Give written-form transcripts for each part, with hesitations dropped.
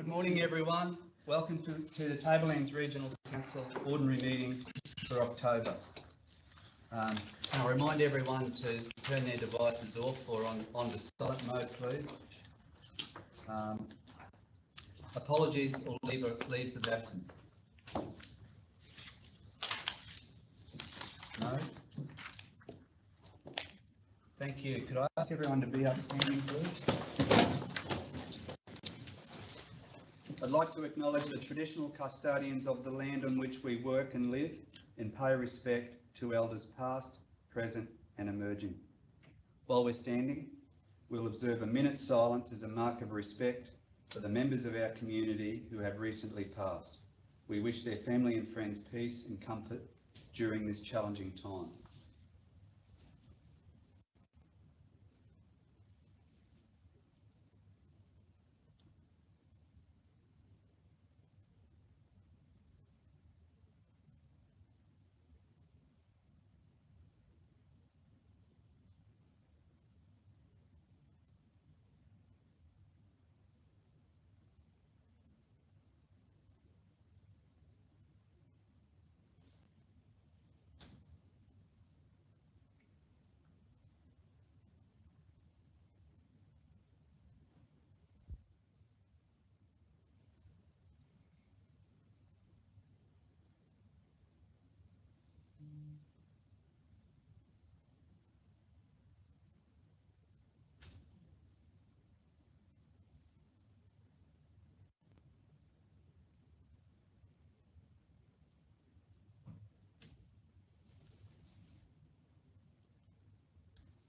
Good morning, everyone. Welcome to the Tablelands Regional Council Ordinary Meeting for October. I'll remind everyone to turn their devices off or onto silent mode, please. Apologies or leaves of absence. No? Thank you. Could I ask everyone to be upstanding, please? I'd like to acknowledge the traditional custodians of the land on which we work and live and pay respect to elders past, present and emerging. While we're standing, we'll observe a minute's silence as a mark of respect for the members of our community who have recently passed. We wish their family and friends peace and comfort during this challenging time.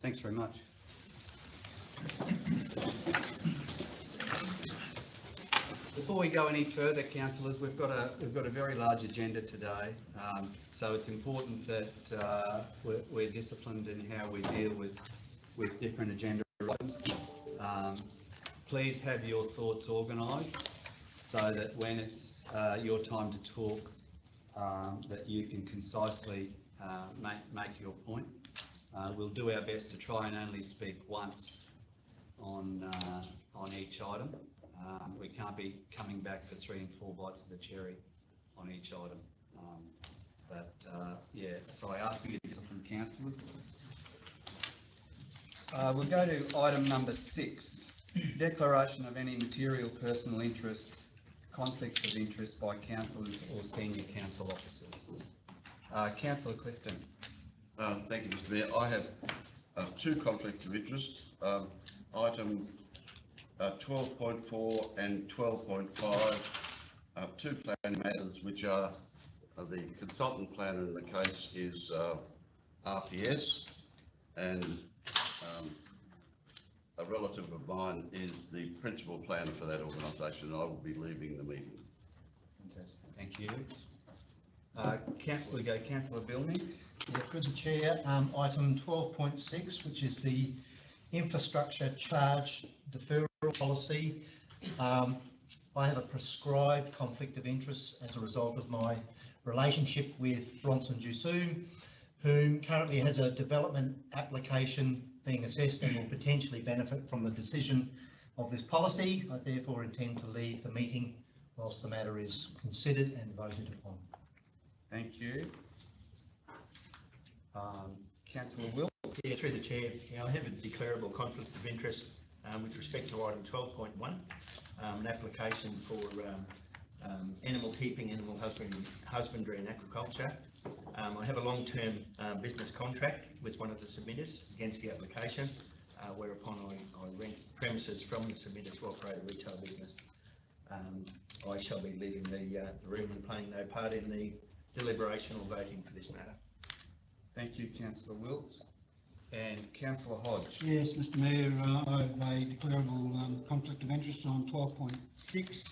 Thanks very much. Before we go any further, councillors, we've got a very large agenda today, so it's important that we're disciplined in how we deal with different agenda items. Please have your thoughts organised so that when it's your time to talk, that you can concisely make your point. We'll do our best to try and only speak once on each item. We can't be coming back for 3 and 4 bites of the cherry on each item. Yeah, so I ask you to discipline councillors. We'll go to item number 6, declaration of any material personal interest, conflicts of interest by councillors or senior council officers. Councillor Clifton. Thank you, Mr. Mayor. I have 2 conflicts of interest. Item 12.4 and 12.5, 2 planning matters which are the consultant planner in the case is RPS, and a relative of mine is the principal planner for that organisation, and I will be leaving the meeting. Fantastic. Thank you. We go Councillor Billney. Yeah, through the chair, item 12.6, which is the infrastructure charge deferral policy. I have a prescribed conflict of interest as a result of my relationship with Bronson Jussoom, whom currently has a development application being assessed and will potentially benefit from the decision of this policy. I therefore intend to leave the meeting whilst the matter is considered and voted upon. Thank you. Councillor Wilkes. Yeah, through the chair, I have a declarable conflict of interest with respect to item 12.1, an application for animal keeping, animal husbandry and agriculture. I have a long-term business contract with one of the submitters against the application, whereupon I rent premises from the submitter to operate a retail business. I shall be leaving the room and playing no part in the deliberation or voting for this matter. Thank you, Councillor Wilkes. And Councillor Hodge. Yes, Mr. Mayor, I have a declarable conflict of interest on 12.6,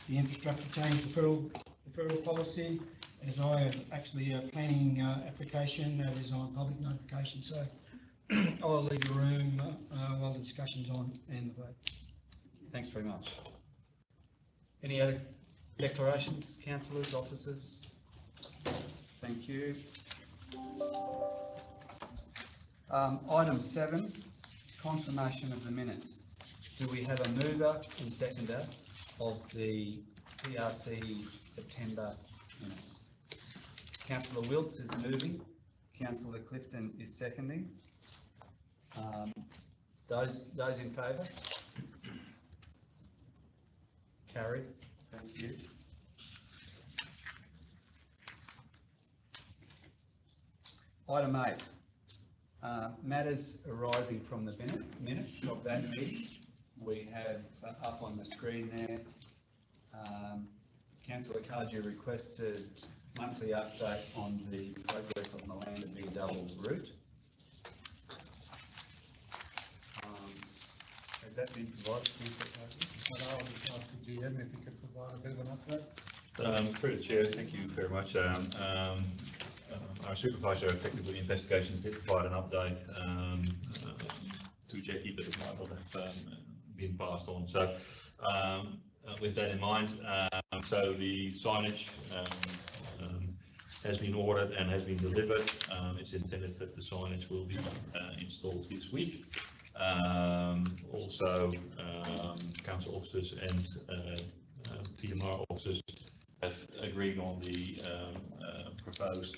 the infrastructure change deferral policy, as I have actually a planning application that is on public notification, so I'll leave the room while the discussion's on and the vote. Thanks very much. Any other declarations, councillors, officers? Thank you. Item 7, confirmation of the minutes. Do we have a mover and seconder of the PRC September minutes. Councillor Wiltz is moving, Councillor Clifton is seconding. Those in favour? Carried. Thank you. Item 8, matters arising from the minutes of that meeting. We have up on the screen there, Councillor Cardew requested monthly update on the progress on the Land of B double route. Has that been provided, Councillor Cardew? I would like to DM if you could provide a bit of an update. Through the chair, thank you very much. Our supervisor effectively investigations did provide an update to Jackie, but it might not have been passed on. So with that in mind, so the signage has been ordered and has been delivered. It's intended that the signage will be installed this week. Also, council officers and TMR officers have agreed on the proposed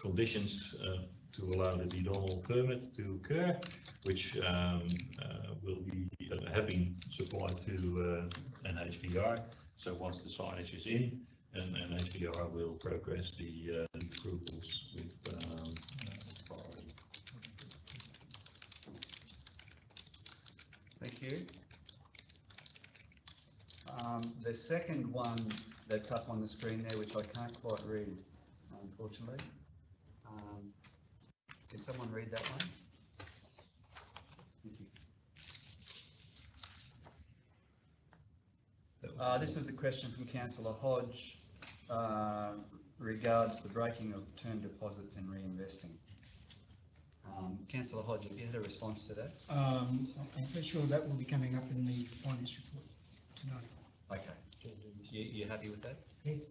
conditions to allow the normal permit to occur, which will be have been supplied to NHVR. So once the signage is in, and NHVR will progress the approvals with priority. Thank you. The second one that's up on the screen there, which I can't quite read, unfortunately. Can someone read that one? Thank you. This was the question from Councillor Hodge regards the breaking of term deposits and reinvesting. Councillor Hodge, have you had a response to that? I'm pretty sure that will be coming up in the finance report tonight. Okay. You happy with that?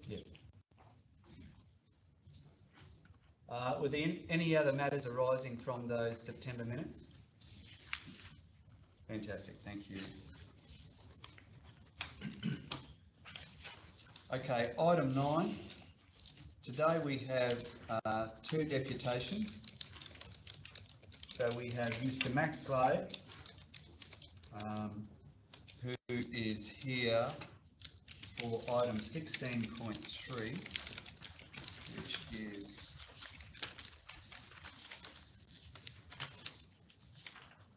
Yeah. Were there any other matters arising from those September minutes? Fantastic, thank you. Okay, item 9. Today we have 2 deputations. So we have Mr. Max Slade, who is here for item 16.3, which is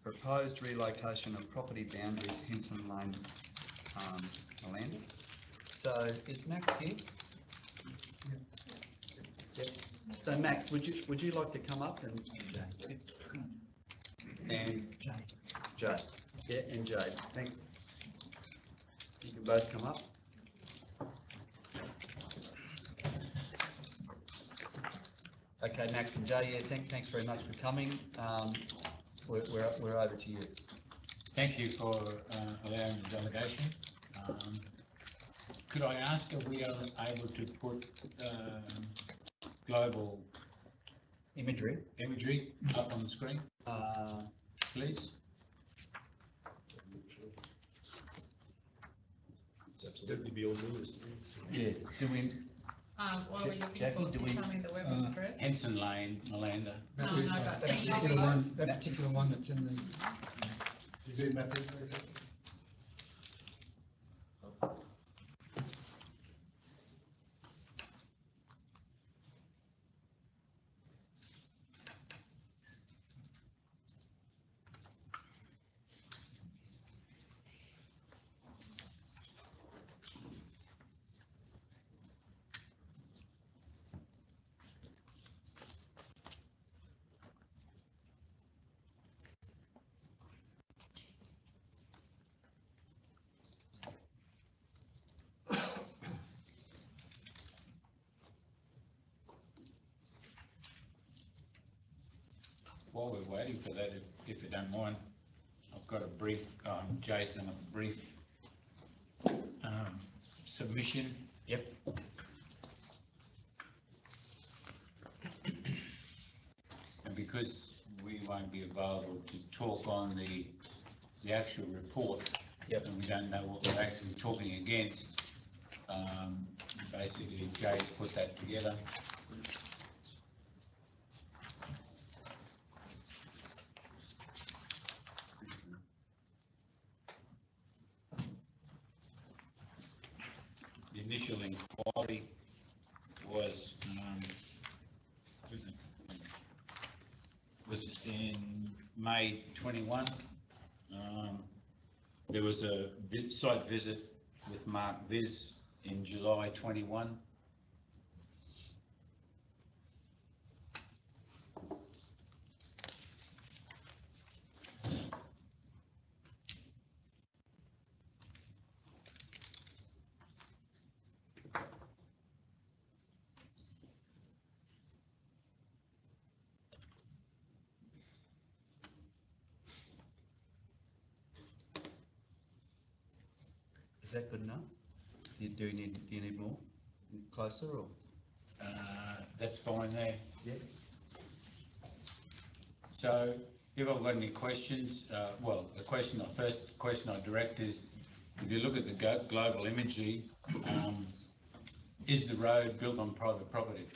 proposed relocation of property boundaries, Henson Lane, Malanda. So is Max here? Yep. So Max, would you like to come up and Jay? Yeah, and Jay. Thanks. You can both come up. Okay, Max and Jay. Yeah, thanks very much for coming. We're over to you. Thank you for allowing the delegation. Could I ask if we are able to put global Imagery. up on the screen, please? It's absolutely beyond yours. Yeah. Do we? What are we looking Jackie, for? do Can we- you tell me the web address? Henson Lane, Malanda. No, no, but That thank you. particular one that's in the, You do mapping? While we're waiting for that, if you don't mind, I've got a brief, Jason, a brief submission. Yep. And because we won't be available to talk on the actual report, Yep. And we don't know what we're actually talking against. Basically, Jay's put that together. The initial inquiry was in May 21. There was a site visit with Mark Viz in July 21. Is that good enough? Do you need more? Closer or? That's fine there. Yeah. So if I've got any questions, well, first question I direct is, if you look at the global imagery, is the road built on private property?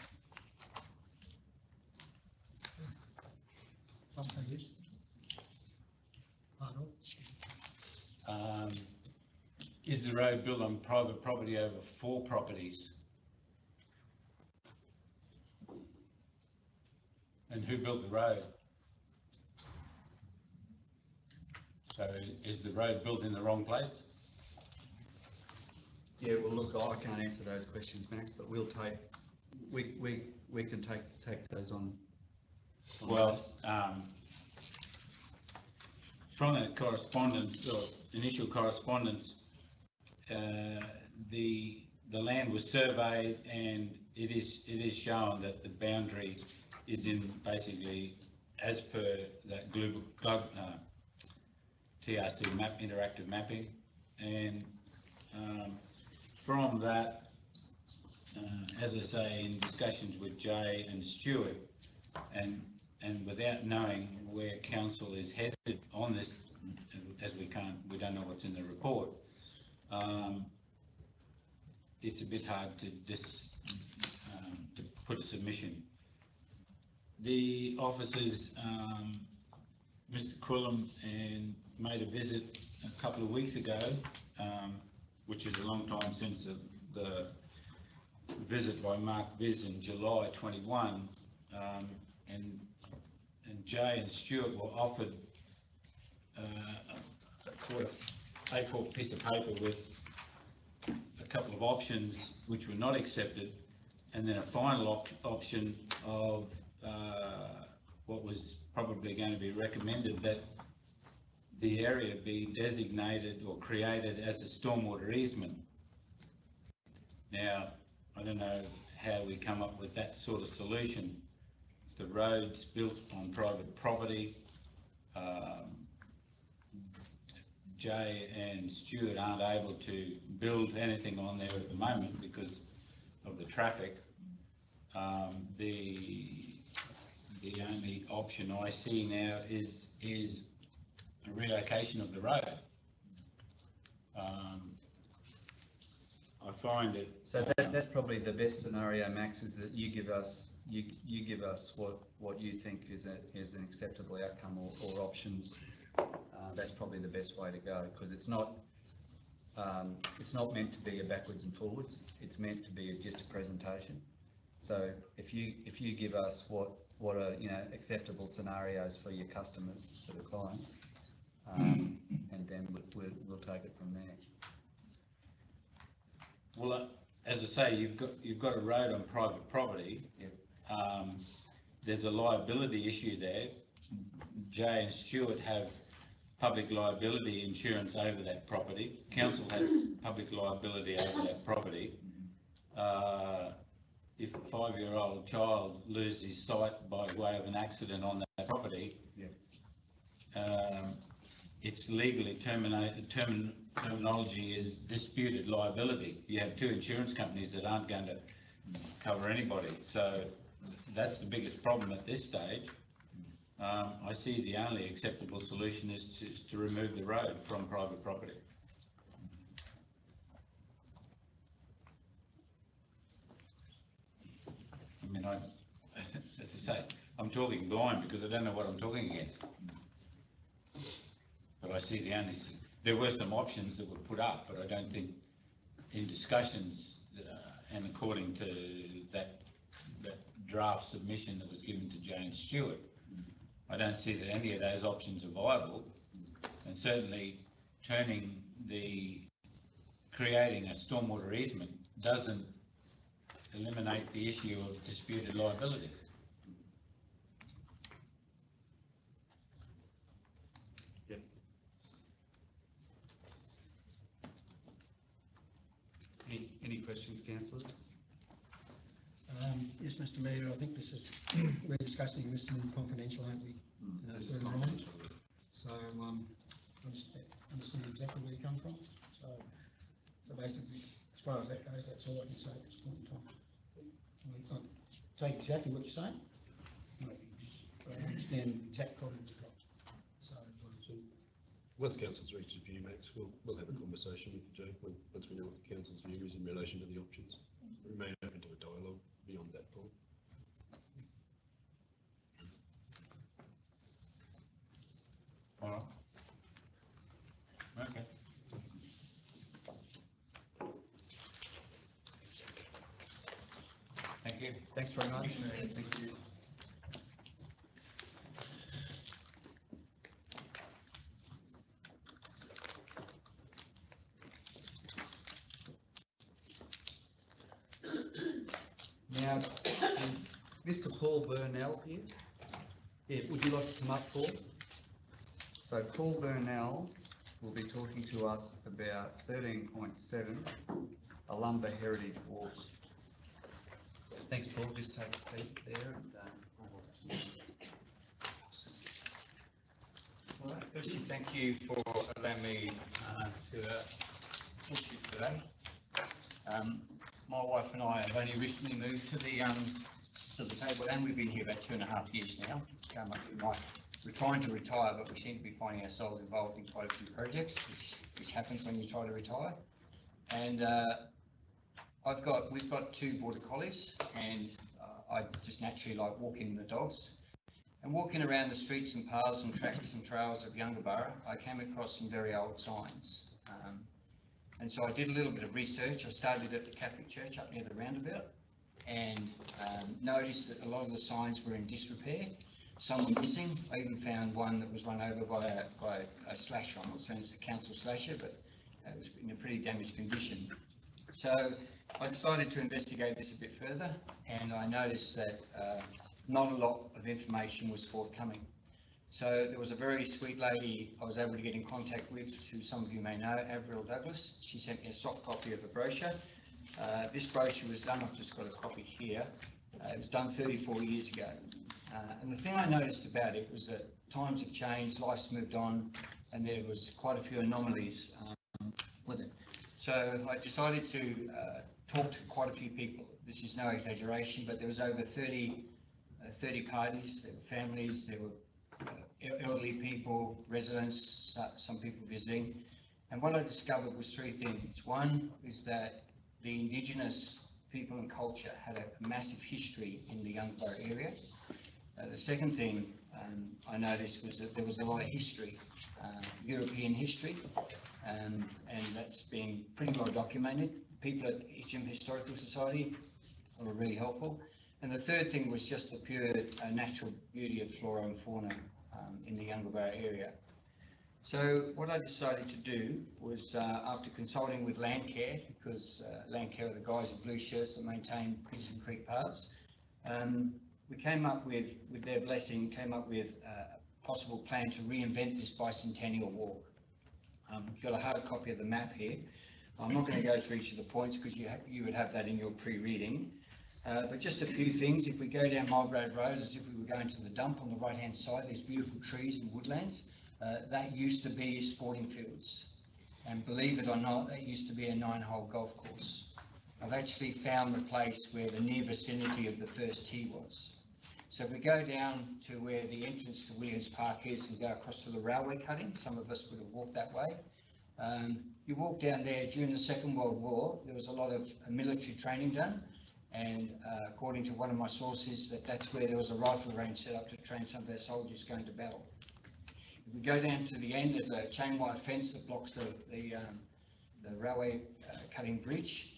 Is the road built on private property over 4 properties? And who built the road? So is the road built in the wrong place? Yeah, well, look, I can't answer those questions, Max, but we'll take, we can take those on. Well, notice. from that correspondence, or initial correspondence, the land was surveyed, and it is shown that the boundary is in basically as per that global TRC map, interactive mapping, and from that, as I say, in discussions with Jay and Stuart, and without knowing where council is headed on this, as we don't know what's in the report, it's a bit hard to put a submission. The officers, Mr. Quillam, and made a visit a couple of weeks ago, which is a long time since the visit by Mark Viz in July 21, and Jay and Stuart were offered a A4 piece of paper with a couple of options which were not accepted, and then a final option of what was probably going to be recommended, that the area be designated or created as a stormwater easement. Now, I don't know how we come up with that sort of solution. The road's built on private property. Jay and Stuart aren't able to build anything on there at the moment because of the traffic. The only option I see now is a relocation of the road. I find it. So that's probably the best scenario, Max, is that you give us what you think is an acceptable outcome or options. That's probably the best way to go, because it's not meant to be a backwards and forwards. It's meant to be just a presentation. So if you give us what are acceptable scenarios for your customers, for the clients, and then we'll take it from there. Well, as I say, you've got a road on private property. Yep. There's a liability issue there. Jay and Stuart have public liability insurance over that property. Council has public liability over that property. If a 5-year-old child loses his sight by way of an accident on that property, it's legally terminology is disputed liability. You have 2 insurance companies that aren't going to cover anybody. So that's the biggest problem at this stage. I see the only acceptable solution is to remove the road from private property. as I say, I'm talking blind because I don't know what I'm talking against. But I see there were some options that were put up, but I don't think in discussions and according to that draft submission that was given to Jane Stewart, I don't see that any of those options are viable, and certainly creating a stormwater easement doesn't eliminate the issue of disputed liability. Any questions, councillors? Yes, Mr Mayor, I think this is, we're discussing this in confidential, aren't we? This is Further on. confidential. So, understand exactly where you come from. So basically, as far as that goes, that's all I can say at this point in time. I take exactly what you're saying. I understand the exact problem you've got. So, Once council's reached a view, Max, we'll have a conversation with Joe once we know what the council's view is in relation to the options. We remain open to a dialogue beyond that point. All right. Okay. Thank you. Thanks very much. Thank you. Now, is Mr. Paul Burnell here? Yeah, would you like to come up, Paul? So Paul Burnell will be talking to us about 13.7, a lumber heritage walk. Thanks, Paul. Just take a seat there and. All right, firstly, thank you for allowing me to talk to you today. My wife and I have only recently moved to the table, and we've been here about 2.5 years now. We're trying to retire, but we seem to be finding ourselves involved in quite a few projects, which happens when you try to retire. And we've got 2 border collies, and I just naturally like walking the dogs. And walking around the streets and paths and tracks and trails of Yungaburra, I came across some very old signs. And so I did a little bit of research. I started at the Catholic Church up near the roundabout, and noticed that a lot of the signs were in disrepair. Some were missing. I even found one that was run over by a slasher. I'm not saying it's a council slasher, but it was in a pretty damaged condition. So I decided to investigate this a bit further, and I noticed that not a lot of information was forthcoming. So there was a very sweet lady I was able to get in contact with, who some of you may know, Avril Douglas. She sent me a soft copy of a brochure. This brochure was done, I've just got a copy here. It was done 34 years ago. And the thing I noticed about it was that times have changed, life's moved on, and there was quite a few anomalies with it. So I decided to talk to quite a few people. This is no exaggeration, but there was over 30 parties, there were families, there were elderly people, residents, some people visiting. And what I discovered was 3 things. One is that the Indigenous people and culture had a massive history in the Yungaburra area. The second thing I noticed was that there was a lot of history, European history, and that's been pretty well documented. People at Itchem Historical Society were really helpful. And the third thing was just the pure natural beauty of flora and fauna in the Yungaburra area. So what I decided to do was, after consulting with Landcare, because Landcare are the guys in blue shirts that maintain Pigeon Creek paths, we came up with their blessing, came up with a possible plan to reinvent this bicentennial walk. You've got a hard copy of the map here. I'm not going to go through each of the points because you would have that in your pre-reading. But just a few things. If we go down Mulgrave Road as if we were going to the dump on the right hand side, there's beautiful trees and woodlands. That used to be sporting fields, and believe it or not, that used to be a 9-hole golf course. I've actually found the place where the near vicinity of the first tee was. So if we go down to where the entrance to Williams Park is and go across to the railway cutting, some of us would have walked that way. You walk down there during the Second World War, there was a lot of military training done, And according to one of my sources, that's where there was a rifle range set up to train some of our soldiers going to battle. If we go down to the end, there's a chain wire fence that blocks the railway cutting bridge.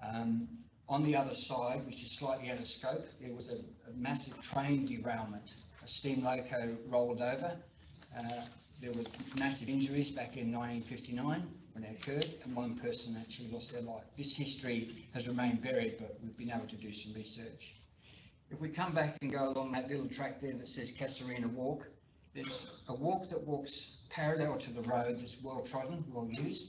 On the other side, which is slightly out of scope, there was a massive train derailment. A steam loco rolled over. There was massive injuries back in 1959 when it occurred, and one person actually lost their life. This history has remained buried, but we've been able to do some research. If we come back and go along that little track there that says Casuarina Walk, there's a walk that walks parallel to the road that's well trodden, well used.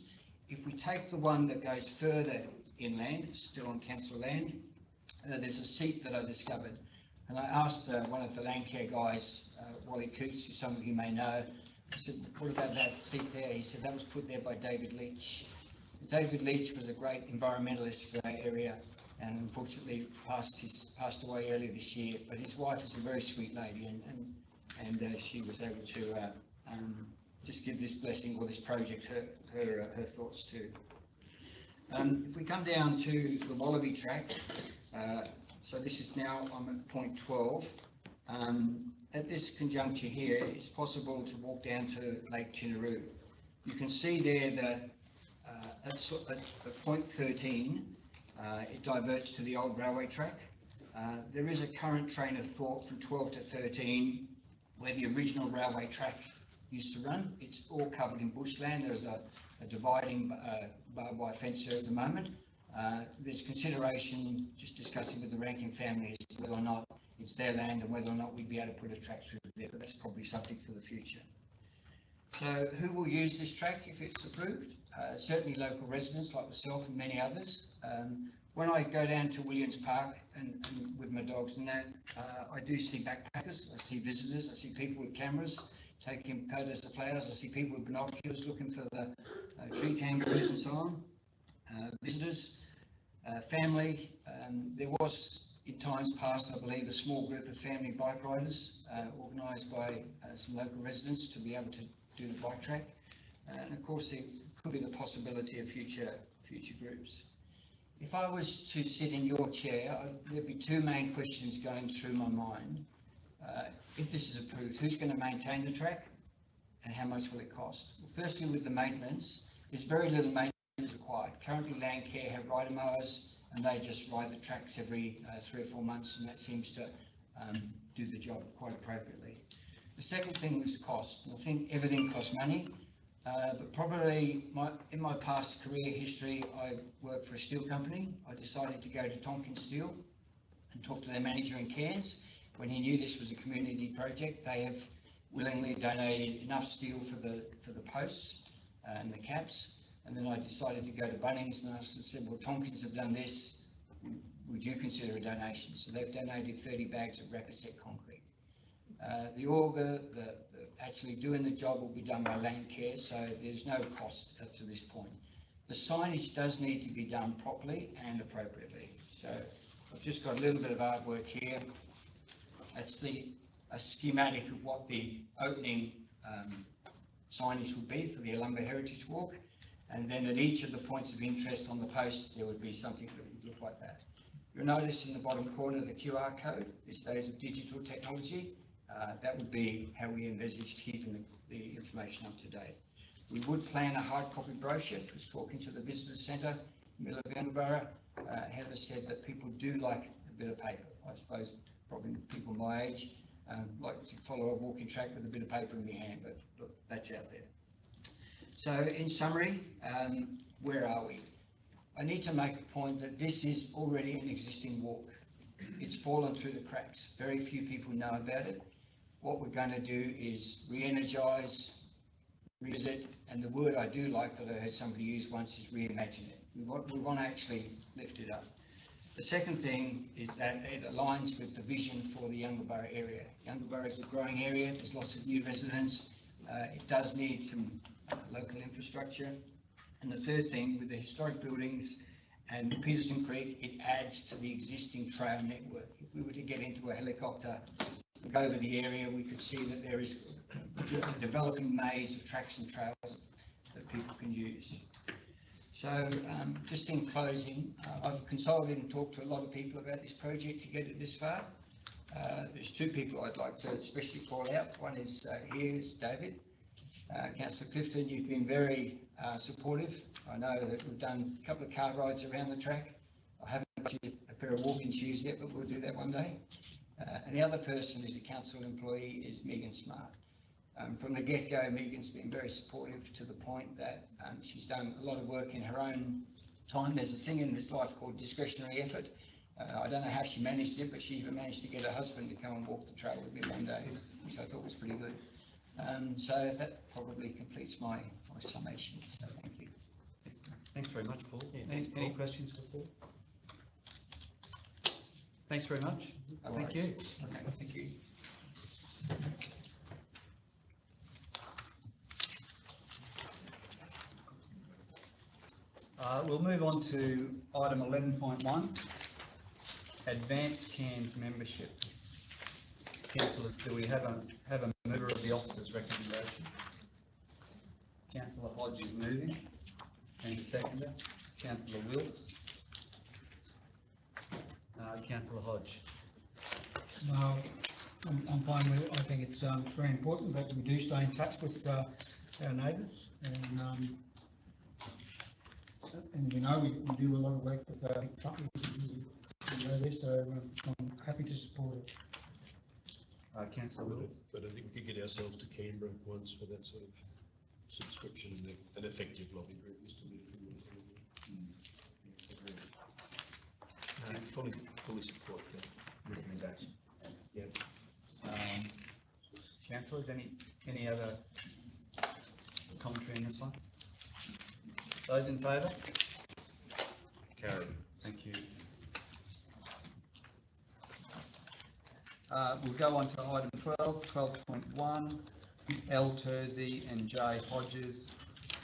If we take the one that goes further inland, still on council land, there's a seat that I discovered. And I asked one of the Landcare guys, Wally Coots, who some of you may know, I said, what about that seat there? He said that was put there by David Leach. David Leach was a great environmentalist for our area and unfortunately passed away earlier this year, but his wife is a very sweet lady and she was able to just give this blessing or this project her thoughts too. If we come down to the Wallaby track, so this is now, I'm at point 12. At this conjuncture here, it's possible to walk down to Lake Chinaroo. You can see there that at point 13, it diverts to the old railway track. There is a current train of thought from 12 to 13 where the original railway track used to run. It's all covered in bushland. There's a dividing barbed wire fence there at the moment. There's consideration, just discussing with the Rankin family, as to whether or not it's their land and whether or not we'd be able to put a track through there, but that's probably something for the future. So who will use this track if it's approved? Certainly local residents like myself and many others. When I go down to Williams Park and with my dogs and that, I do see backpackers, I see visitors, I see people with cameras taking photos of flowers, I see people with binoculars looking for the tree kangaroos and so on. Visitors, family. There was in times past, I believe, a small group of family bike riders organised by some local residents to be able to do the bike track. And of course, there could be the possibility of future groups. If I was to sit in your chair, there'd be two main questions going through my mind. If this is approved, who's going to maintain the track and how much will it cost? Well, firstly, with the maintenance, there's very little maintenance required. Currently, Landcare have rider mowers and they just ride the tracks every 3 or 4 months, and that seems to do the job quite appropriately. The second thing is cost. I think everything costs money, but probably in my past career history, I worked for a steel company. I decided to go to Tompkins Steel and talk to their manager in Cairns. When he knew this was a community project, they have willingly donated enough steel for the posts and the caps. And then I decided to go to Bunnings and asked and said, well, Tompkins have done this, would you consider a donation? So they've donated 30 bags of rapid set concrete. The auger, actually doing the job will be done by Landcare, so there's no cost up to this point. The signage does need to be done properly and appropriately. So I've just got a little bit of artwork here. That's a schematic of what the opening signage would be for the Olumba Heritage Walk. And then at each of the points of interest on the post, there would be something that would look like that. You'll notice in the bottom corner the QR code. These days of digital technology, that would be how we envisaged keeping the information up to date. We would plan a hard copy brochure. I was talking to the visitor centre in the middle of Yungaburra. Heather said that people do like a bit of paper. I suppose probably people my age like to follow a walking track with a bit of paper in their hand, but look, that's out there. So in summary, where are we? I need to make a point that this is already an existing walk. It's fallen through the cracks. Very few people know about it. What we're going to do is re-energise, revisit, and the word I do like that I heard somebody use once is reimagine it. We want to actually lift it up. The second thing is that it aligns with the vision for the Yungaburra area. Yungaburra is a growing area. There's lots of new residents. It does need some local infrastructure. And the third thing, with the historic buildings and Peterson Creek, it adds to the existing trail network. If we were to get into a helicopter and go over the area, we could see that there is a developing maze of tracks and trails that people can use. So just in closing, I've consulted and talked to a lot of people about this project to get it this far. There's two people I'd like to especially call out. One is here is David. Councillor Clifton, you've been very supportive. I know that we've done a couple of car rides around the track. I haven't got you a pair of walking shoes yet, but we'll do that one day. And the other person who's a council employee is Megan Smart. From the get-go, Megan's been very supportive to the point that she's done a lot of work in her own time. There's a thing in this life called discretionary effort. I don't know how she managed it, but she even managed to get her husband to come and walk the trail with me one day, which I thought was pretty good. So that probably completes my summation. So thank you. Thanks very much, Paul. Yeah, Any, thanks, any Paul. questions for Paul? Thanks very much. No Thank worries. you. Okay, thank you. We'll move on to item 11.1, advanced CANS membership. Councillors, do we have a mover of the officer's recommendation? Councillor Hodge is moving, and a seconder. Councillor Wilts. Councillor Hodge. No, I'm fine with it. I think it's very important that we do stay in touch with our neighbours, and we know we do a lot of work with companies who know this, so I'm happy to support it. Councillor Wilts. But I think we could get ourselves to Canberra once for that sort of subscription and an effective lobby group, Mr. Mayor. Fully support the recommendation. Councillors, any other commentary on this one? Those in favour? Carried. Thank you. We'll go on to item 12.1, L. Terzi and J. Hodges,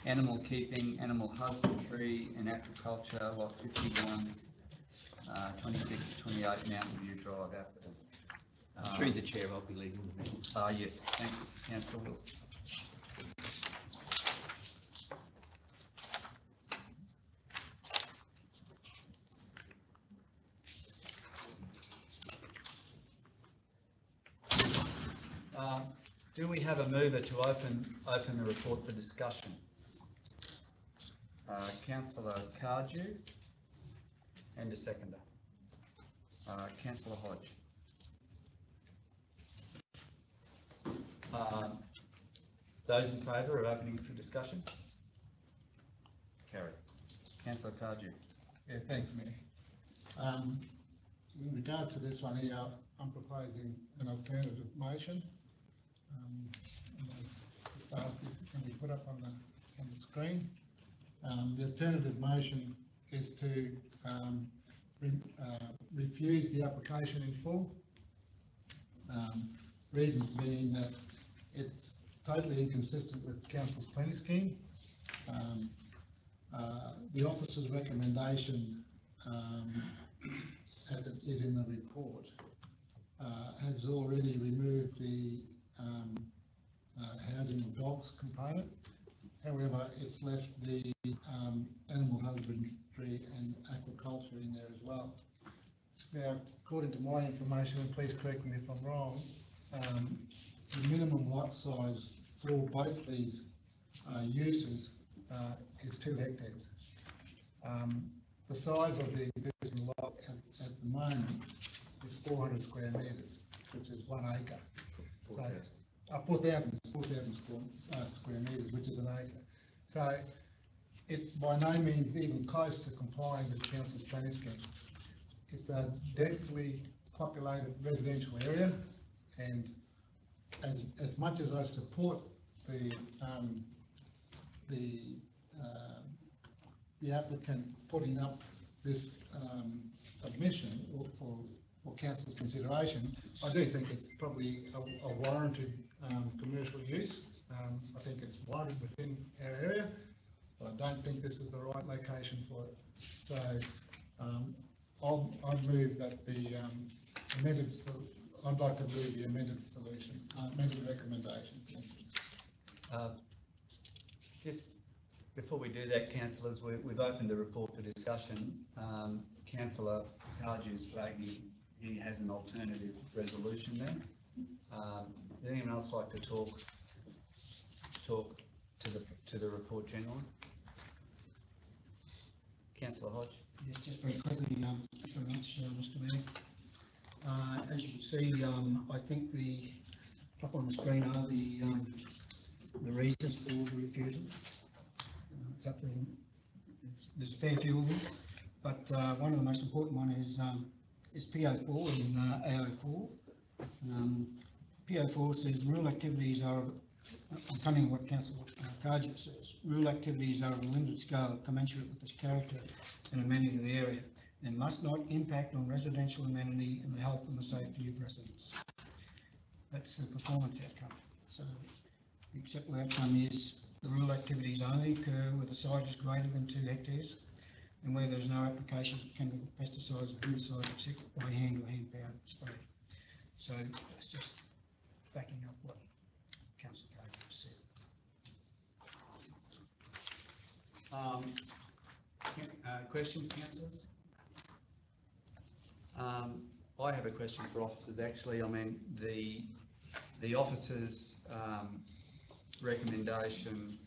animal keeping, animal husbandry and agriculture, lot 51, 26 to 28 Mountain View Drive, Atherton. Through the chair, I'll be leaving the meeting. Yes, thanks, Councillor Wills. Do we have a mover to open the report for discussion? Councillor Cardew and a seconder. Councillor Hodge. Those in favour of opening for discussion? Carried. Councillor Cardew. Yeah, thanks, Mayor. In regards to this one here, I'm proposing an alternative motion. If it can be put up on the screen. The alternative motion is to refuse the application in full. Reasons being that it's totally inconsistent with Council's planning scheme. The officer's recommendation, as it is in the report, has already removed the housing of dogs component. However, it's left the animal husbandry and aquaculture in there as well. Now, according to my information, and please correct me if I'm wrong, the minimum lot size for both these uses is 2 hectares. The size of the existing lot at the moment is 400 square metres, which is 1 acre. 4,000 square metres, which is an acre. So it's by no means even close to complying with Council's planning scheme. It's a densely populated residential area, and as much as I support the applicant putting up this submission for Council's consideration, I do think it's probably a warranted commercial use. I think it's warranted within our area, but I don't think this is the right location for it. So I'd move that the I'd like to move the amended solution, amended recommendation. Just before we do that, councillors, we've opened the report for discussion. Councillor Cardew's flagging, he has an alternative resolution there. Would anyone else like to talk to the report generally? Councillor Hodge. Yes, just very quickly, thanks very much, Mr Mayor. As you can see, I think up on the screen are the reasons for the refusal. It's up there. There's a fair few of them, but one of the most important one is PO4 and AO4. PO4 says rural activities are, I'm coming to what Councillor Cardew says, rural activities are of a limited scale commensurate with the character and amenity of the area and must not impact on residential amenity and the health and the safety of residents. That's the performance outcome. So the acceptable outcome is the rural activities only occur where the site is greater than 2 hectares and where there is no application of chemical pesticides or herbicides except by hand or hand-powered spray. So that's just backing up what Councillor Cardew said. Questions, councillors? I have a question for officers, actually. I mean, the officers' recommendation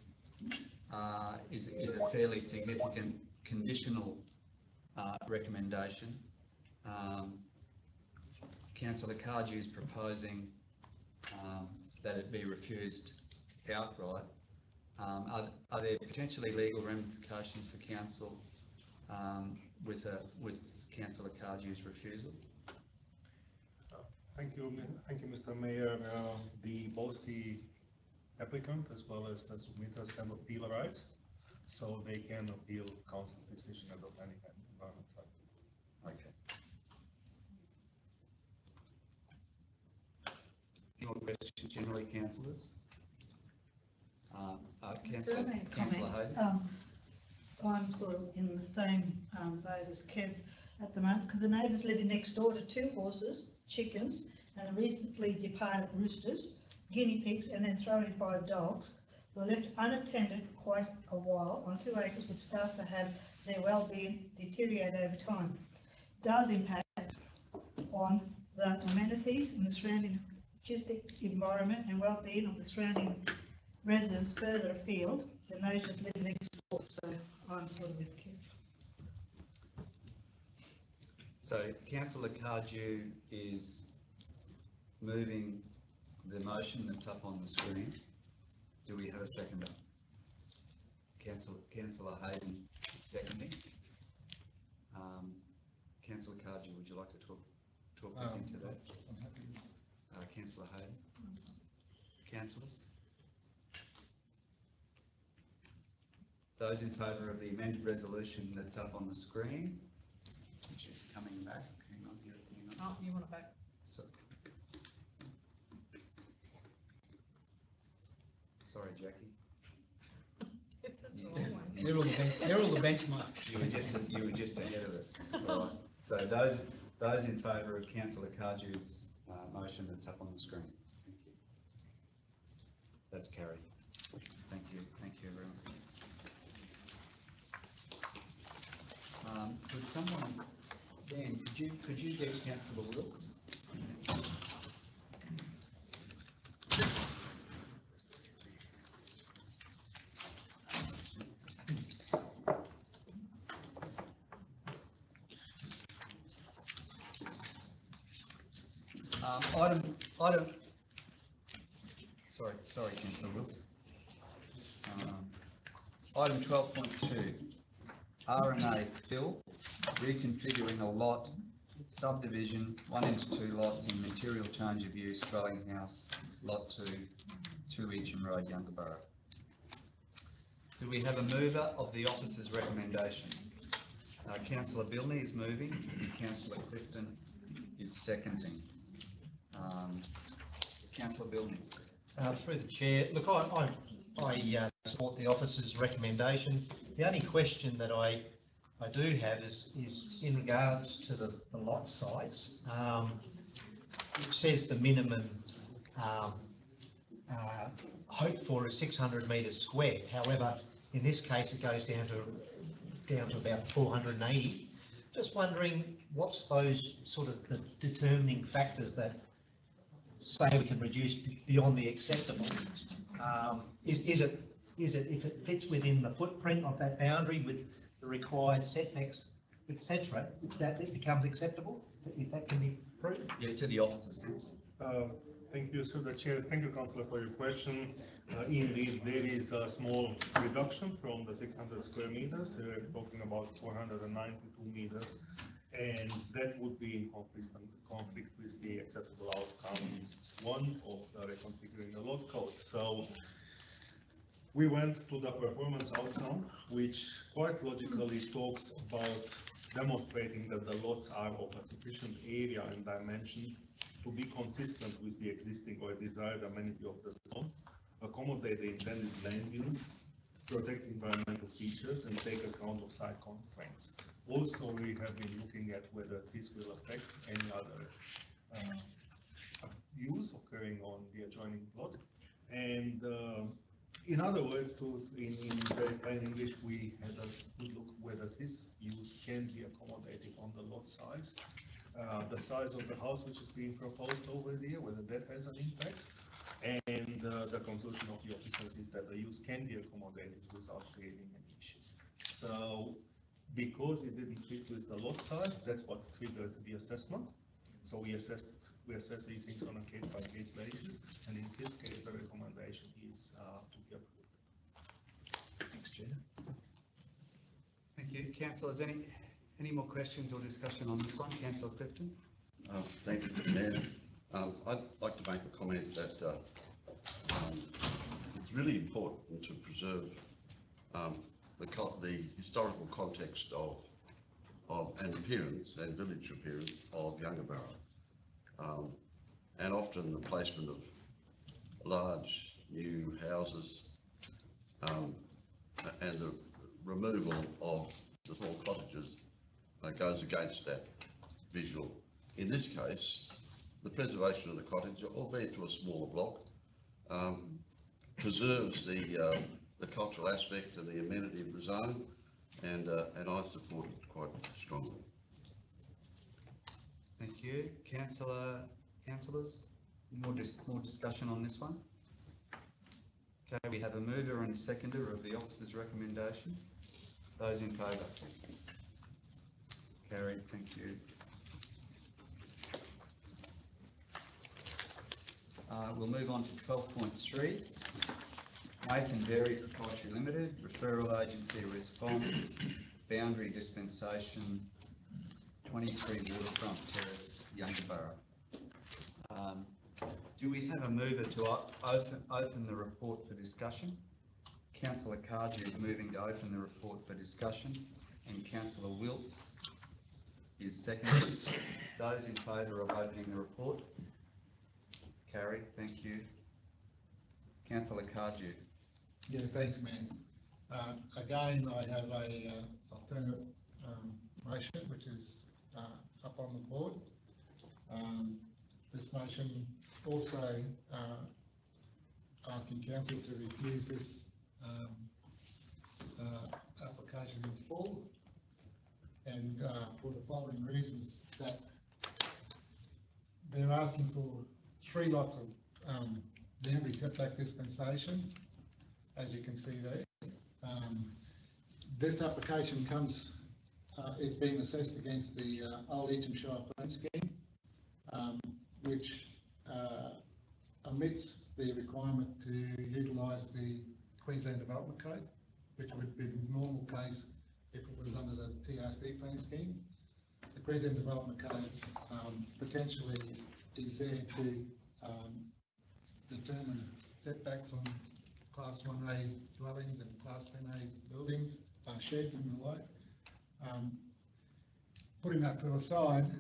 is a fairly significant conditional recommendation. Councillor Cardew is proposing that it be refused outright. Are there potentially legal ramifications for council with Councillor Cardew's refusal? Thank you, Mr. Mayor. Both the applicant as well as the submitters have appeal rights, so they can appeal council's decision at any time. Okay. Any more questions generally, councillors? Councillor Hayden? I'm sort of in the same boat as Kev at the moment, because the neighbours living next door to 2 horses, chickens, and recently departed roosters, guinea pigs, and then thrown in 5 dogs, were left unattended for quite a while on 2 acres, which start to have their well-being deteriorate over time. It does impact on the amenities in the surrounding acoustic environment and well-being of the surrounding residents further afield than those just living next door. So I'm sort of with Kev. So Councillor Cardew is moving the motion that's up on the screen. Do we have a seconder? Councillor Hayden is seconding. Councillor Cardew, would you like to talk into that? I'm happy. Councillor Hayden. Councillors? Those in favour of the amended resolution that's up on the screen, which is coming back. Hang on here. Oh, you want it back? Sorry, Jackie. It's a long one. They're all the benchmarks. You were just ahead of us. All right. So those in favour of Councillor Cardew's motion that's up on the screen. Thank you. That's carried. Thank you. Thank you, everyone. Could someone, Dan, could you get Councillor Wilkes? Sorry, Councillor Wilkes. Item 12.2, R&A fill, reconfiguring a lot, subdivision, 1 into 2 lots in material change of use, dwelling house, lot 2, 2 Eacham Road, Youngborough. Do we have a mover of the officer's recommendation? Councillor Bilney is moving, and Councillor Clifton is seconding. Councillor Bilney. Through the chair, look, I support the officer's recommendation. The only question that I do have is in regards to the lot size. It says the minimum hoped for is 600 metres squared. However, In this case, it goes down to about 480. Just wondering, what's those sort of the determining factors that say we can reduce beyond the acceptable? Is it if it fits within the footprint of that boundary with the required setbacks, etc., that it becomes acceptable, if that can be proved? Yeah, to the officers, yes. Thank you, Sir the Chair. Thank you, Councillor, for your question. Indeed, there is a small reduction from the 600 square meters. We're talking about 492 meters, and that would be in conflict with the acceptable outcome one of the reconfiguring the lot code. So we went to the performance outcome, which quite logically talks about demonstrating that the lots are of a sufficient area and dimension to be consistent with the existing or desired amenity of the zone, accommodate the intended land use, protect environmental features, and take account of site constraints. Also, we have been looking at whether this will affect any other use occurring on the adjoining plot. And in other words, in very plain English, we had a good look whether this use can be accommodated on the lot size. The size of the house which is being proposed over there, whether that has an impact, and the conclusion of the officers is that the use can be accommodated without creating any issues. So, because it didn't fit with the lot size, that's what triggered the assessment. So we assess these things on a case-by-case basis, and in this case, the recommendation is to be approved. Thanks, Chair. Thank you. Councillors, any more questions or discussion on this one? Councillor Clifton. Thank you, Mayor. I'd like to make the comment that it's really important to preserve the historical context of and appearance and village appearance of Yungaburra, and often the placement of large new houses and the removal of the small cottages goes against that visual. In this case, the preservation of the cottage, albeit to a smaller block, preserves the cultural aspect and the amenity of the zone, and I support it quite strongly. Thank you. Councillors, more discussion on this one? Okay, we have a mover and a seconder of the officer's recommendation. Those in favour? Carried, thank you. We'll move on to 12.3. Nathan Dairy Proprietary Limited, referral agency response, boundary dispensation, 23 Waterfront Terrace, Yungaburra. Do we have a mover to open the report for discussion? Councillor Cardew is moving to open the report for discussion, and Councillor Wilts is seconding. Those in favour of opening the report? Carried, thank you. Councillor Cardew. Yeah, thanks, man. Again, I have a alternate motion which is up on the board. This motion also asking council to refuse this application in full, and for the following reasons: that they're asking for 3 lots of boundary setback dispensation, as you can see there. This application is being assessed against the old Eaton Shire plan scheme, which omits the requirement to utilise the Queensland Development Code, which would be the normal case if it was under the TRC plan scheme. The Queensland Development Code potentially is there to determine setbacks on Class 1A dwellings and Class 10A buildings, sheds and the like. Putting that to the side,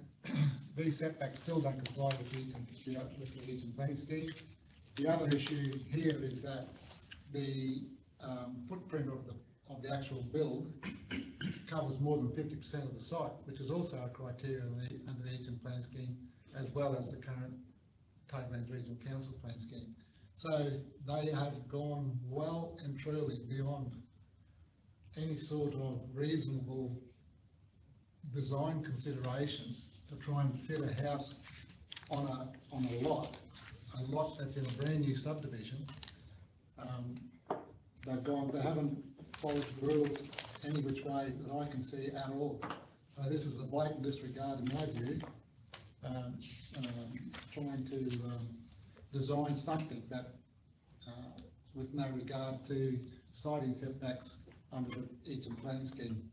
these setbacks still don't comply with the Eaton plan scheme. The other issue here is that the footprint of the actual build covers more than 50% of the site, which is also a criteria under the Eaton plan scheme, as well as the current Tablelands Regional Council plan scheme. So they have gone well and truly beyond any sort of reasonable design considerations to try and fit a house on a lot that's in a brand new subdivision. They haven't followed the rules any which way that I can see at all. So this is a blatant disregard in my view, trying to design something that, with no regard to siting setbacks under the Eacham Planning Scheme.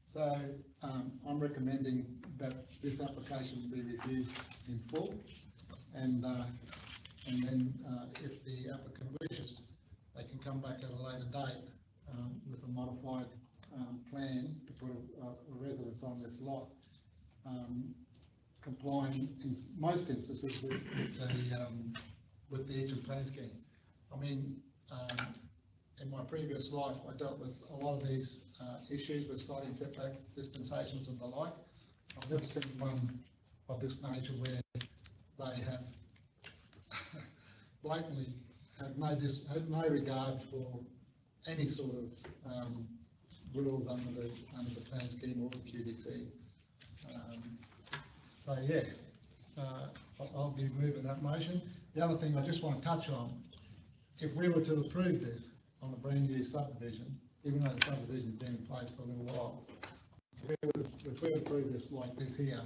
So I'm recommending that this application be reviewed in full, and then if the applicant wishes, they can come back at a later date with a modified plan to put a residence on this lot, complying in most instances with the Eacham Planning Scheme. I mean, in my previous life, I dealt with a lot of these issues with siting setbacks, dispensations and the like. I've never seen one of this nature where they have blatantly had no regard for any sort of rules under the plan scheme or the QDC. So yeah, I'll be moving that motion. The other thing I just want to touch on, if we were to approve this on a brand new subdivision, even though the subdivision's been in place for a little while, if we approve this like this here,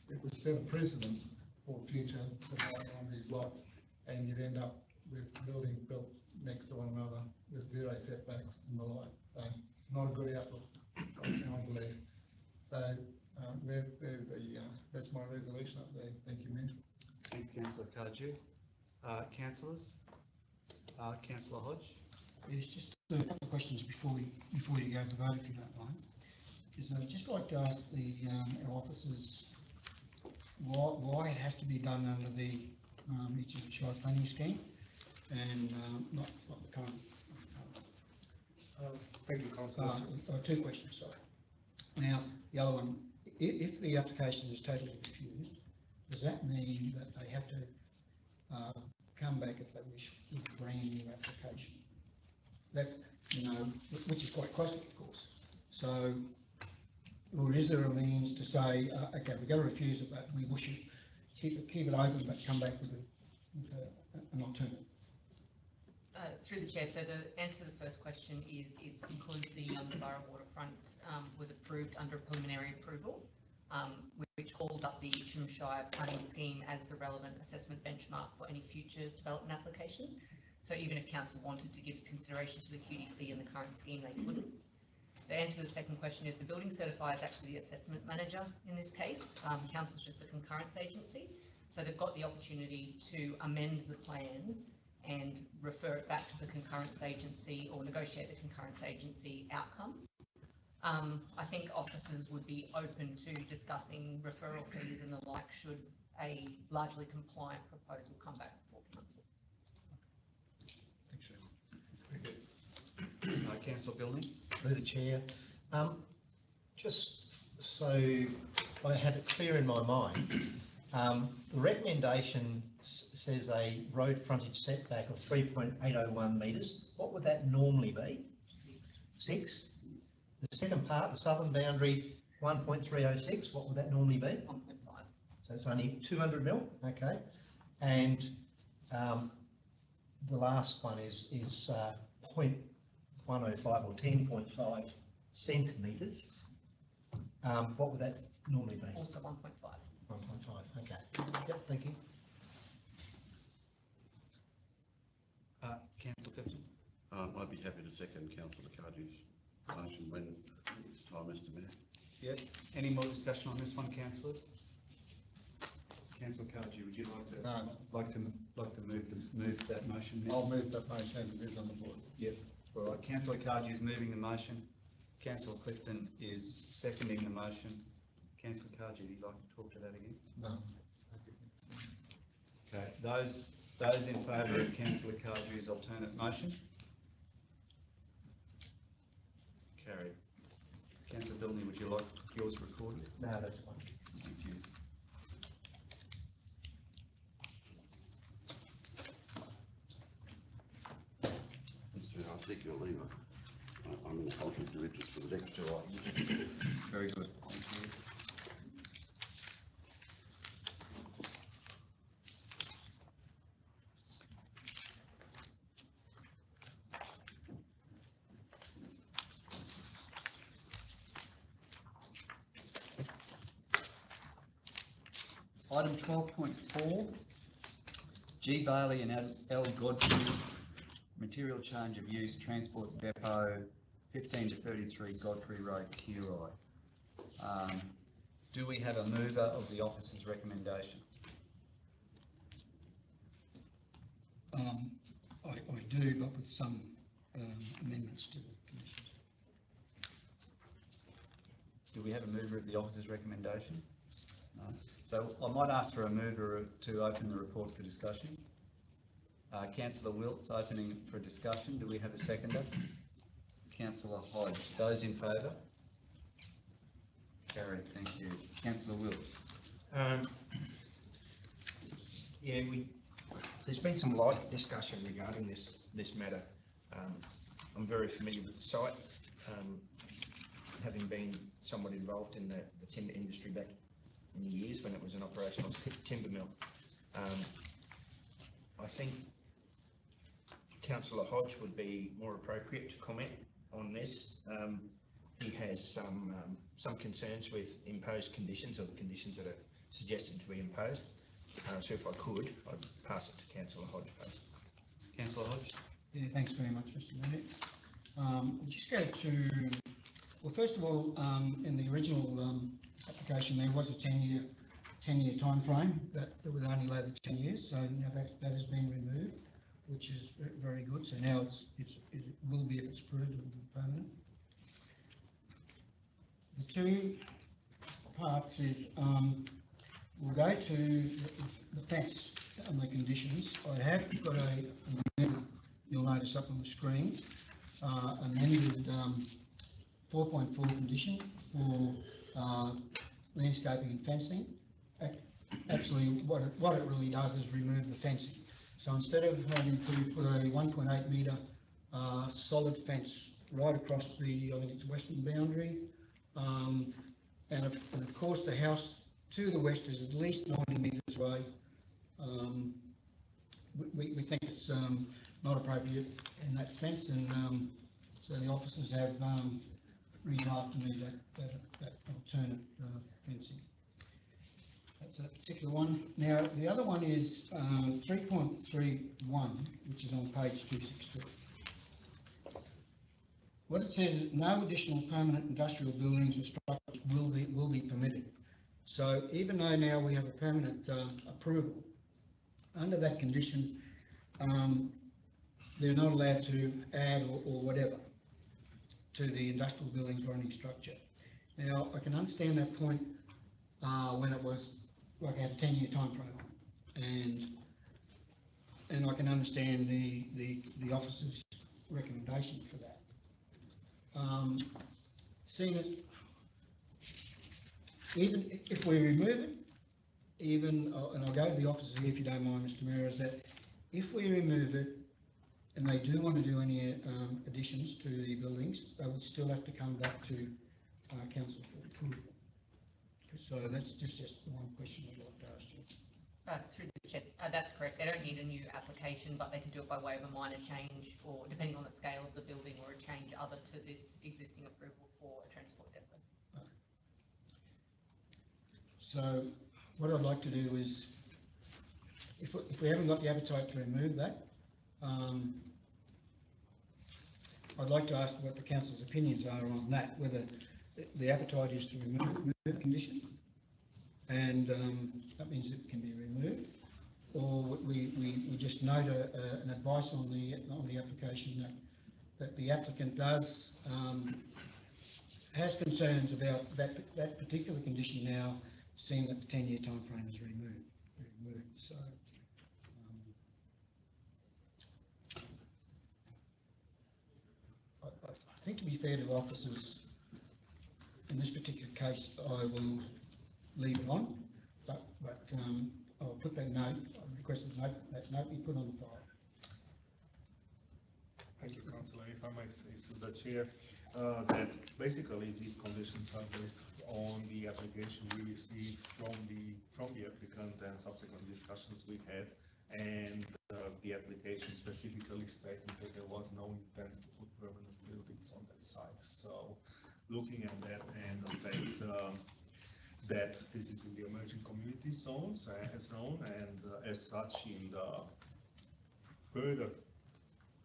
it would set a precedent for future development on these lots, and you'd end up with buildings built next to one another with zero setbacks and the like. So not a good outlook, I believe. So that's my resolution up there. Thank you, Mayor. Thanks, councillor Cardew. Councillors? Councillor Hodge? Yes, just a couple of questions before you go to vote, if you don't mind. I'd just like to ask our officers why it has to be done under the Eacham Shire Planning Scheme and not the current. Thank you, councillor. Two questions, sorry. Now, the other one, if the application is totally refused, does that mean that they have to come back if they wish with a brand new application? That, which is quite costly, of course. So, or is there a means to say, okay, we're going to refuse it, but we wish you keep it open, but come back with an alternative? Through the chair, so the answer to the first question is it's because the Borough waterfront was approved under preliminary approval, which calls up the Eacham Shire Planning Scheme as the relevant assessment benchmark for any future development applications. So even if council wanted to give consideration to the QDC and the current scheme, they couldn't. The answer to the second question is the building certifier is actually the assessment manager in this case. Council's just a concurrence agency, so they've got the opportunity to amend the plans and refer it back to the concurrence agency or negotiate the concurrence agency outcome. I think officers would be open to discussing referral fees and the like should a largely compliant proposal come back before council. Councillor Billney? Through the chair. Just so I have it clear in my mind, the recommendation says a road frontage setback of 3.801 metres. What would that normally be? 6. The second part, the southern boundary, 1.306. What would that normally be? 1.5. So it's only 200 mil. Okay. And the last one is 0.105 or 10.5 centimetres. What would that normally be? Also 1.5. 1.5, okay. Yep, thank you. Councillor Pepton? I'd be happy to second councillor Cardew's motion when it's time, Mr Mayor. Yep. Any more discussion on this one, councillors? Councillor Cardew, would you like to move that motion? I'll move that motion as it is on the board. Yep. All right. Councillor Cardew is moving the motion. Councillor Clifton is seconding the motion. Councillor Cardew, would you like to talk to that again? No. Okay. Those in favour of Councillor Cardew's alternate motion? Carried. Councillor Billney, would you like yours recorded? No, that's fine. Thank you. Mr Mayor, I take your leave. I'm in a conflict of of interest for the next two items. Very good, thank you. Item 12.4, G Bailey and L Godfrey, material change of use, transport depot, 15 to 33 Godfrey Road, Curoi. Do we have a mover of the officer's recommendation? I do, but with some amendments to the conditions. Do we have a mover of the officer's recommendation? No. So I might ask for a mover to open the report for discussion. Councillor Wilts opening it for discussion. Do we have a seconder? Councillor Hodge. Those in favour? Carried, thank you. Councillor Wilts. Yeah, there's been some light discussion regarding this matter. I'm very familiar with the site, having been somewhat involved in the timber industry back in the years when it was an operational timber mill. I think Councillor Hodge would be more appropriate to comment on this. He has some concerns with imposed conditions or the conditions that are suggested to be imposed. So if I could, I'd pass it to Councillor Hodge, please. Councillor Hodge. Yeah, thanks very much, Mr. Mayor. I'll just go to, well, first of all, in the original application, there was a 10-year timeframe that would only allow the 10 years. So now that has been removed, which is very good. So now it will be, if it's approved, it will be permanent. The two parts is, we'll go to the fence and the conditions. I have got you'll notice up on the screen, amended 4.4 condition for landscaping and fencing. Actually, what it really does is remove the fencing. So instead of having to put a 1.8 metre solid fence right across the, I think it's western boundary, and of course the house to the west is at least 90 metres away. We think it's not appropriate in that sense, and so the officers have redrafted me that alternate fencing. That's a particular one. Now, the other one is 3.31, which is on page 262. What it says is no additional permanent industrial buildings or structures will be permitted. So even though now we have a permanent approval, under that condition, they're not allowed to add or whatever to the industrial buildings or any structure. Now, I can understand that point when it was like I had a 10-year time frame, and I can understand the officer's recommendation for that. Seeing it, even if we remove it, and I'll go to the officers here if you don't mind, Mr. Mayor, is that if we remove it and they do want to do any additions to the buildings, they would still have to come back to council for approval. So that's just the one question I'd like to ask you. Through the chair, that's correct. They don't need a new application, but they can do it by way of a minor change, or depending on the scale of the building, or a change other to this existing approval for a transport depot. Okay. So what I'd like to do is, if we haven't got the appetite to remove that, I'd like to ask what the council's opinions are on that, whether the appetite is to remove the condition, and that means it can be removed, or we just note an advice on the application that the applicant has concerns about that particular condition now, seeing that the 10-year time frame is removed. So I think, to be fair to officers, in this particular case, I will leave it on, but I'll put that note, I request that note be put on the file. Thank you, Councillor. If I may say so, the chair, that basically these conditions are based on the application we received from the applicant and subsequent discussions we had, and the application specifically stating that there was no intent to put permanent buildings on that site. So looking at that and the fact that this is in the emerging community zone, and as such in the further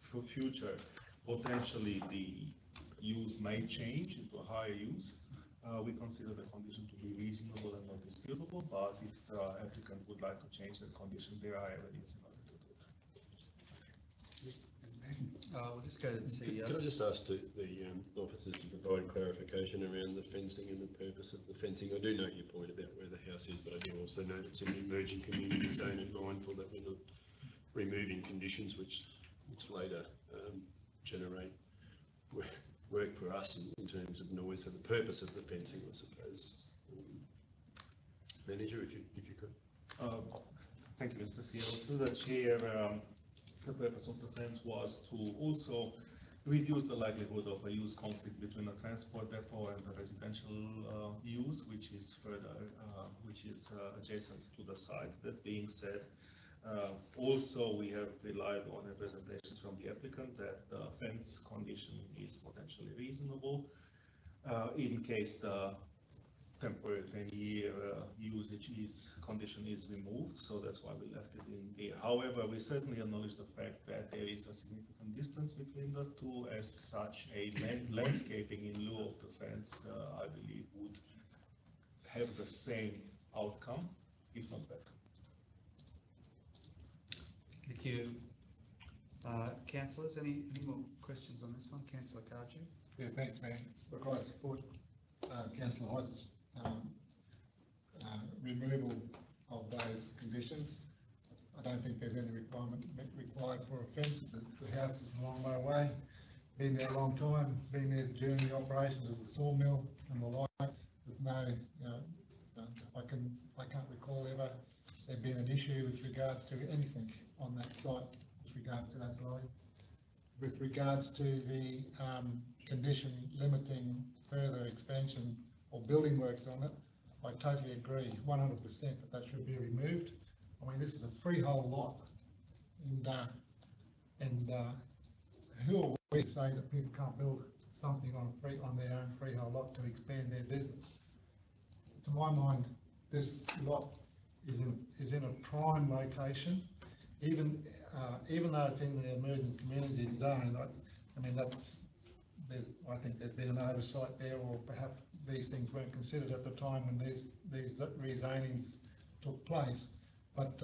for future, potentially the use may change into a higher use. We consider the condition to be reasonable and not disputable, but if the applicant would like to change that condition, there are avenues in order to do that. We'll just go to the CEO. Can I just ask the officers to provide clarification around the fencing and the purpose of the fencing? I do note your point about where the house is, but I do also note it's in the emerging community zone and mindful that we're not removing conditions which later generate work for us in terms of noise. So the purpose of the fencing, I suppose. Manager, if you could. Thank you, Mr. CEO. So the chair, the purpose of the fence was to also reduce the likelihood of a use conflict between a transport depot and a residential use, which is adjacent to the site. That being said, also we have relied on representations from the applicant that the fence condition is potentially reasonable in case the temporary 10-year usage condition is removed, so that's why we left it in here. However, we certainly acknowledge the fact that there is a significant distance between the two. As such, a landscaping in lieu of the fence, I believe, would have the same outcome, if not better. Thank you. Councillors, any more questions on this one? Councillor Cardew? Yeah, thanks, Mayor. Look, I support Councillor Hodge's removal of those conditions. I don't think there's any requirement required for a fence. The house is a long way away. Been there a long time. Been there during the operations of the sawmill and the like. With no, I can't recall ever there being an issue with regards to anything on that site with regards to that dwelling. With regards to the condition limiting further expansion or building works on it, I totally agree 100% that should be removed. I mean, this is a freehold lot, and who are we to say that people can't build something on their own freehold lot to expand their business? To my mind, this lot is in a prime location, even though it's in the emerging community zone. I mean, I think there's been an oversight there, or perhaps these things weren't considered at the time when these rezonings took place. But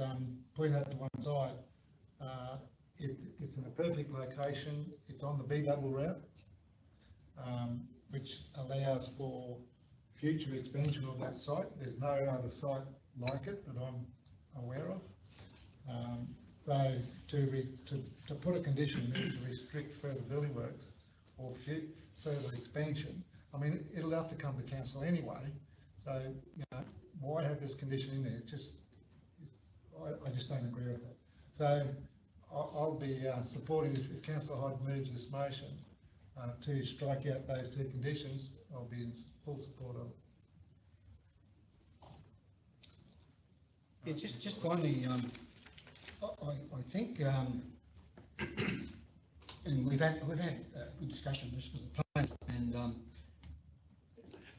putting that to one side, it's in a perfect location. It's on the B-double route, which allows for future expansion of that site. There's no other site like it that I'm aware of. So to put a condition in to restrict further building works or further expansion, I mean, it'll have to come to council anyway. So, you know, why have this condition in there? It's just, I just don't agree with it. So I'll be supporting, if Councillor Hodge moves this motion to strike out those two conditions, I'll be in full support of it. Yeah, just finally, I think, and we've had a good discussion on this with the plans, and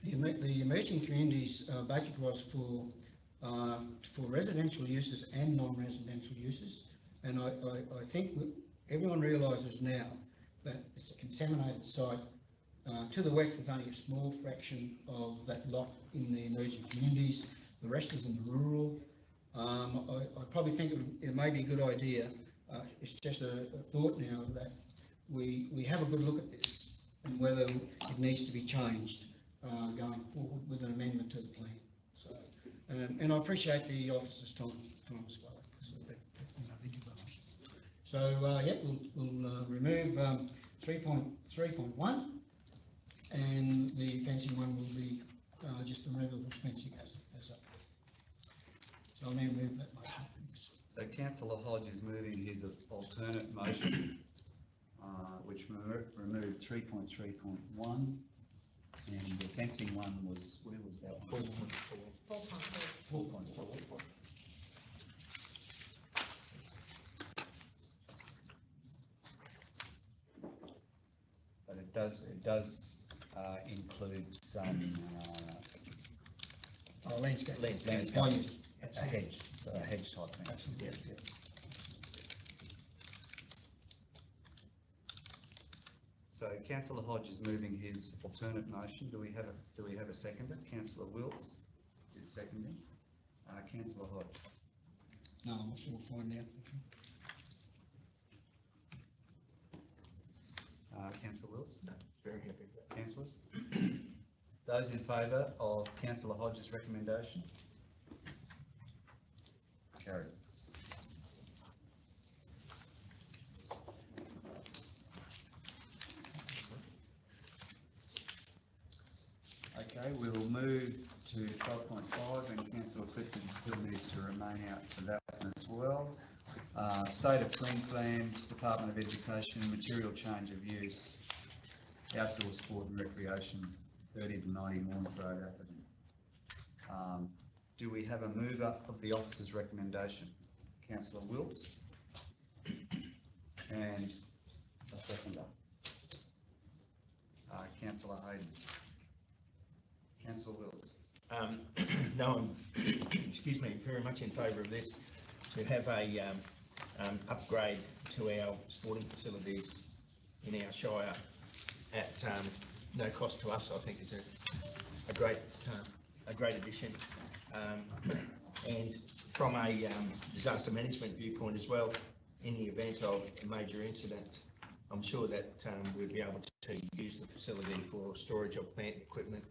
the emerging communities basically was for residential uses and non-residential uses, and I think everyone realises now that it's a contaminated site. To the west, there's only a small fraction of that lot in the emerging communities. The rest is in the rural. I probably think it may be a good idea. It's just a thought now that we have a good look at this and whether it needs to be changed going forward with an amendment to the plan. So, and I appreciate the officers' time as well, because they do well. So yeah, we'll remove 3.1, and the fencing one will be just the removal of fencing as up. So I'll now move that motion. So Councillor Hodge is moving his alternate motion, which removed 3.3.1, and the fencing one was, where was that one? 4.4. But it does include some Landscape. landscape, Oh, yes. a hedge, so a hedge type thing. Absolutely, yeah. So councillor Hodge is moving his alternate motion. Do we have a seconder? Councillor Wills is seconding. Councillor Hodge. No, I'm still fine now. Councillor Wills? No, very happy with that. Councillors? Those in favour of councillor Hodge's recommendation? Carried. Okay, we'll move to 12.5, and councillor Clifton still needs to remain out for that one as well. State of Queensland Department of Education, material change of use, outdoor sport and recreation, 30 to 90 Morns Road, Atherton. Do we have a mover of the officer's recommendation? Councillor Wills? And a seconder? Councillor Hayden? Councillor Wills? No, I'm, excuse me, very much in favour of this, to have a upgrade to our sporting facilities in our shire at no cost to us. I think is a great addition. And from a disaster management viewpoint as well, in the event of a major incident, I'm sure that we'd be able to use the facility for storage of plant equipment,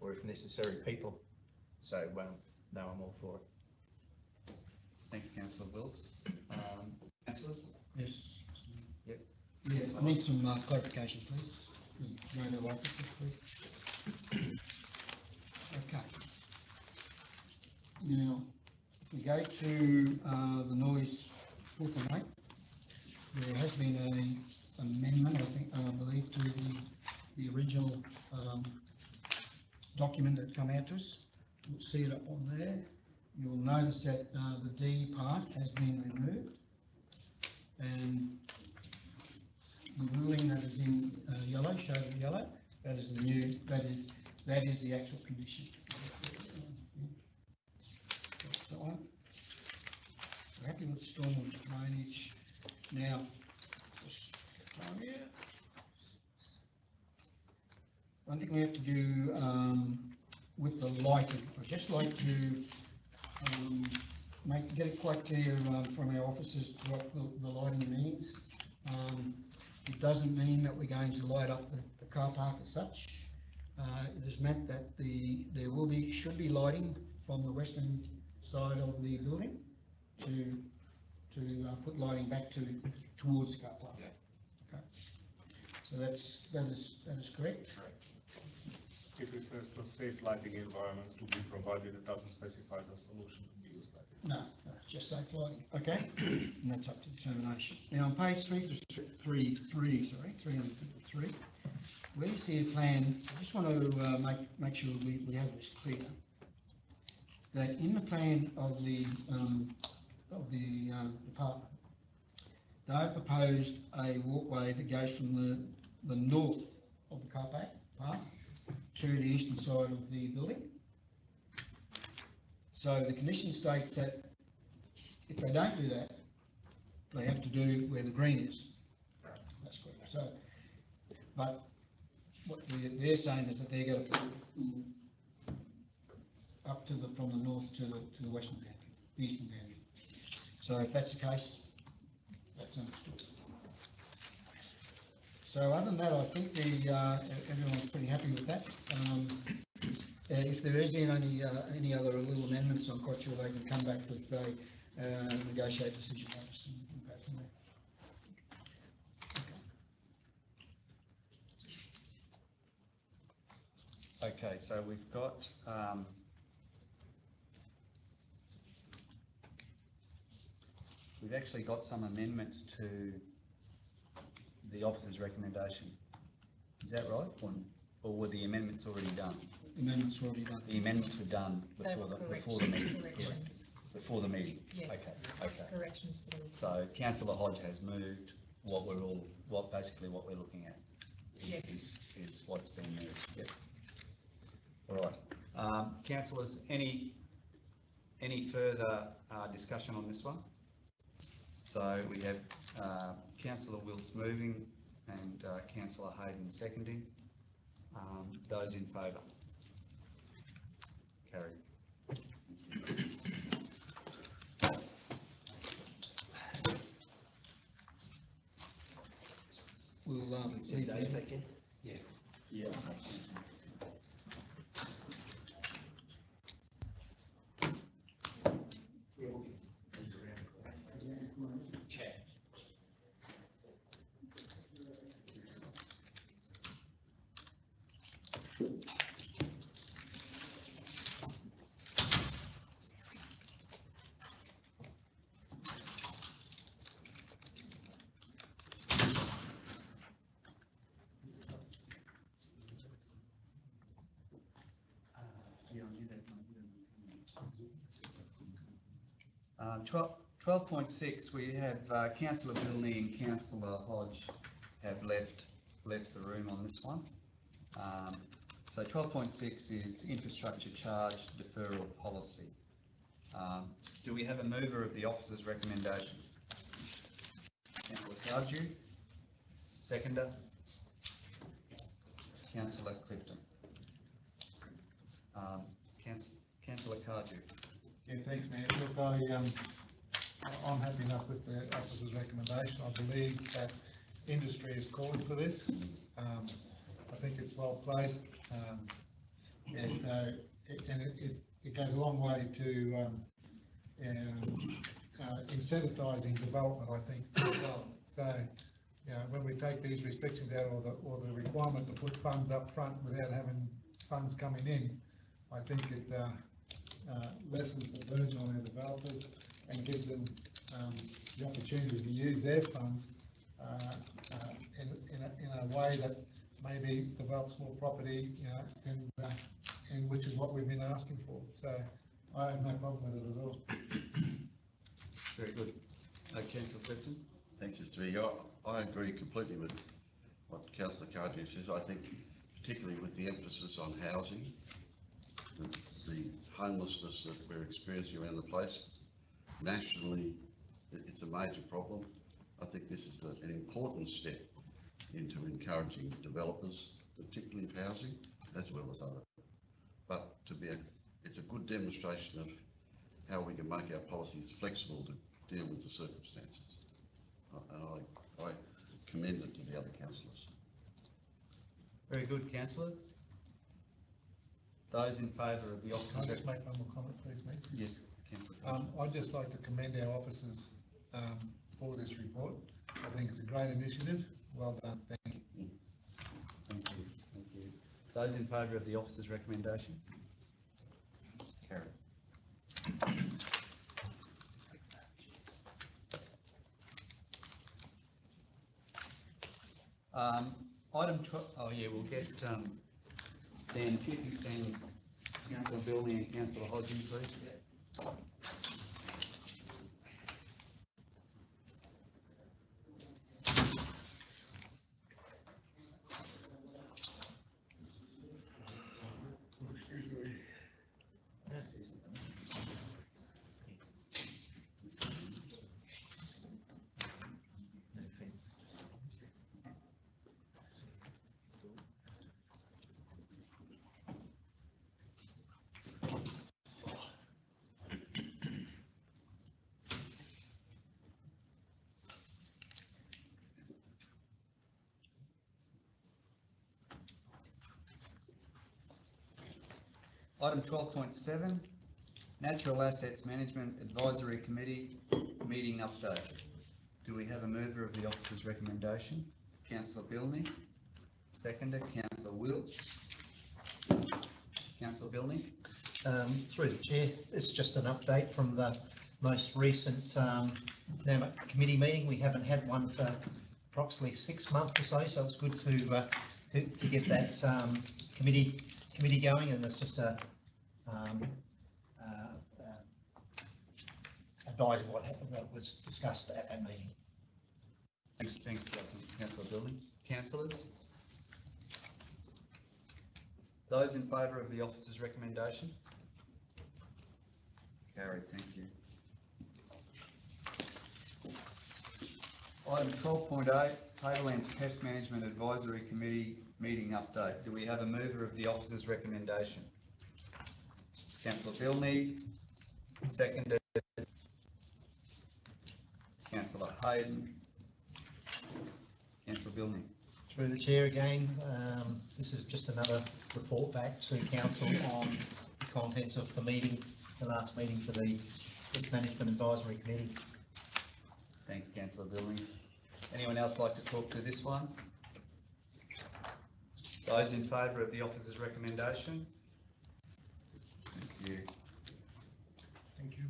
or if necessary, people. So, no, I'm all for it. Thank you, Councillor Wills. Councillors? Yes. Yep. Yes, I need some clarification, please. No officers, please. Okay. Now, if we go to the noise 4.8, there has been an amendment, I believe, to the original document that come out to us. You'll see it up on there. You'll notice that the D part has been removed, and the ruling that is in yellow, shaded yellow, that is the new, that is the actual condition. So we're happy with the stormwater drainage. Now, just down here. One thing we have to do with the lighting, I'd just like to get it quite clear from our officers what the lighting means. It doesn't mean that we're going to light up the car park as such. It is meant that there should be lighting from the western side of the building to put lighting back towards the car park. Yeah. Okay. So that is correct. It refers to a safe lighting environment to be provided. It doesn't specify the solution to be used. No, just safe lighting. Okay, and that's up to determination. Now on page 353, where you see a plan, I just want to make sure we have this clear. That in the plan of the department, they proposed a walkway that goes from the north of the car park to the eastern side of the building. So the condition states that if they don't do that, they have to do where the green is. That's correct. So, but what they're saying is that they're going to put up to from the north to the western boundary, the eastern boundary. So if that's the case, that's understood. So other than that, I think everyone's pretty happy with that. If there is any other little amendments, I'm quite sure they can come back with a negotiated decision notice and go from there. Okay, so we've got we've actually got some amendments to the officer's recommendation. Is that right? Or were the amendments already done? Amendments already done. The amendments were done They before were the meeting? corrections. Before the meeting? Yes. Okay, It's okay. corrections to the. So councillor Hodge has moved basically what we're looking at. Yes. Is what's been moved, yep. All right. Councillors, any further discussion on this one? So we have councillor Wills moving and councillor Hayden seconding. Those in favour? Carried. We'll, leave that. Yeah. Yeah. Um, 12.6, we have councillor Bilney and councillor Hodge have left the room on this one. So 12.6 is infrastructure charge deferral policy. Do we have a mover of the officer's recommendation? Councillor Cardew. Seconder? Councillor Clifton. Councillor Cardew. Yeah, thanks, Mayor. Look, I'm happy enough with the officer's recommendation. I believe that industry is calling for this. I think it's well placed. And so, it goes a long way to incentivising development, I think, as well. So, you know, when we take these restrictions out or the requirement to put funds up front without having funds coming in, I think it lessens the burden on our developers and gives them the opportunity to use their funds in a way that maybe develops more property, you know, and which is what we've been asking for. So I have no problem with it at all. Very good. Councillor Clifton. Thanks, Mr. Eagle. I agree completely with what Councillor Cardew says. I think particularly with the emphasis on housing, the homelessness that we're experiencing around the place, nationally, it's a major problem. I think this is an important step into encouraging developers, particularly of housing, as well as other. But it's a good demonstration of how we can make our policies flexible to deal with the circumstances. And I commend it to the other councillors. Very good, councillors. Those in favour of the officer's Can I just make one more comment, please, mate? Yes, councillor. I'd just like to commend our officers for this report. I think it's a great initiative. Well done. Thank you. Thank you. Thank you. Those in favour of the officer's recommendation? Carried. Item 12, oh yeah, we'll get Dan, if you can send Councillor Bilney and Councillor Hodge in, please. Item 12.7, Natural Assets Management Advisory Committee meeting update. Do we have a mover of the officer's recommendation? Councillor Bilney. Seconder, Councillor Wills. Councillor Bilney. Through the chair, it's just an update from the most recent NAMIT committee meeting. We haven't had one for approximately 6 months or so it's good to get that committee going, and it's just advising what was discussed at that meeting. Thanks, Councillor Billing. Councillors? Those in favour of the officer's recommendation? Carried, thank you. Item 12.8, Tablelands Pest Management Advisory Committee meeting update. Do we have a mover of the officer's recommendation? Councillor Bilney, seconded. Councillor Hayden. Councillor Bilney. Through the chair again, this is just another report back to council on the contents of the meeting, the last meeting for the Pest Management Advisory Committee. Thanks, Councillor Bilney. Anyone else like to talk to this one? Those in favour of the officer's recommendation? Thank you. Thank you.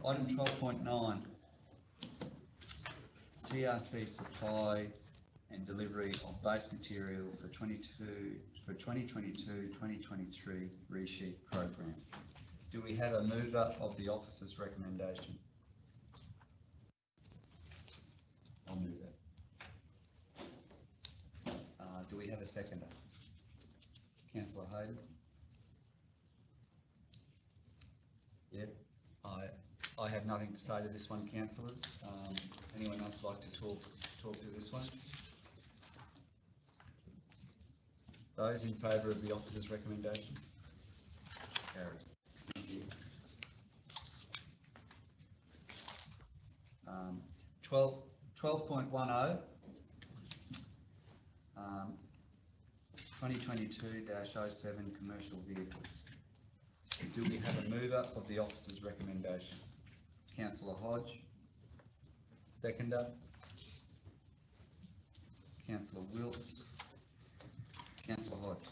Item 12.9, TRC supply and delivery of base material for 2022-2023 resheet program. Do we have a mover of the officer's recommendation? I'll move that. Do we have a seconder? Councillor Hayden? Yep. I have nothing to say to this one, councillors. Anyone else like to talk to this one? Those in favour of the officer's recommendation? Carried. Thank you. 12.10, 2022-07 commercial vehicles. Do we have a mover of the officer's recommendation? Councillor Hodge. Seconder. Councillor Wilts. Councillor Hodge.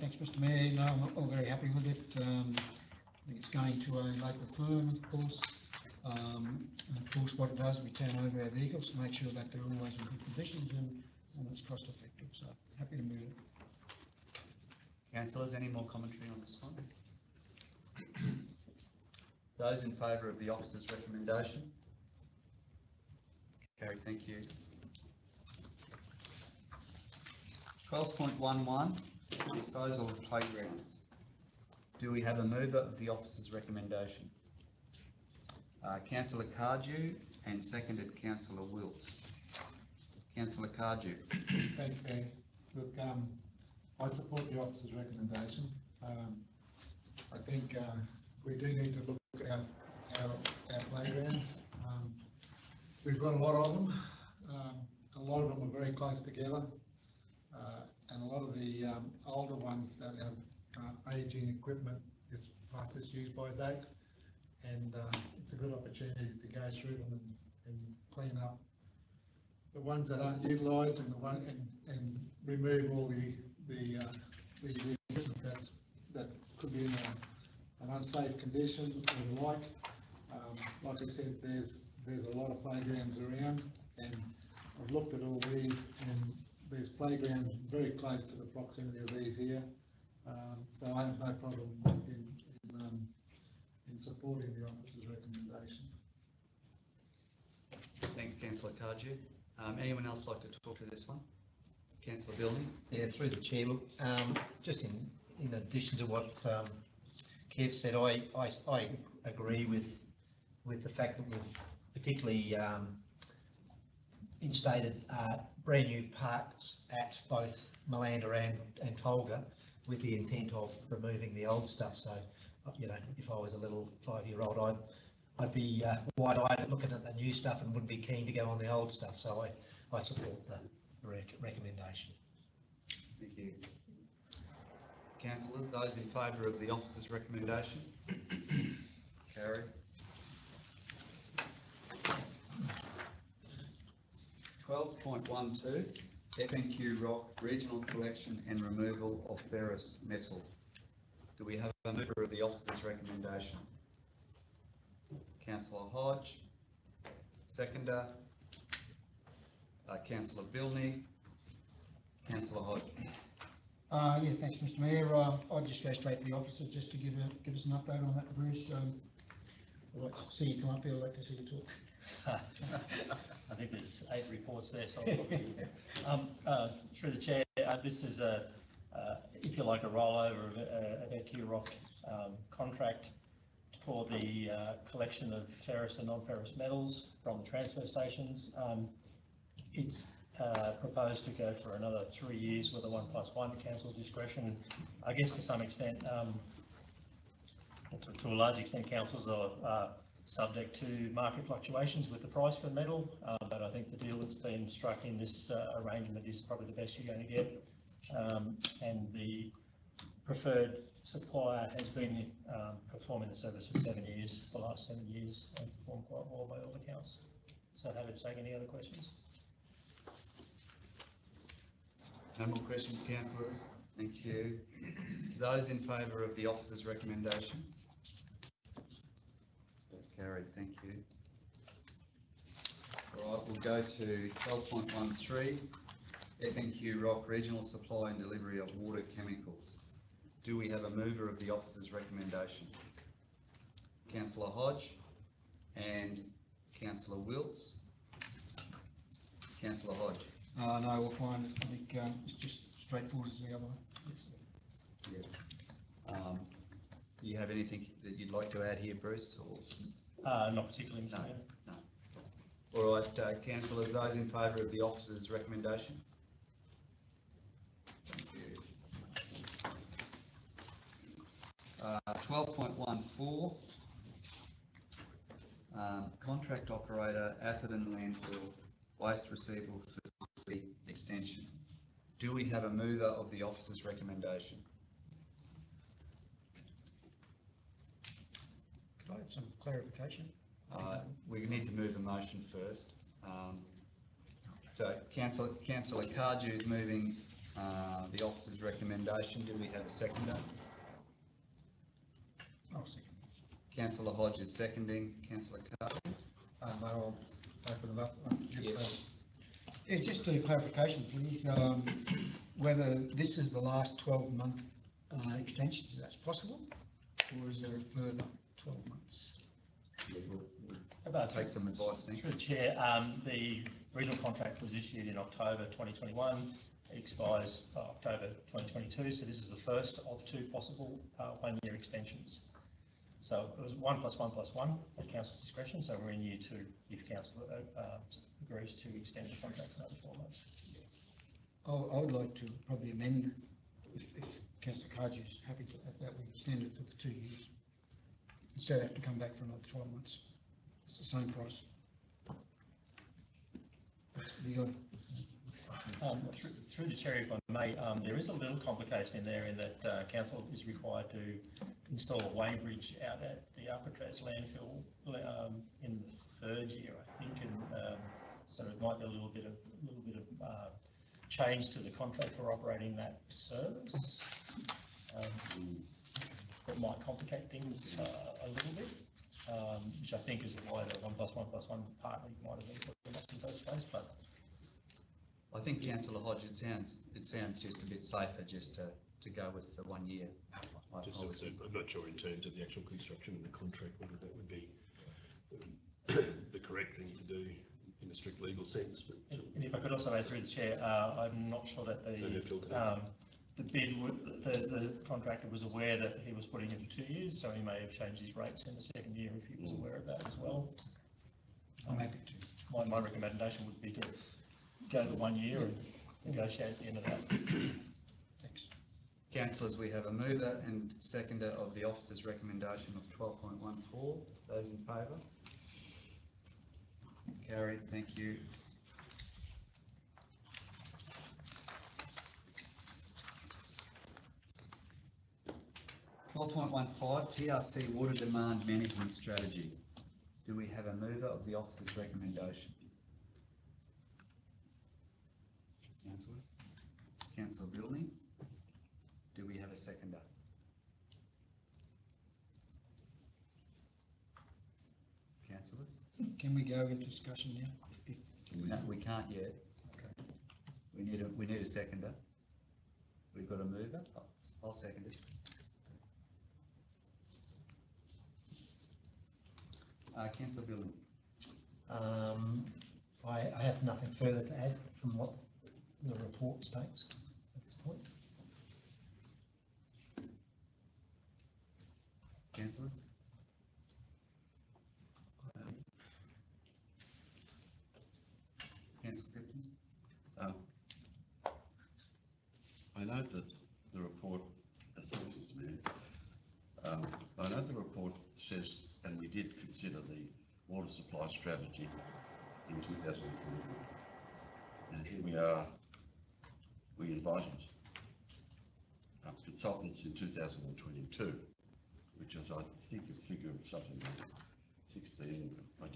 Thanks, Mr. Mayor. No, I'm not very happy with it. I think it's going to a local firm, of course. And of course, what it does, we turn over our vehicles to make sure that they're always in good conditions and it's cost effective. So happy to move it. Councillors, any more commentary on this one? Those in favour of the officer's recommendation? Carried, thank you. 12.11, disposal of playgrounds. Do we have a mover of the officer's recommendation? Councillor Cardew and seconded Councillor Wills. Councillor Cardew. Thanks, Mayor. Look, I support the officer's recommendation. I think we do need to look at our playgrounds. We've got a lot of them. A lot of them are very close together. And a lot of the older ones that have aging equipment is past its use by date. And it's a good opportunity to go through them and clean up the ones that aren't utilised and remove all the equipment that could be in an unsafe condition or the like. Like I said, there's a lot of playgrounds around, and I've looked at all these, and there's playgrounds very close to the proximity of these here. So I have no problem in supporting the officer's recommendation. Thanks, Councillor Cardew. Anyone else like to talk to this one? Councillor Bilney. Yeah, through the chair. Look, just in addition to what Kev said, I agree with the fact that we've particularly instated brand new parks at both Malanda and Tolga with the intent of removing the old stuff. So, you know, if I was a little 5-year-old, I'd be wide-eyed at looking at the new stuff and wouldn't be keen to go on the old stuff. So I support the recommendation. Thank you. Councillors, those in favour of the officer's recommendation? Carried. 12.12, FNQ Rock Regional Collection and Removal of Ferrous Metal. Do we have a mover of the officer's recommendation? Councillor Hodge. Seconder, Councillor Vilney. Councillor Hodge. Yeah, thanks, Mr Mayor. I'll just go straight to the officer just to give us an update on that, Bruce. I'd like to see you come up here, I'd like to see you talk. I think there's 8 reports there, so I'll probably, through the chair, this is if you like, a rollover of a QROC contract for the collection of ferrous and non-ferrous metals from the transfer stations. It's proposed to go for another 3 years with a 1+1 council's discretion. I guess to some extent, to a large extent, councils are subject to market fluctuations with the price for metal, but I think the deal that's been struck in this arrangement is probably the best you're going to get. And the preferred supplier has been performing the service for 7 years, the last 7 years, and performed quite well by all accounts. So happy to take any other questions. No more questions, councillors. Thank you. Those in favour of the officer's recommendation? Carried, thank you. All right, we'll go to 12.13, FNQ Rock Regional Supply and Delivery of Water Chemicals. Do we have a mover of the officer's recommendation? Councillor Hodge and Councillor Wilts. Councillor Hodge. No, we'll find it. I think it's just straightforward as the other one. Yeah. Do you have anything that you'd like to add here, Bruce? Or? Not particularly, Mr. Mayor. No. All right, councillors, those in favour of the officer's recommendation? Thank you. 12.14, contract operator, Atherton Landfill, waste receivable facility extension. Do we have a mover of the officer's recommendation? Could I have some clarification? We need to move a motion first. So Councillor Cardew is moving the officer's recommendation. Do we have a seconder? I'll second. Councillor Hodge is seconding. Councillor Cardew? I'll open it up. Yeah, just a clarification, please. Whether this is the last 12-month extension, is that possible, or is there a further 12 months? About Take some advice, thanks. Through the chair, the original contract was issued in October 2021. It expires October 2022, so this is the first of 2 possible 1-year extensions. So it was 1+1+1 at council's discretion, so we're in year 2 if council agrees to extend the contract another 4 months. I would like to probably amend, if Councillor Cardew is happy to, that we extend it for the 2 years. Instead of have to come back for another 12 months. It's the same price. Legally. Through the chair, if I may, there is a little complication in there in that council is required to install a weighbridge out at the Alcatraz landfill in the 3rd year, I think, and so it might be a little bit of change to the contract for operating that service. That might complicate things a little bit, which I think is why the 1+1+1 partly might have been put in those place, but. I think Councillor Hodge, it sounds just a bit safer just to go with the 1 year. Just also, I'm not sure in terms of the actual construction of the contract whether that would be the correct thing to do in a strict legal sense. But, and if I could also add through the chair, I'm not sure that the bid the contractor was aware that he was putting in for 2 years, so he may have changed his rates in the 2nd year if he was aware of that as well. I'm happy to. My recommendation would be to go to 1 year and negotiate at the end of that. Thanks. Councillors, we have a mover and seconder of the officer's recommendation of 12.14. Those in favour? Carried, thank you. (12.15) TRC Water Demand Management Strategy. Do we have a mover of the officer's recommendation? Councillor? Councillor Vilney? Do we have a seconder? councillors? Can we go into discussion now? No, we can't yet. Okay. We need a seconder. We've got a mover. I'll second it. Councillor Billman. I have nothing further to add from what the report states at this point. Councillors? Councillor Clifton? I note that the report, I note the report says, and we did consider the water supply strategy in 2021. And here we are, we invited consultants in 2022, which is, I think, a figure of something like 16, I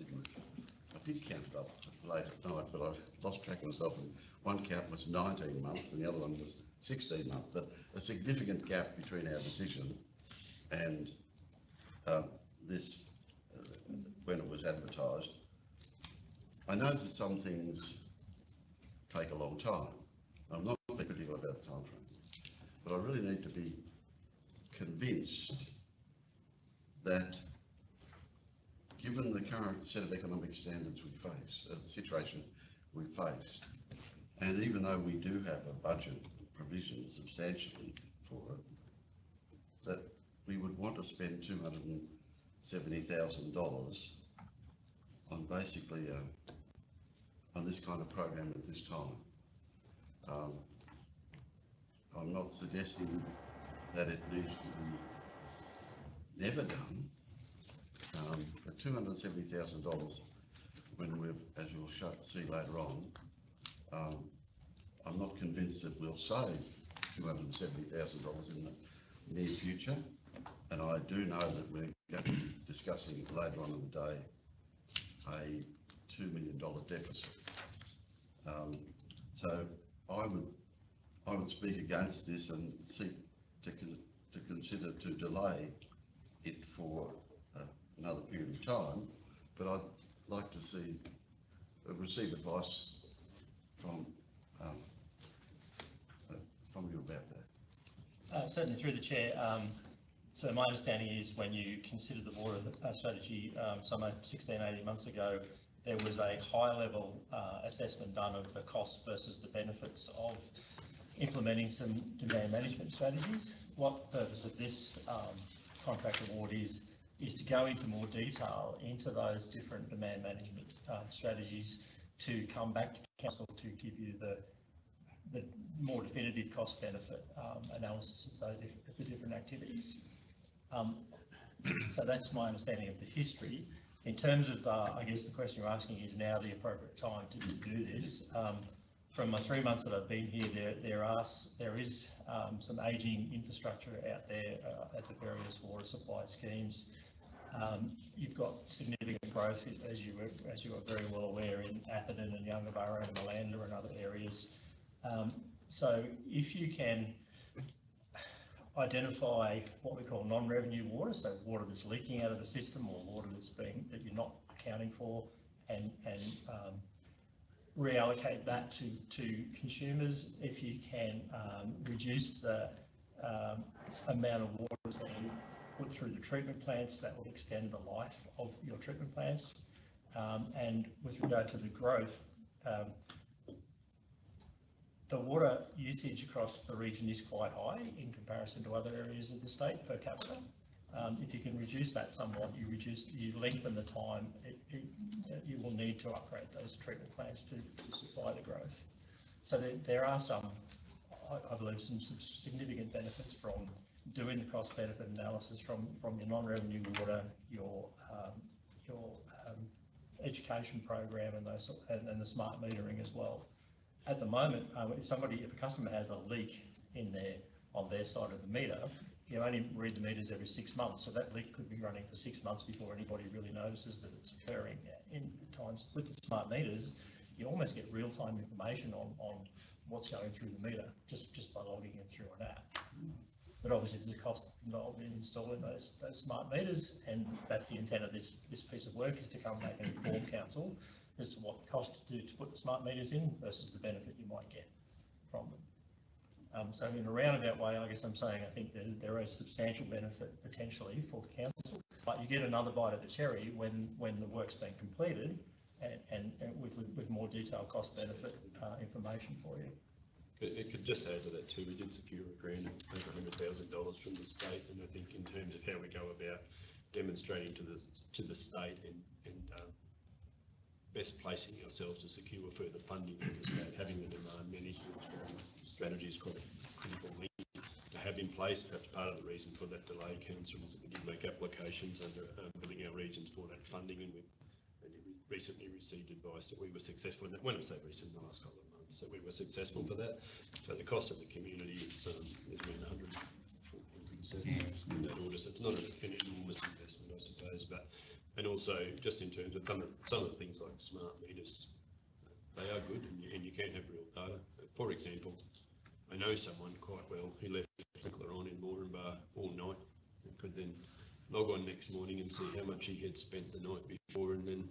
did count it up late at night, but I lost track of myself, and one count was 19 months and the other one was 16 months, but a significant gap between our decision and this, when it was advertised. I know that some things take a long time. I'm not critical about the time frame, but I really need to be convinced that given the current set of economic standards we face, the situation we face, and even though we do have a budget provision substantially for it, that we would want to spend $270,000 on basically on this kind of program at this time. I'm not suggesting that it needs to be never done, but $270,000 when we've, as you'll see later on, I'm not convinced that we'll save $270,000 in the near future, and I do know that we're going to be discussing later on in the day a $2 million deficit. So I would speak against this and seek to consider to delay it for another period of time, but I'd like to receive advice from you about that. Certainly through the chair. So my understanding is when you considered the water strategy some 16, 18 months ago, there was a high level assessment done of the costs versus the benefits of implementing some demand management strategies. What the purpose of this contract award is to go into more detail into those different demand management strategies, to come back to council to give you the more definitive cost benefit analysis of the different activities. So that's my understanding of the history. In terms of, I guess the question you're asking is now the appropriate time to do this. From my 3 months that I've been here, there is some ageing infrastructure out there at the various water supply schemes. You've got significant growth, as you are very well aware, in Atherton and Yungaburra and Malanda and other areas. So if you can identify what we call non-revenue water, so water that's leaking out of the system or water that you're not accounting for, and reallocate that to consumers, if you can reduce the amount of water that's being put through the treatment plants, that will extend the life of your treatment plants. And with regard to the growth, the water usage across the region is quite high in comparison to other areas of the state per capita. If you can reduce that somewhat, you lengthen the time you will need to upgrade those treatment plants to supply the growth. So there are some, I believe, some significant benefits from doing the cost benefit analysis from your non-revenue water, your education program, and those, and the smart metering as well. At the moment, if a customer has a leak on their side of the meter, you only read the meters every 6 months, so that leak could be running for 6 months before anybody really notices that it's occurring. In times with the smart meters, you almost get real-time information on what's going through the meter just by logging it through an app. but obviously there's a cost involved in installing those smart meters, and that's the intent of this piece of work, is to come back and inform council as to what the cost to put the smart meters in versus the benefit you might get from them. So in a roundabout way, I guess I'm saying I think there is substantial benefit potentially for the council, but you get another bite of the cherry when the work's been completed and with more detailed cost benefit information for you. It could just add to that too, we did secure a grant of over $100,000 from the state, and I think in terms of how we go about demonstrating to the state and best placing ourselves to secure further funding from the state, having the demand management strategy is quite a critical link to have in place. Perhaps part of the reason for that delay, council, is that we did make applications under building our regions for that funding, and we recently received advice that we were successful in that. When I say recent, in the last couple of months, that we were successful for that. So the cost of the community is around 140 in that order. So it's not an enormous investment, I suppose, but and also just in terms of some of the things like smart meters, they are good, and you can have real data. For example, I know someone quite well who left the sprinkler on in Moranbah all night and could then log on next morning and see how much he had spent the night before, and then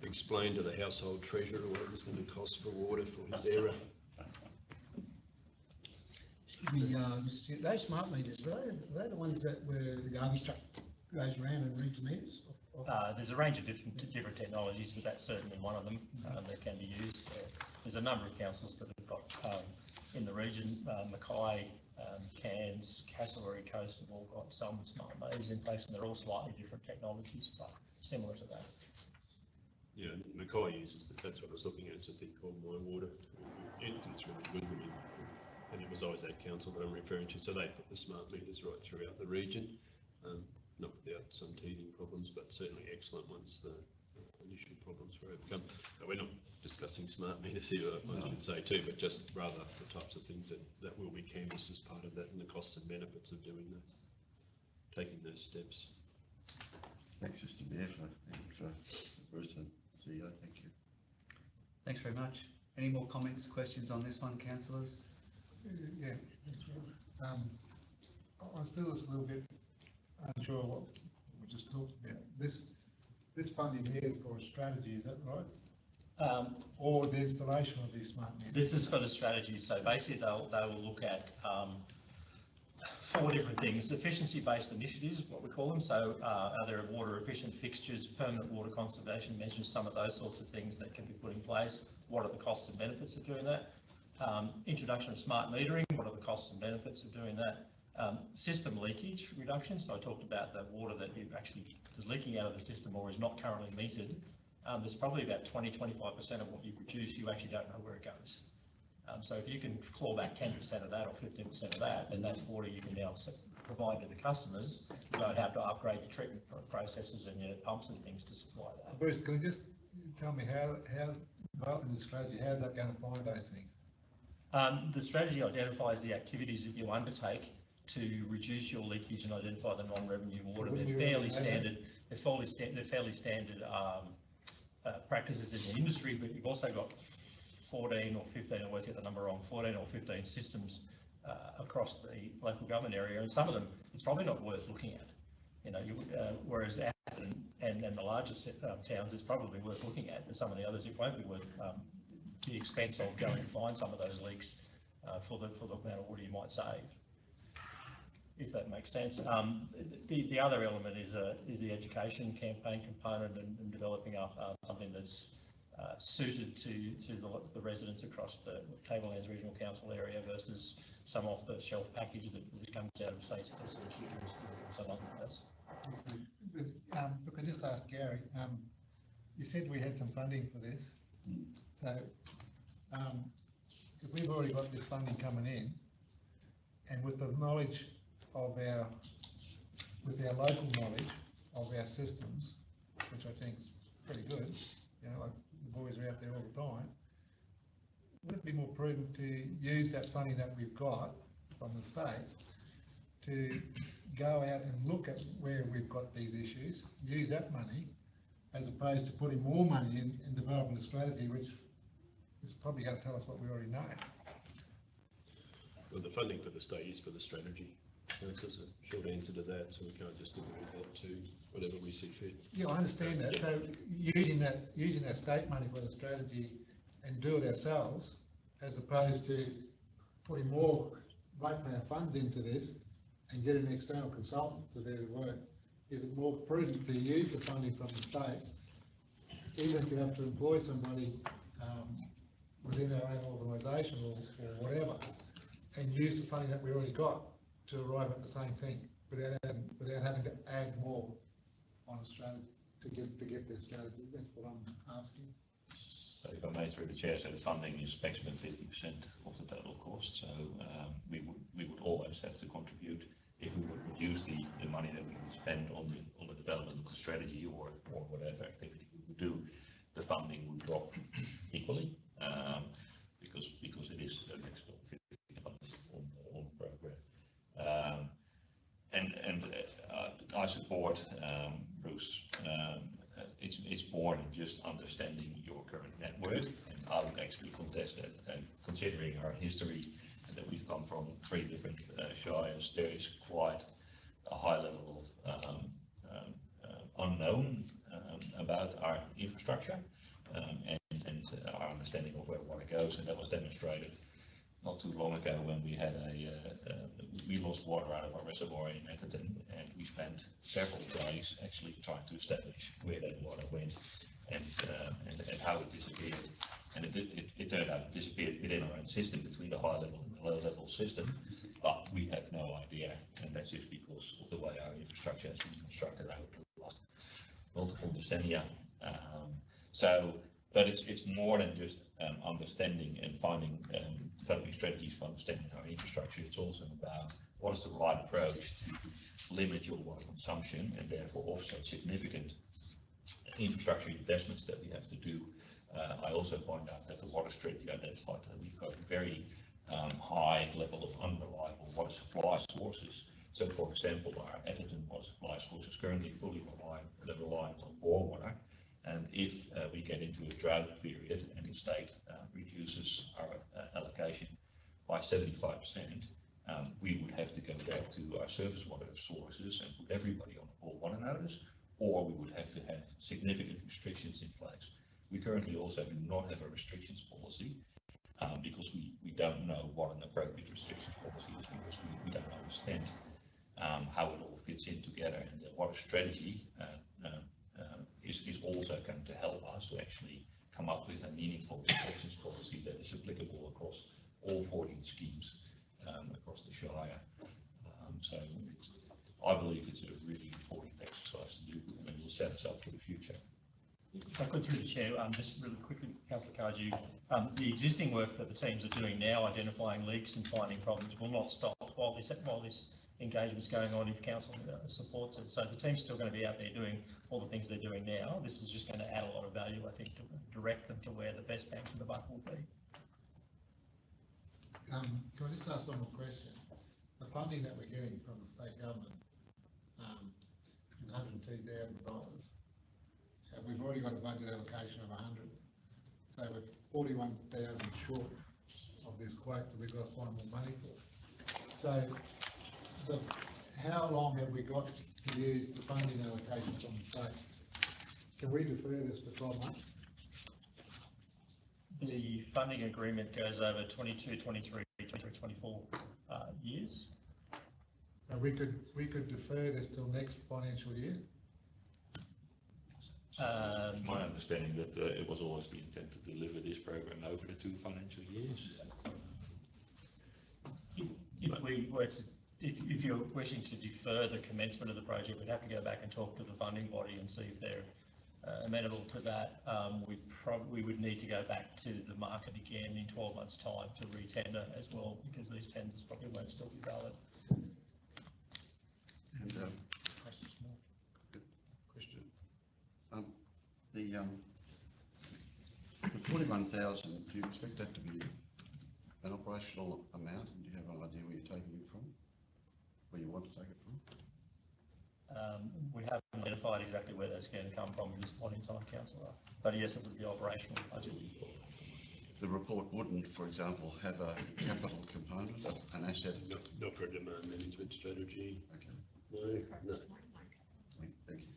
explain to the household treasurer what it was going to cost for water for his error. Excuse me, those smart meters, are they the ones that where the garbage truck goes around and reads meters? There's a range of different technologies, but that's certainly one of them that can be used. There's a number of councils that have got in the region, Mackay, Cairns, Castlereagh Coast have all got some smart meters in place, and they're all slightly different technologies, but similar to that. Yeah, Mackay uses that's what I was looking at. It's a thing called My Water. It's really good, and it was always that council that I'm referring to. So they put the smart meters right throughout the region, not without some teething problems, but certainly excellent once the initial problems were overcome. But we're not discussing smart meters here, I should say too, but just rather the types of things that will be canvassed as part of that, and the costs and benefits of doing this, taking those steps. Thanks, Mr. Mayor, for Bruce and CEO. Thank you. Thanks very much. Any more comments, questions on this one, councillors? Yeah, that's right. I'm still just a little bit unsure what we just talked about. This funding here is for a strategy, is that right? Or the installation of these smart meters? This is for the strategy. So basically, they will look at 4 different things: efficiency-based initiatives, what we call them. So are there water efficient fixtures, permanent water conservation measures, some of those sorts of things that can be put in place. What are the costs and benefits of doing that? Introduction of smart metering, what are the costs and benefits of doing that? System leakage reduction, so I talked about the water that you actually is leaking out of the system or is not currently metered. There's probably about 20-25% of what you produce you actually don't know where it goes. So if you can claw back 10% of that or 15% of that, then that's water you can now provide to the customers. You don't have to upgrade your treatment processes and your pumps and things to supply that. Bruce, can you just tell me how developing the strategy, how's that going to find those things? The strategy identifies the activities that you undertake to reduce your leakage and identify the non-revenue water. They're fairly standard. They're fairly standard practices in the industry, but you've also got 14 or 15. I always get the number wrong. 14 or 15 systems across the local government area, and some of them it's probably not worth looking at. You know, whereas Atherton and the largest towns it's probably worth looking at, and some of the others it won't be worth the expense of going and find some of those leaks for the amount of water you might save, if that makes sense. The other element is the education campaign component and developing up something that's suited to the residents across the Tablelands Regional Council area versus some off-the-shelf package that comes out of, say, or some other place. Look, I just asked Gary, you said we had some funding for this. So if we've already got this funding coming in, and with the knowledge of with our local knowledge of our systems, which I think is pretty good, you know, like the boys are out there all the time, would it be more prudent to use that funding that we've got from the state to go out and look at where we've got these issues, use that money, as opposed to putting more money in and developing a strategy which is probably going to tell us what we already know? Well, the funding for the state is for the strategy. That's just a short answer to that, so we can't just devote that to whatever we see fit. Yeah, I understand that. So using that state money for the strategy and do it ourselves, as opposed to putting more ratepayer funds into this and get an external consultant to do the work, is it more prudent to use the funding from the state, even if you have to employ somebody within our own organisation or whatever, and use the funding that we already got to arrive at the same thing without having to add more on a strategy to get their strategy? That's what I'm asking. So if I may, through the chair, so the funding is maximum 50% of the total cost. So we would always have to contribute. If we would reduce the money that we would spend on the development of the strategy or whatever activity we would do, the funding would drop equally because it is a maximum 50% on the program. I support Bruce. It's more than just understanding your current network, and I would actually contest that. And considering our history and that we've come from 3 different shires, there is quite a high level of unknown about our infrastructure and our understanding of where water goes, and that was demonstrated not too long ago when we had we lost water out of our reservoir in Atherton, and we spent several days actually trying to establish where that water went and how it disappeared. And it turned out it disappeared within our own system, between the high level and the low level system, but we had no idea, and that's just because of the way our infrastructure has been constructed over the last multiple decennia. But it's more than just understanding and finding developing strategies for understanding our infrastructure. It's also about what is the right approach to limit your water consumption and therefore offset significant infrastructure investments that we have to do. I also point out that the water strategy identified that we've got a very high level of unreliable water supply sources. So, for example, our Atherton water supply source is currently fully reliant on bore water. And if we get into a drought period and the state reduces our allocation by 75%, we would have to go back to our surface water sources and put everybody on a bore water notice, or we would have to have significant restrictions in place. We currently also do not have a restrictions policy because we don't know what an appropriate restrictions policy is, because we don't understand how it all fits in together. And the water strategy is also going to help us to actually come up with a meaningful restrictions policy that is applicable across all 14 schemes across the Shire. I believe it's a really important exercise to do, and will set us up for the future. If I could, through the chair, just really quickly, Councillor Cardew, the existing work that the teams are doing now, identifying leaks and finding problems, will not stop while this engagement's going on if council supports it. So the team's still going to be out there doing all the things they're doing now. This is just going to add a lot of value, I think, to direct them to where the best bang for the buck will be. Can I just ask one more question? The funding that we're getting from the state government is $102,000. We've already got a budget allocation of 100, so we're 41,000 short of this quote that we've got to find more money for. So, how long have we got to use the funding allocation from the state? Can we defer this for 12 months? The funding agreement goes over 22, 23, 23, 24 years. And we could defer this till next financial year? My understanding that it was always the intent to deliver this program over the 2 financial years. If you're wishing to defer the commencement of the project, we'd have to go back and talk to the funding body and see if they're amenable to that. We would need to go back to the market again in 12 months' time to re-tender as well, because these tenders probably won't still be valid. And question. The 41,000, do you expect that to be an operational amount? Do you have an idea where you're taking it from? Where you want to take it from? We haven't identified exactly where that's going to come from at this point in time, Councillor. But yes, it would be operational budget. the report wouldn't, for example, have a capital component, an asset? Not for a demand management strategy. Okay, No. thank you.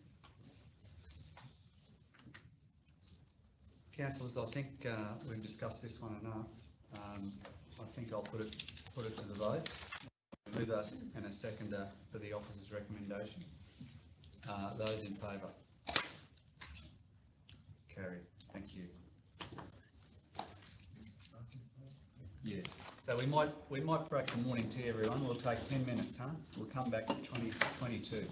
Councillors, I think we've discussed this one enough. I think I'll put it to the vote. Mover and a seconder for the officer's recommendation. Those in favour? Carried. Thank you. Yeah. So we might break for morning tea, everyone. We'll take 10 minutes, huh? We'll come back to 2022.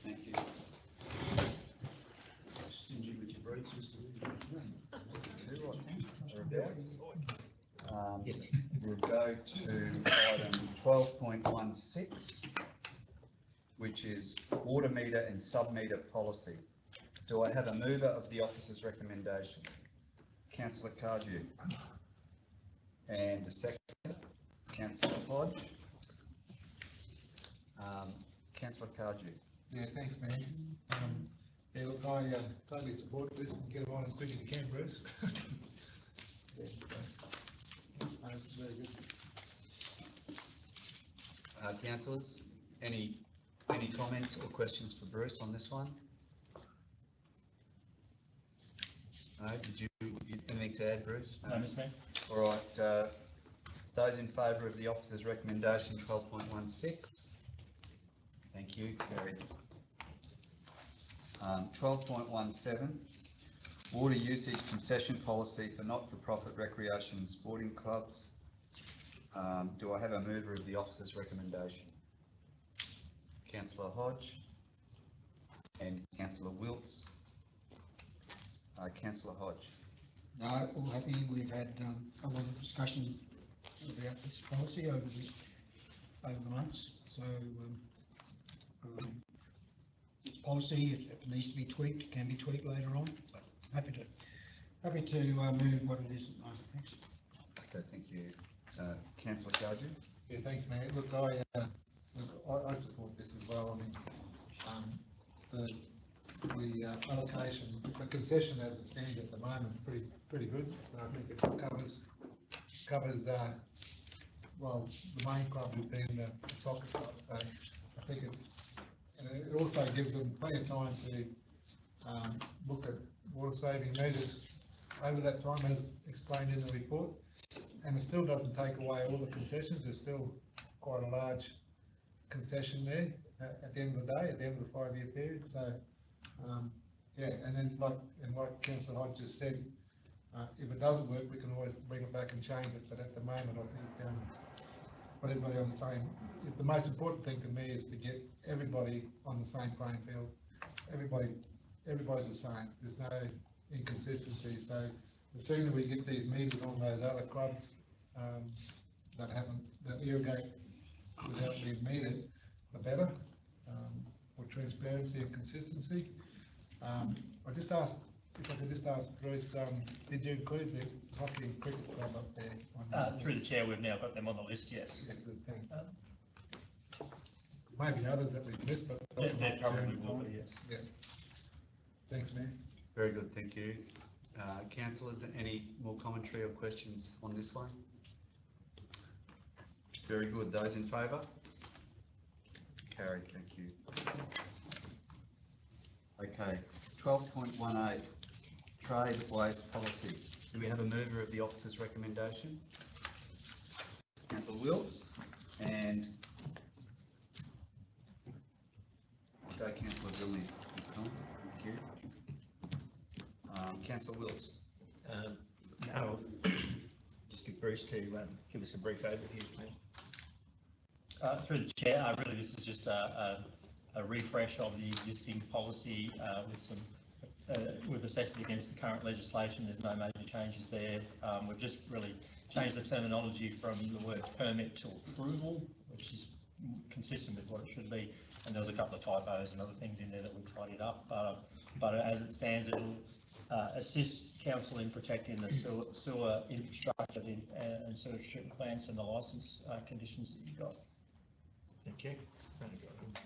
Thank you. Stingy with your breaks, Mr. We'll go to item 12.16, which is water meter and sub-meter policy. Do I have a mover of the officer's recommendation? Councillor Cardew. And a second, Councillor Hodge. Councillor Cardew. Yeah, thanks, man. Yeah, look, I totally support this and get it on as quick as you can, Bruce. Yeah, it's very good. Councillors, any comments or questions for Bruce on this one? No, did you anything to add, Bruce? No, Mr. Mayor. All right, those in favour of the officer's recommendation 12.16? Thank you, carried. 12.17, water usage concession policy for not-for-profit recreation and sporting clubs. Do I have a mover of the officer's recommendation? Councillor Hodge and Councillor Wilts. Councillor Hodge. No, all happy. We've had a lot of discussion about this policy over the months. So it's policy, if it needs to be tweaked, it can be tweaked later on. But happy to move what it is at the moment. Thanks. Okay, thank you. Councillor Cardew. Yeah, thanks, man. Look, I support this as well. I mean, the allocation, the concession as it stands at the moment is pretty good. And I think it covers well, the main club would be in the soccer club. So I think it also gives them plenty of time to look at water saving measures over that time, as explained in the report. And it still doesn't take away all the concessions. There's still quite a large concession there at the end of the day, at the end of the 5-year period. So yeah, and then like Councillor Hodge just said, if it doesn't work, we can always bring it back and change it. But at the moment, I think put everybody on the same. The most important thing to me is to get everybody on the same playing field. Everybody's the same. There's no inconsistency. So the sooner we get these meters on those other clubs that irrigate without being metered, the better. For transparency and consistency. I just asked, if I could just ask Bruce, did you include the hockey and cricket club up there? Through the chair, we've now got them on the list, yes. Yeah, good, thanks. Maybe others that we've missed, but. There probably will be, yes. Yeah. Thanks, man. Very good, thank you. Councillors, any more commentary or questions on this one? Very good. Those in favour? Carried, thank you. Okay, 12.18, trade waste policy. Do we have a mover of the officer's recommendation? Councillor Wilts and I'll go Councillor Billy this time. Thank you. Councillor Wilts. No, just get Bruce to give us a brief overview, please. Through the chair, really this is just a refresh of the existing policy with some, we've assessed it against the current legislation. There's no major changes there. We've just really changed the terminology from the word permit to approval, which is consistent with what it should be. And there was a couple of typos and other things in there that we tidied up. But as it stands, it will assist council in protecting the sewer infrastructure and sewer treatment plants and the licence conditions that you've got. Thank you.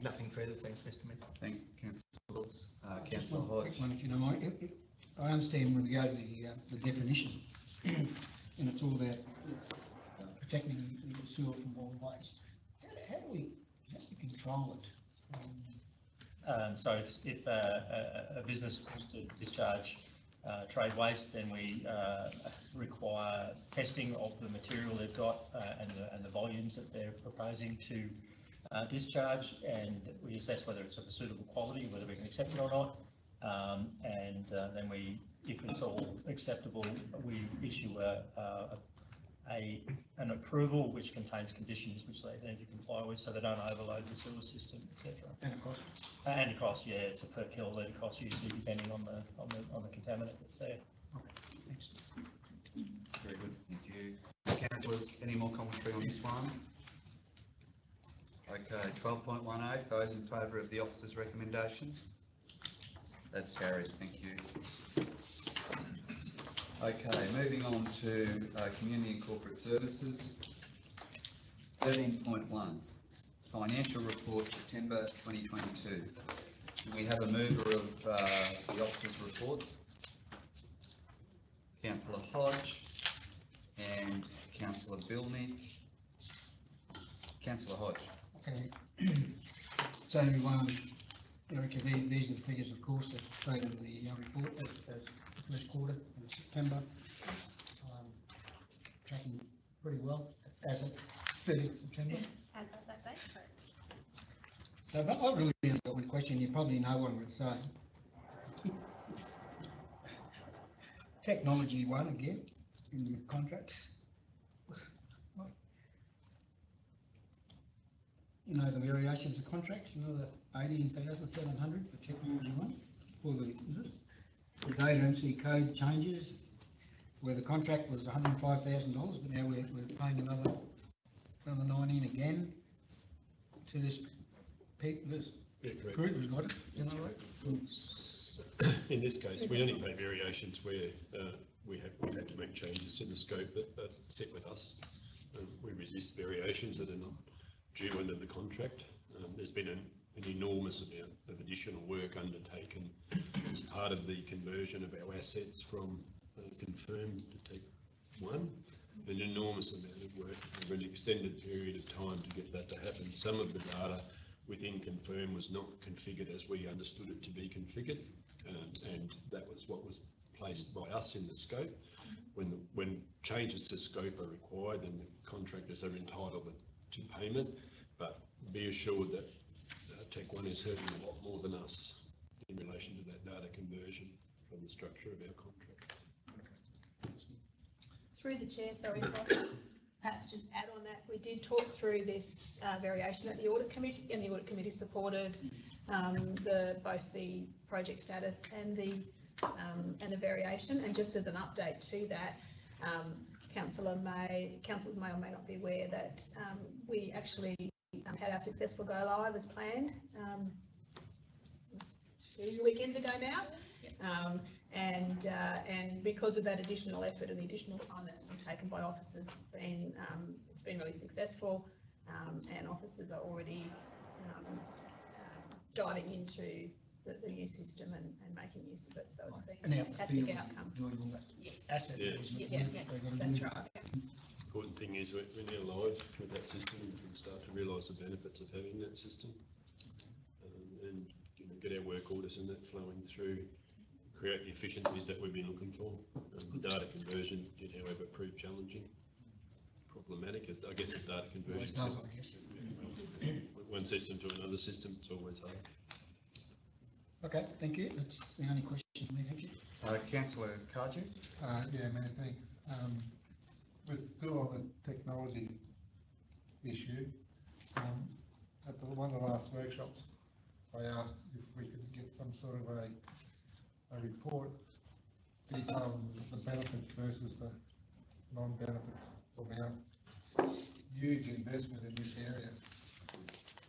Nothing further. Thanks, Mr. Mayor. Thanks, Councillor Wilts. Just Councillor one quick Hodge. one, if you don't mind. I understand when we go to the definition, and it's all about protecting the sewer from all waste. How do we control it? So if a business wants to discharge trade waste, then we require testing of the material they've got and the volumes that they're proposing to discharge, and we assess whether it's of a suitable quality, whether we can accept it or not. And then we, if it's all acceptable, we issue an approval which contains conditions which they need to comply with, so they don't overload the sewer system, etc. And a cost? And a cost, yeah, it's a per kilolitre cost usually, depending on the contaminant that's there. Thanks. Very good, thank you. Councillors, any more commentary on this one? Okay, 12.18, those in favour of the officer's recommendations? That's carried, thank you. Okay, moving on to Community and Corporate Services. 13.1, Financial Report September 2022. Do we have a mover of the officer's report? Councillor Hodge and Councillor Billney. Councillor Hodge. Okay. So, Erica, these are the figures, of course, that state in the report as the first quarter of September. Tracking pretty well as of 30th September. As of that date, correct. So, but I've really only got one question. You probably know what I would say. Technology one again in the contracts. You know, the variations of contracts, another 18,700 for technology one, for the, is it? The data MC code changes, where the contract was $105,000, but now we're paying another 19 again to this group who's got it, you know, right? In this case, we only pay variations where we had to make changes to the scope that sit with us. We resist variations that are not due under the contract. There's been an enormous amount of additional work undertaken as part of the conversion of our assets from Confirm to Take One. An enormous amount of work over an extended period of time to get that to happen. Some of the data within Confirm was not configured as we understood it to be configured, and that was what was placed by us in the scope. When changes to scope are required, then the contractors are entitled to payment, but be assured that Tech One is hurting a lot more than us in relation to that data conversion from the structure of our contract. Through the chair, sorry, if I could perhaps just add on that, we did talk through this variation at the audit committee, and the audit committee supported both the project status and the variation. And just as an update to that, councillors may or may not be aware that we actually had our successful go live as planned 2 weekends ago now. And because of that additional effort and the additional time that's been taken by officers, it's been really successful, and officers are already diving into the new system and making use of it. So it's been a fantastic outcome. Doing all that. Yes. Asset management. Yes, that's right. Important thing is we're now live with that system, and we can start to realise the benefits of having that system, and get our work orders and that flowing through, create the efficiencies that we've been looking for. The data conversion did, however, prove challenging, problematic, as I guess as data conversion. Always does, I guess. One system to another system, it's always hard. Okay, thank you. That's the only question for me. Thank you. Councillor Cardew. Yeah, many thanks. We're still on the technology issue. At one of the last workshops, I asked if we could get some sort of a report detailing the benefits versus the non-benefits of our huge investment in this area.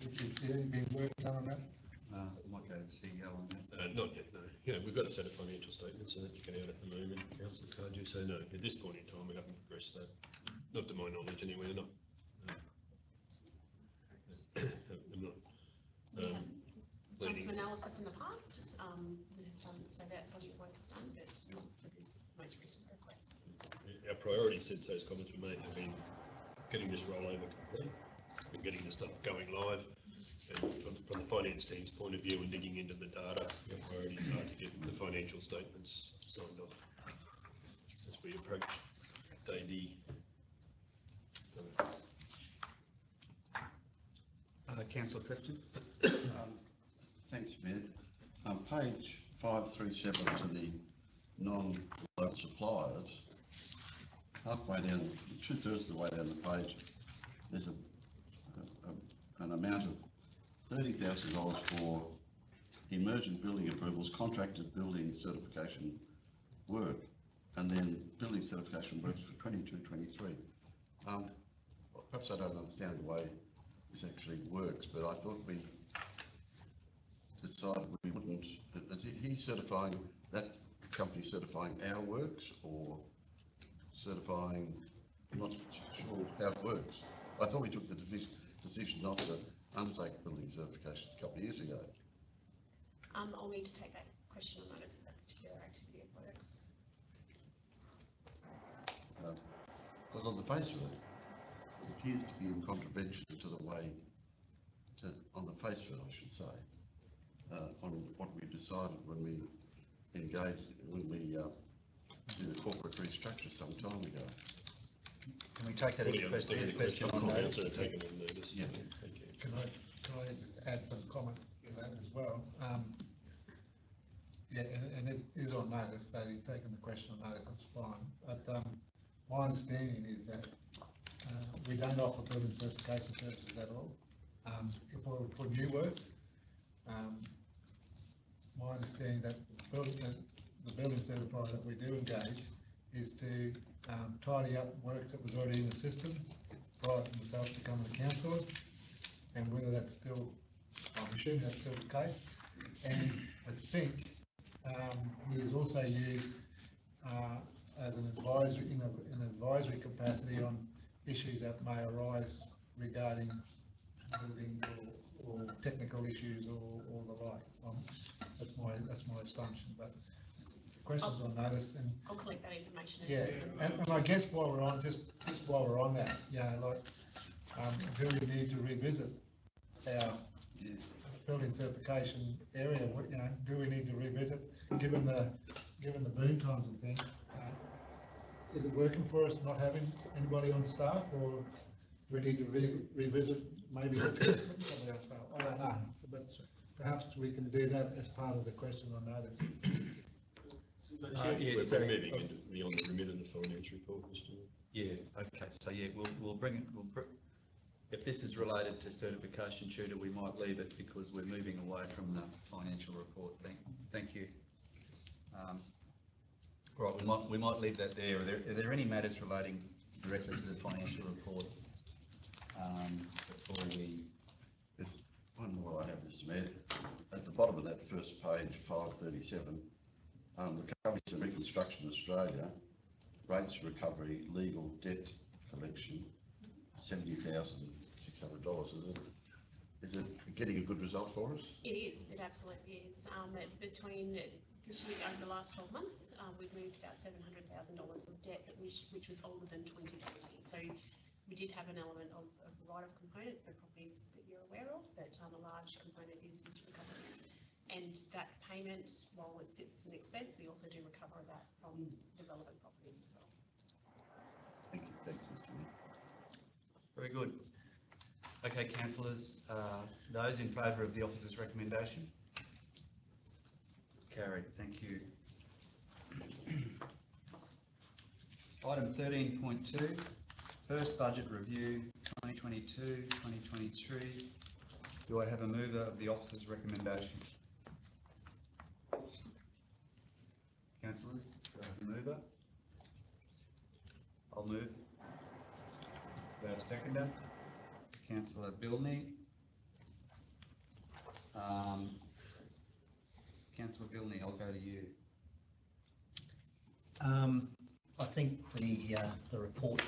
Is there any been work done on that? I might go to the CEO on that. Not yet, no. Yeah, we've got a set of financial statements that go out at the moment, Councillor Cardew, so no, at this point in time, we haven't progressed that. Not to my knowledge anyway, not. I'm not. done leading. some analysis in the past, that has done, so that project work is done, but not for this most recent request. Our priority, since those comments were made, have been getting this rollover complete and getting the stuff going live. And from the finance team's point of view and digging into the data, our priorities are to get the financial statements signed off as we approach day D. Councillor Clifton. Thanks, Mayor. Page 537 to the non-local suppliers, halfway down, 2/3 of the way down the page, there's an amount of $30,000 for emergent building approvals, contracted building certification work, and then building certification works for 22-23. Perhaps I don't understand the way this actually works, but I thought we decided we wouldn't. Is he certifying, that company certifying our works or certifying, I'm not sure how it works. I thought we took the decision not to undertake building certifications a couple of years ago. I'll need to take that question on notice of that particular activity of works. Because on the face of it, it appears to be in contravention to the way, on the face of it, I should say, on what we decided when we did a corporate restructure some time ago. Can we take that as a question on notice? Yeah. Thank you. Can I just add some comment to that as well? Yeah, and it is on notice, so you've taken the question on notice, that's fine. But my understanding is that we don't offer building certification services at all. If we're for new work, my understanding that the building certifier that we do engage is to tidy up work that was already in the system prior to myself becoming a councillor, and whether that's still, I'm assuming that's still the case. And I think he is also used as an advisory, in an advisory capacity on issues that may arise regarding buildings or technical issues or the like. That's my assumption, but the question's on notice. And I'll collect that information. yeah, and I guess while we're on, just while we're on that, like, do we need to revisit our building certification area? Do we need to revisit, given the boom times and things? Is it working for us not having anybody on staff, or do we need to revisit maybe somebody on staff? I don't know, but perhaps we can do that as part of the question on notice. We're moving into beyond the remit of the finance report, Mr. Yeah, okay, so yeah, we'll bring it, if this is related to certification tutor, we might leave it because we're moving away from the financial report. Thank you. Right, we might leave that there. Are there any matters relating directly to the financial report? Before we... There's one more I have, Mr. Mayor. At the bottom of that first page, 537, Recoveries and Reconstruction Australia, rates recovery, legal debt collection, $70,600. Is it getting a good result for us? It is, it absolutely is. Between this year, over the last 12 months, we've moved about $700,000 of debt which was older than 2020. So we did have an element of write-off component for properties that you're aware of, but a large component is recoveries. And that payment, while it sits as an expense, we also do recover that from development properties as well. Thank you. Thanks, Mr. Mayor. Very good. Okay, councillors, those in favour of the officer's recommendation? Carried, thank you. Item 13.2, first budget review 2022-2023. Do I have a mover of the officer's recommendation? Councillors, do I have a mover? I'll move. Do I have a seconder? Councillor Bilney. Councillor Bilney, I'll go to you. I think the report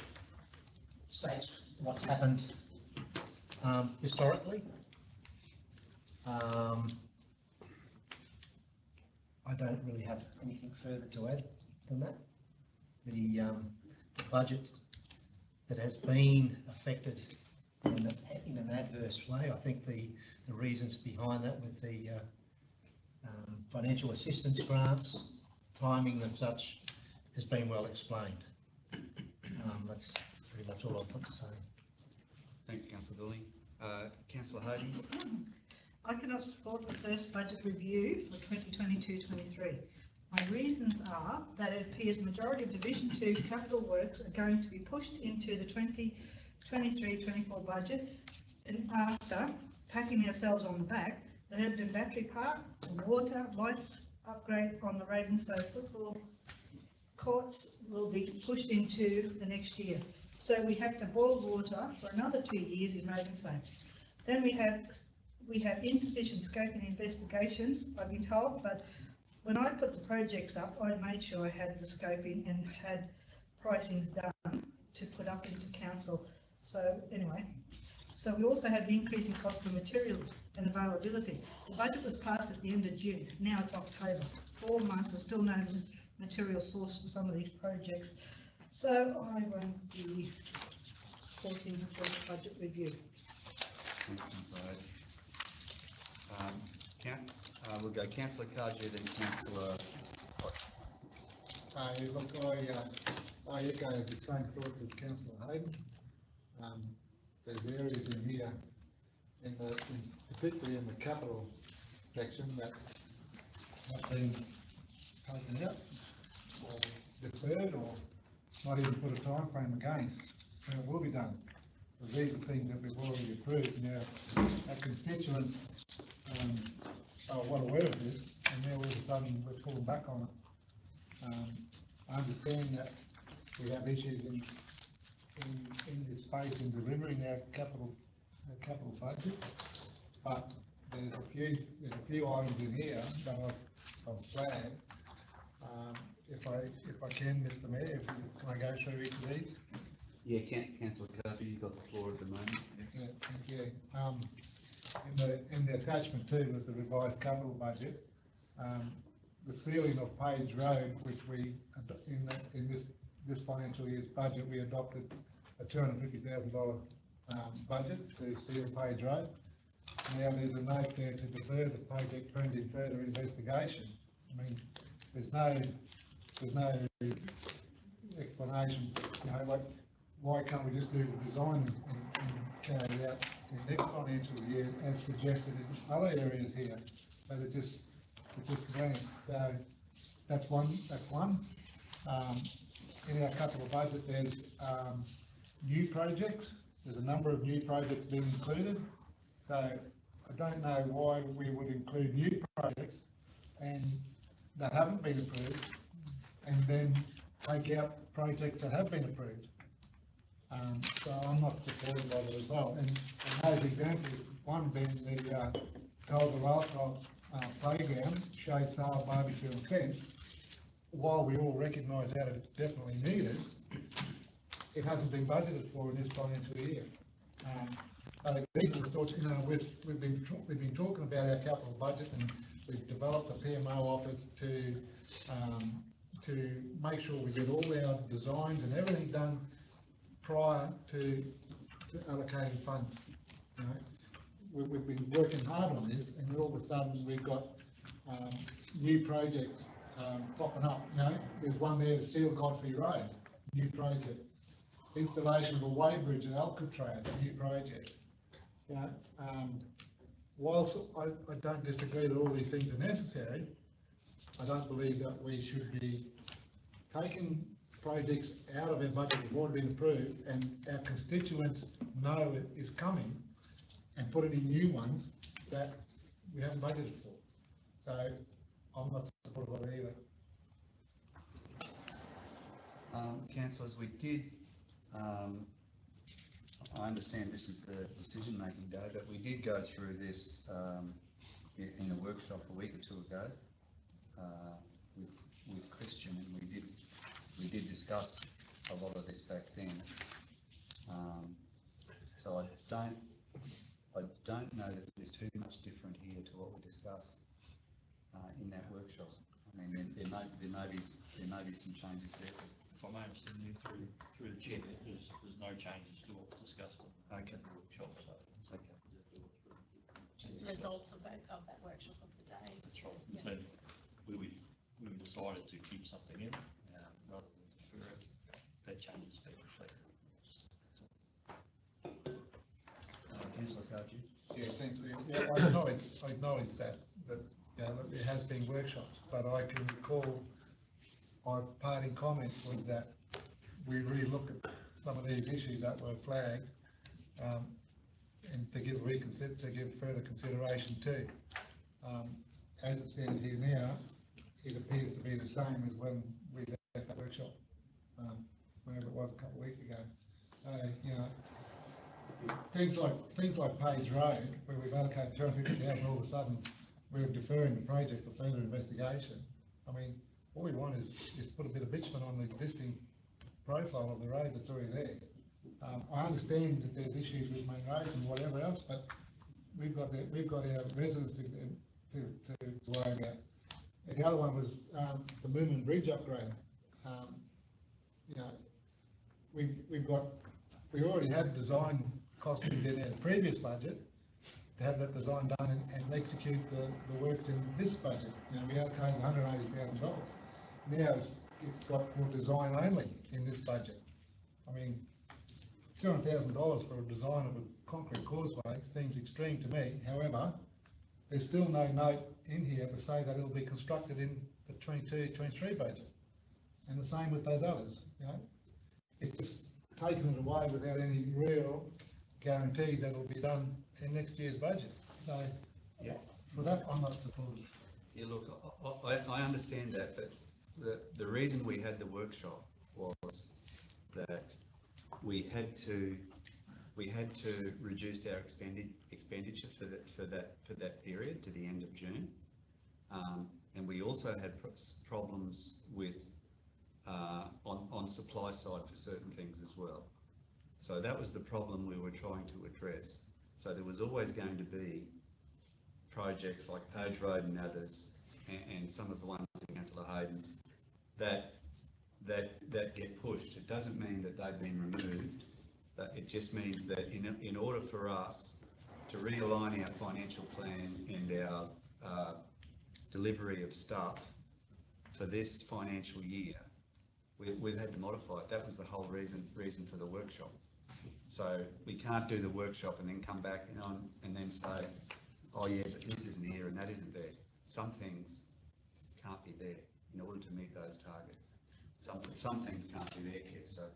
states what's happened historically. I don't really have anything further to add than that. The budget that has been affected in an adverse way, I think the reasons behind that with the financial assistance grants, timing and such, has been well explained. That's pretty much all I've got to say. Thanks, Councillor Goulding. Councillor Hayden? I cannot support the first budget review for 2022-23. My reasons are that it appears majority of Division 2 capital works are going to be pushed into the 2023-24 budget, and after packing ourselves on the back, the Herberton Battery Park, the water, lights upgrade on the Ravensstowe football courts will be pushed into the next year. So we have to boil water for another 2 years in Ravensstowe. Then we have insufficient scoping investigations, I've been told, but when I put the projects up, I made sure I had the scoping and had pricings done to put up into council. So anyway, so we also have the increasing cost of materials and availability. The budget was passed at the end of June, now it's October. 4 months, there's still no material source for some of these projects. So I won't be supporting the first budget review. Thanks, Councillor Hayden. We'll go Councillor Cardew, then Councillor. Look, I echo the same thought as Councillor Hayden. There's areas in here, particularly in the capital section, that have been taken out or deferred or not even put a time frame against, and it will be done. But these are things that we've already approved. Now, our constituents are well aware of this, and now all of a sudden we're pulling back on it. I understand that we have issues in this space in delivering our capital budget, but there's a few items in here that I've flagged. If I can, Mr. Mayor, can I go through each of these? Yeah, Councillor Cardew, you've got the floor at the moment. Yeah, thank you. In the attachment 2 with the revised capital budget, the ceiling of Page Road, which we, in this financial year's budget, we adopted a $250,000 budget to seal Page Road. Now there's a note there to defer the project pending further investigation. I mean, there's no explanation, like, why can't we just do the design and carry it out in next financial year as suggested in other areas here? So it's just blank. So that's one. In our capital budget, there's new projects. There's a number of new projects being included. So I don't know why we would include new projects and that haven't been approved, and then take out projects that have been approved. So I'm not supportive of it as well. And those examples, one being the Golden Railroad playground, shade sail, barbecue and fence. While we all recognise that it's definitely needed, it hasn't been budgeted for in this financial year. These are the sorts, we've been talking about our capital budget, and we've developed a PMO office to make sure we get all our designs and everything done prior to allocating funds. We've been working hard on this, and all of a sudden we've got new projects popping up. There's one there, Seal Godfrey Road, new project. Installation of a weighbridge at Alcatraz, new project. Whilst I don't disagree that all these things are necessary, I don't believe that we should be taking projects out of our budget that have already been approved and our constituents know it is coming, and putting in new ones that we haven't budgeted for. So I'm not supportive of it either. Councillors, we did, I understand this is the decision-making day, but we did go through this in a workshop a week or two ago with Christian, and we did discuss a lot of this back then. So I don't know that there's too much different here to what we discussed in that workshop. I mean, there may be some changes there. If I may, Mr. New, through the chair, there's no changes to what was discussed on Okay. the workshop, so. Okay. Just the results of that workshop of the day. That's right. Yeah. So we decided to keep something in, rather than defer it. That changes been reflected. Councillor Cardew. Yeah, thanks. Yeah, I acknowledge that, you know, it has been workshopped, but I can recall my parting comments was that we really look at some of these issues that were flagged, and to give further consideration to. As it stands here now, it appears to be the same as when we left that workshop, whenever it was a couple of weeks ago. You know, things like Page Road, where we've allocated 250,000, all of a sudden we're deferring the project for further investigation. I mean, all we want is put a bit of bitumen on the existing profile of the road that's already there. I understand that there's issues with main roads and whatever else, but we've got our residents to worry about. And the other one was the Moonman Bridge upgrade. You know, we already had design costing in the previous budget to have that design done and execute the works in this budget. You know, we allocated $180,000. Now it's got for design only in this budget. I mean, $200,000 for a design of a concrete causeway seems extreme to me. However, there's still no note in here to say that it'll be constructed in the 22-23 budget. And the same with those others, you know. It's just taken it away without any real guarantees that it'll be done in next year's budget. So, Yeah. for that, I'm not supportive. Yeah, look, I understand that, but the reason we had the workshop was that we had to reduce our expenditure for that period to the end of June. And we also had problems with on supply side for certain things as well. So that was the problem we were trying to address. So there was always going to be projects like Page Road and others, and some of the ones in Councillor Hayden's, that get pushed. It doesn't mean that they've been removed, but it just means that in order for us to realign our financial plan and our delivery of stuff for this financial year, we've had to modify it. That was the whole reason for the workshop. So we can't do the workshop and then come back and then say, oh yeah, but this isn't here and that isn't there. Some things can't be there in order to meet those targets. Some things can't be there, Kev. So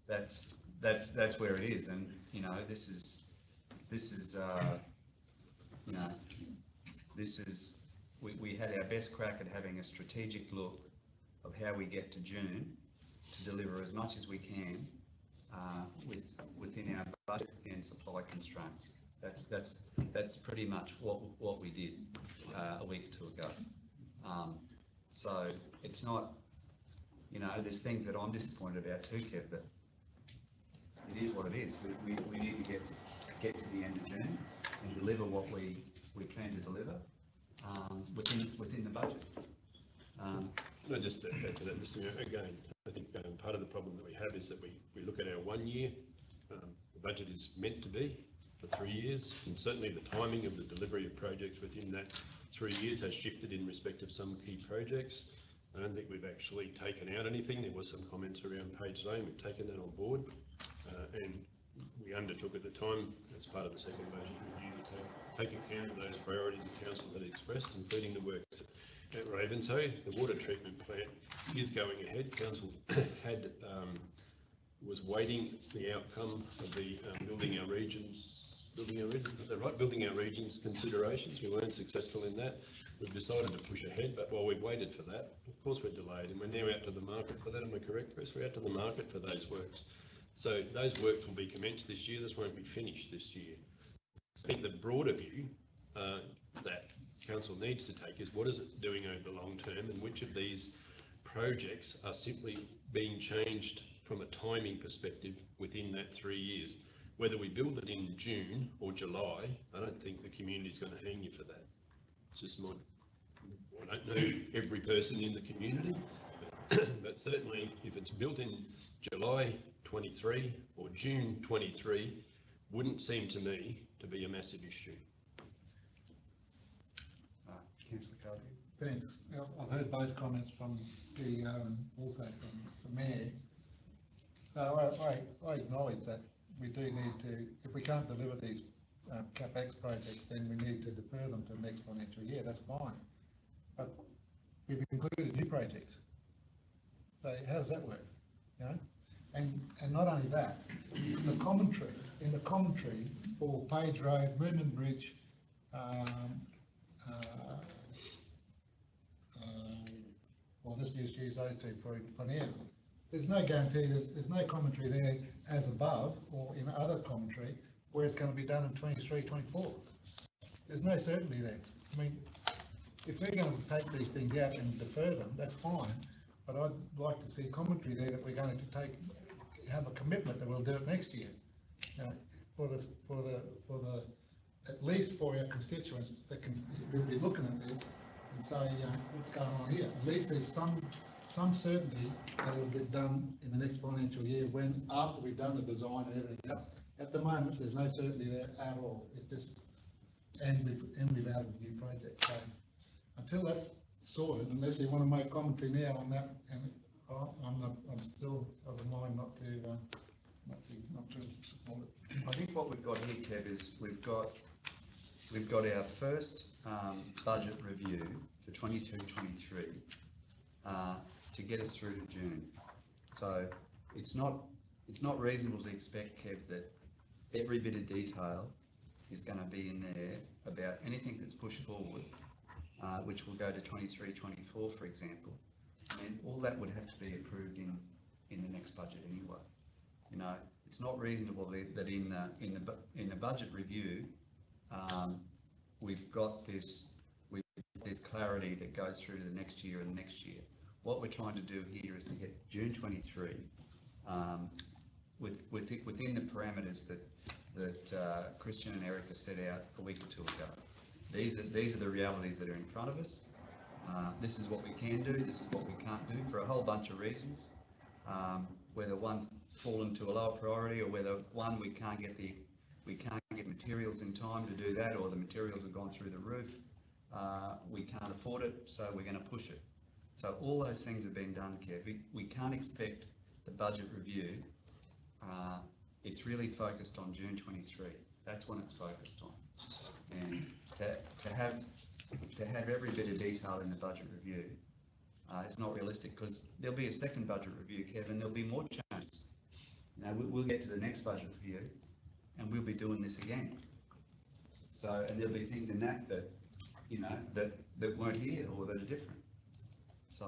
that's where it is. And you know, this is we had our best crack at having a strategic look of how we get to June to deliver as much as we can within our budget and supply constraints. That's pretty much what we did a week or two ago. So it's not, you know, there's things that I'm disappointed about too, Kev, but it is what it is. We need to get to the end of June and deliver what we plan to deliver within the budget. No, just to add to that, Mr. Mayor, again, I think part of the problem that we have is that we look at our 1 year. The budget is meant to be for 3 years, and certainly the timing of the delivery of projects within that 3 years has shifted in respect of some key projects. I don't think we've actually taken out anything. There was some comments around Page Lane. We've taken that on board, and we undertook at the time, as part of the second budget review, to take account of those priorities the council had expressed, including the works at Ravenshoe. The water treatment plant is going ahead. Council was waiting the outcome of the building our regions, is that right? Building our regions considerations. We weren't successful in that. We've decided to push ahead, but while we've waited for that, of course we're delayed, and we're now out to the market for that. Am I correct, Chris? We're out to the market for those works. So those works will be commenced this year. This won't be finished this year. I think the broader view that council needs to take is what is it doing over the long term, and which of these projects are simply being changed from a timing perspective within that 3 years. Whether we build it in June or July, I don't think the community is going to hang you for that. It's just my I don't know every person in the community, but certainly if it's built in July 23 or June 23, wouldn't seem to me to be a massive issue. Councillor Carby. Thanks. I've heard both comments from the CEO and also from the Mayor. I acknowledge that we do need to, if we can't deliver these CapEx projects, then we need to defer them to the next financial year. That's fine. But we've included new projects. So how does that work? You know? And not only that, in the commentary for Page Road, Moomin Bridge, well, let's just use those two for now. There's no guarantee that there's no commentary there as above or in other commentary where it's going to be done in 23, 24. There's no certainty there. I mean, if we're going to take these things out and defer them, that's fine. But I'd like to see commentary there that we're going to have a commitment that we'll do it next year. For the at least for our constituents that will be looking at this and say, what's going on here? At least there's some certainty that it'll get done in the next financial year after we've done the design and everything else. At the moment, there's no certainty there at all. It's just, and we've added a new project. So until that's sorted, unless you want to make commentary now on that, and I'm still of the mind not to support it. I think what we've got here, Kev, is we've got our first budget review for 22-23 to get us through to June. So it's not reasonable to expect, Kev, that every bit of detail is going to be in there about anything that's pushed forward, which will go to 23-24, for example. I mean, all that would have to be approved in the next budget anyway. You know, it's not reasonable that in the budget review, we've got this clarity that goes through to the next year and the next year. What we're trying to do here is to get June 23 within the parameters that Christian and Erica set out a week or two ago. These are the realities that are in front of us. This is what we can do. This is what we can't do for a whole bunch of reasons. Whether one's fallen to a lower priority, or whether one we can't get materials in time to do that, or the materials have gone through the roof. We can't afford it, so we're going to push it. So all those things have been done, Kev. We can't expect the budget review. It's really focused on June 23. That's when it's focused on. And to have every bit of detail in the budget review, it's not realistic, because there'll be a second budget review, Kevin. There'll be more changes. Now we'll get to the next budget review, and we'll be doing this again. So, and there'll be things in that you know, that weren't here or that are different. So,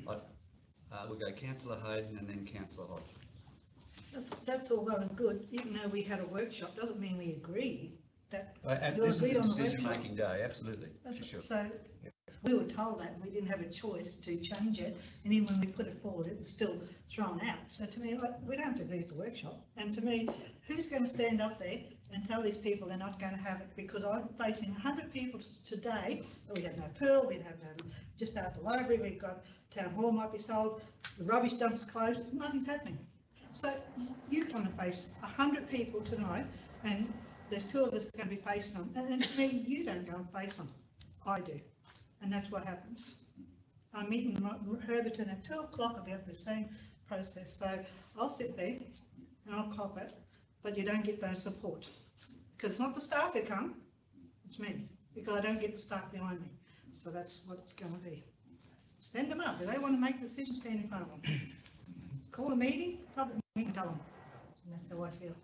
we'll go Councillor Hayden and then Councillor Hodge. That's all well and good. Even though we had a workshop, doesn't mean we agree that. This is a decision-making day, absolutely, for sure. So we were told that, and we didn't have a choice to change it, and even when we put it forward, it was still thrown out. So to me, we don't have to agree with the workshop, and to me, who's going to stand up there and tell these people they're not going to have it? Because I'm facing 100 people today, we have no Pearl, we have no, just out the library, we've got Town Hall might be sold, the rubbish dump's closed, nothing's happening. So you're going to face 100 people tonight, and there's 2 of us going to be facing them, and to me, you don't go and face them, I do. And that's what happens. I'm meeting Herberton at 2 o'clock about the same process. So I'll sit there and I'll cop it, but you don't get no support. Because it's not the staff who come, it's me. Because I don't get the staff behind me. So that's what it's going to be. Send them up. If they want to make decisions, stand in front of them. Call a meeting, public meeting, tell them. And that's how I feel.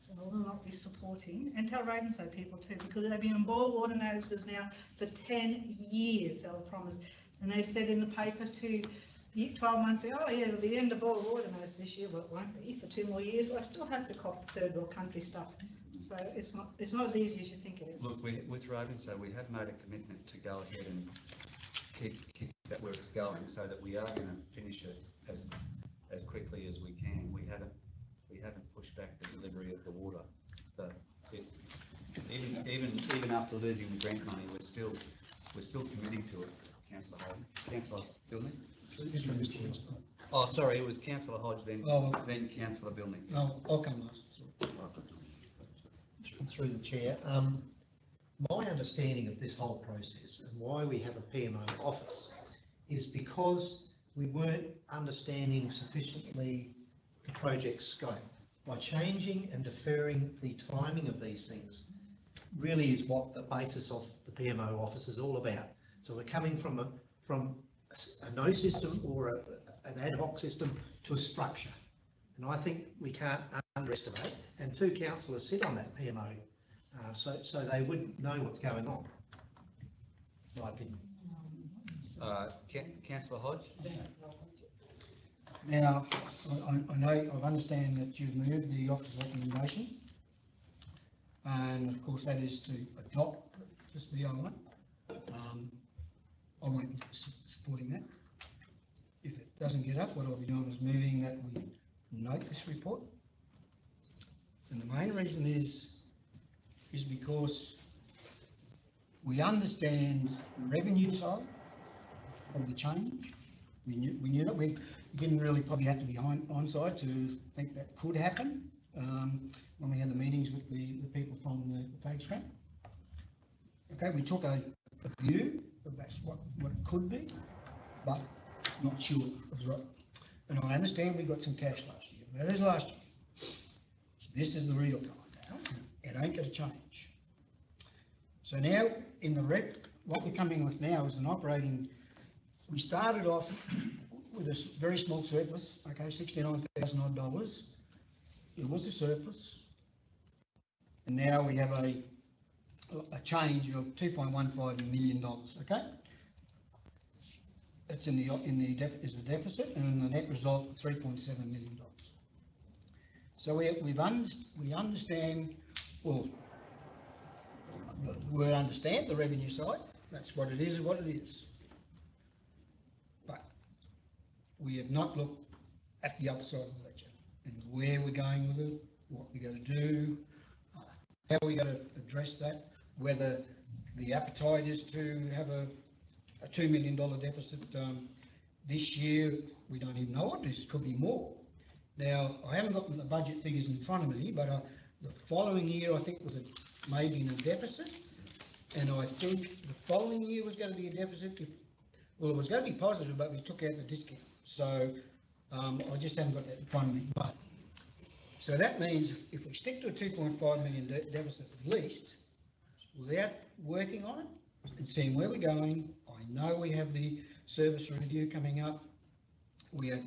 So I will not be supporting, and tell Ravensay people too, because they've been on boil water notices now for 10 years, they were promised. And they said in the paper 12 months ago, oh yeah, it'll be the end of boil water notice this year. Well, it won't be for 2 more years. Well, I still have to cop third world country stuff. So it's not as easy as you think it is. Look, with Ravensay, we have made a commitment to go ahead and keep that works going, so that we are going to finish it as quickly as we can. We haven't pushed back the delivery of the water. Even after losing the grant money, we're still committing to it, councillor Holden. Councillor Billney? This one, Mr. Wilson. Oh, sorry, it was councillor Hodge, then Oh. then councillor Billney. No, I'll come last. Through the chair, my understanding of this whole process and why we have a PMO office is because we weren't understanding sufficiently the project scope. By changing and deferring the timing of these things really is what the basis of the PMO office is all about. So we're coming from a no system or an ad hoc system to a structure. And I think we can't underestimate, and two councillors sit on that PMO, so they would know what's going on, in my opinion. Councillor Hodge? Now, I know, I understand that you've moved the officer's recommendation. And of course, that is to adopt this BI1. I won't be supporting that. If it doesn't get up, what I'll be doing is moving that we note this report. And the main reason is because we understand the revenue side of the change. We knew that we didn't really probably have to be onside to think that could happen when we had the meetings with the people from the FAG Scrap. Okay, we took a view of that's what it could be, but not sure it was right. And I understand we got some cash last year. That is last year. This is the real time now. It ain't going to change. So now in the what we're coming with now is an operating. We started off with a very small surplus, okay, $69,000 odd. It was a surplus. And now we have a change of $2.15 million, okay? It's is the deficit, and the net result $3.7 million. So we understand, well, we understand the revenue side. That's what it is and what it is. But we have not looked at the other side of the ledger and where we're going with it, what we're going to do, how we're going to address that, whether the appetite is to have a $2 million deficit this year. We don't even know what it is. It could be more. Now, I haven't got the budget figures in front of me, but the following year, I think, was maybe in a deficit. And I think the following year was going to be a deficit. Well, it was going to be positive, but we took out the discount. So I just haven't got that in front of me. But so that means if we stick to a 2.5 million deficit at least, without working on it and seeing where we're going, I know we have the service review coming up. We have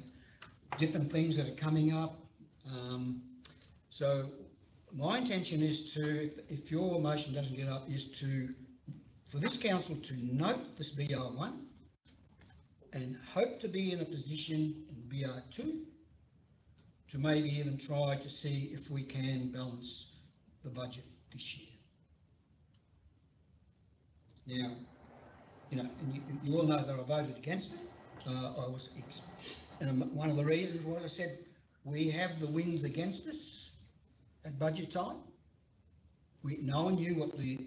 different things that are coming up. So my intention is to, if your motion doesn't get up, is for this council to note this BR1 and hope to be in a position in BR2 to maybe even try to see if we can balance the budget this year. Now, you know, and you all know that I voted against it. And one of the reasons was I said we have the winds against us at budget time. No one knew what the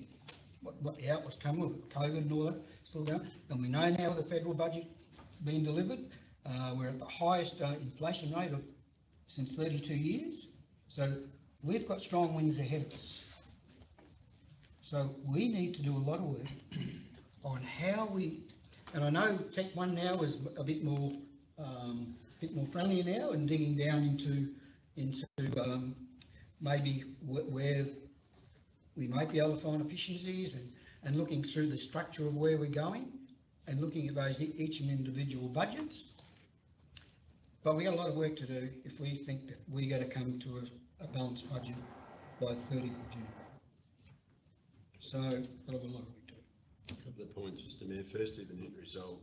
outlook was coming with COVID and all that still going, and we know now the federal budget being delivered. We're at the highest inflation rate since 32 years. So we've got strong winds ahead of us. So we need to do a lot of work on how and I know Tech One now is a bit more friendly now and digging down into maybe where we might be able to find efficiencies and looking through the structure of where we're going and looking at those each and individual budgets. But we got a lot of work to do if we think that we're going to come to a balanced budget by 30th of June. So we'll have a lot of work to do. A couple of points, Mr. Mayor. Firstly, the net result,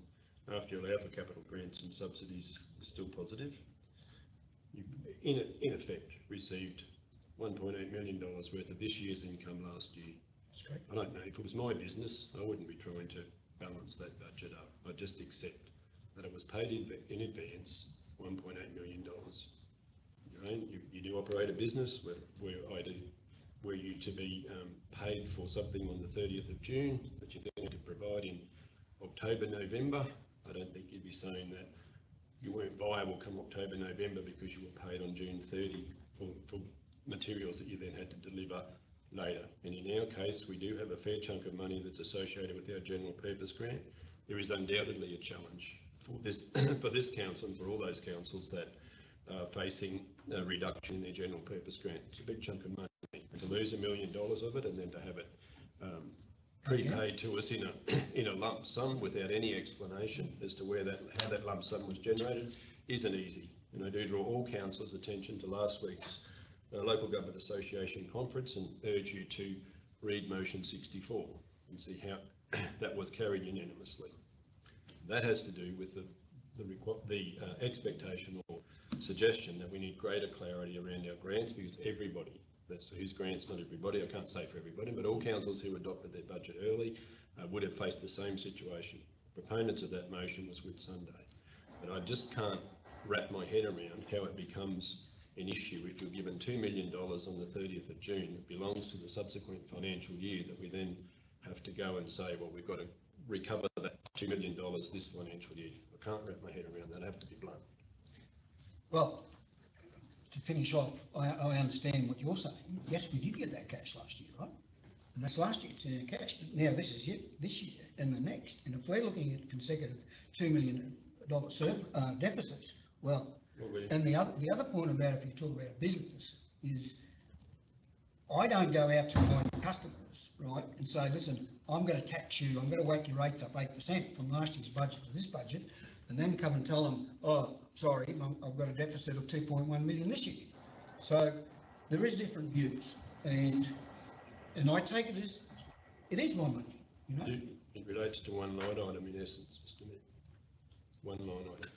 after you allow for capital grants and subsidies, is still positive. You, in effect, received $1.8 million worth of this year's income last year. That's correct. I don't know, if it was my business, I wouldn't be trying to balance that budget up. I'd just accept that it was paid in advance, $1.8 million. You do operate a business where I do. were you to be paid for something on the 30th of June that you then had to provide in October, November, I don't think you'd be saying that you weren't viable come October, November because you were paid on June 30 for materials that you then had to deliver later. And in our case, we do have a fair chunk of money that's associated with our general purpose grant. There is undoubtedly a challenge for this, for this council and for all those councils that are facing a reduction in their general purpose grant. It's a big chunk of money. And to lose $1 million of it and then to have it prepaid to us in a lump sum without any explanation as to how that lump sum was generated isn't easy. And I do draw all councillors' attention to last week's Local Government Association conference and urge you to read motion 64 and see how that was carried unanimously. That has to do with the expectation or suggestion that we need greater clarity around our grants, because everybody, that's whose grants, not everybody, I can't say for everybody, but all councils who adopted their budget early would have faced the same situation. Proponents of that motion was Whitsunday. But I just can't wrap my head around how it becomes an issue if you're given $2 million on the 30th of June that belongs to the subsequent financial year, that we then have to go and say, well, we've got to recover that $2 million this financial year. I can't wrap my head around that. I have to be blunt. Well, to finish off, I understand what you're saying. Yes, we did get that cash last year, right? And that's last year, to cash. Now this is this year and the next. And if we're looking at consecutive $2 million deficits, well, and the other point about, if you talk about business, is I don't go out to my customers, right, and say, listen, I'm going to tax you, I'm going to whack your rates up 8% from last year's budget to this budget, and then come and tell them, oh, sorry, I've got a deficit of 2.1 million this year. So there is different views, and I take it as, it is my money, you know. It relates to one line item in essence, Mr. Mayor. One line item.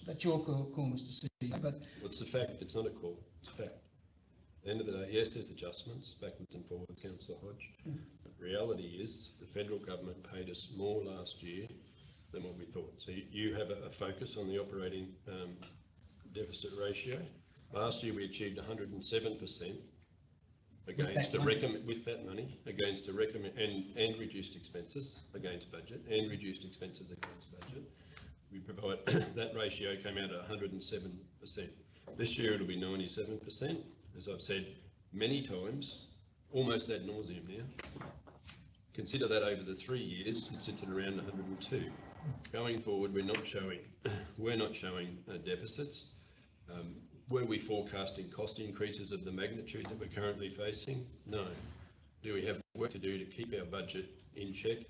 That's your call, Mr. CEO, but... Well, it's a fact, it's not a call, it's a fact. At the end of the day, yes, there's adjustments, backwards and forwards, Councillor Hodge. But reality is, the federal government paid us more last year than what we thought. So you have a focus on the operating deficit ratio. Last year we achieved 107% against with that money, against a recommend, and reduced expenses against budget, and reduced expenses against budget. We provide, that ratio came out at 107%. This year it'll be 97%. As I've said many times, almost ad nauseum now. Consider that over the 3 years, it sits at around 102. Going forward, we're not showing deficits. Were we forecasting cost increases of the magnitude that we're currently facing? No. Do we have work to do to keep our budget in check?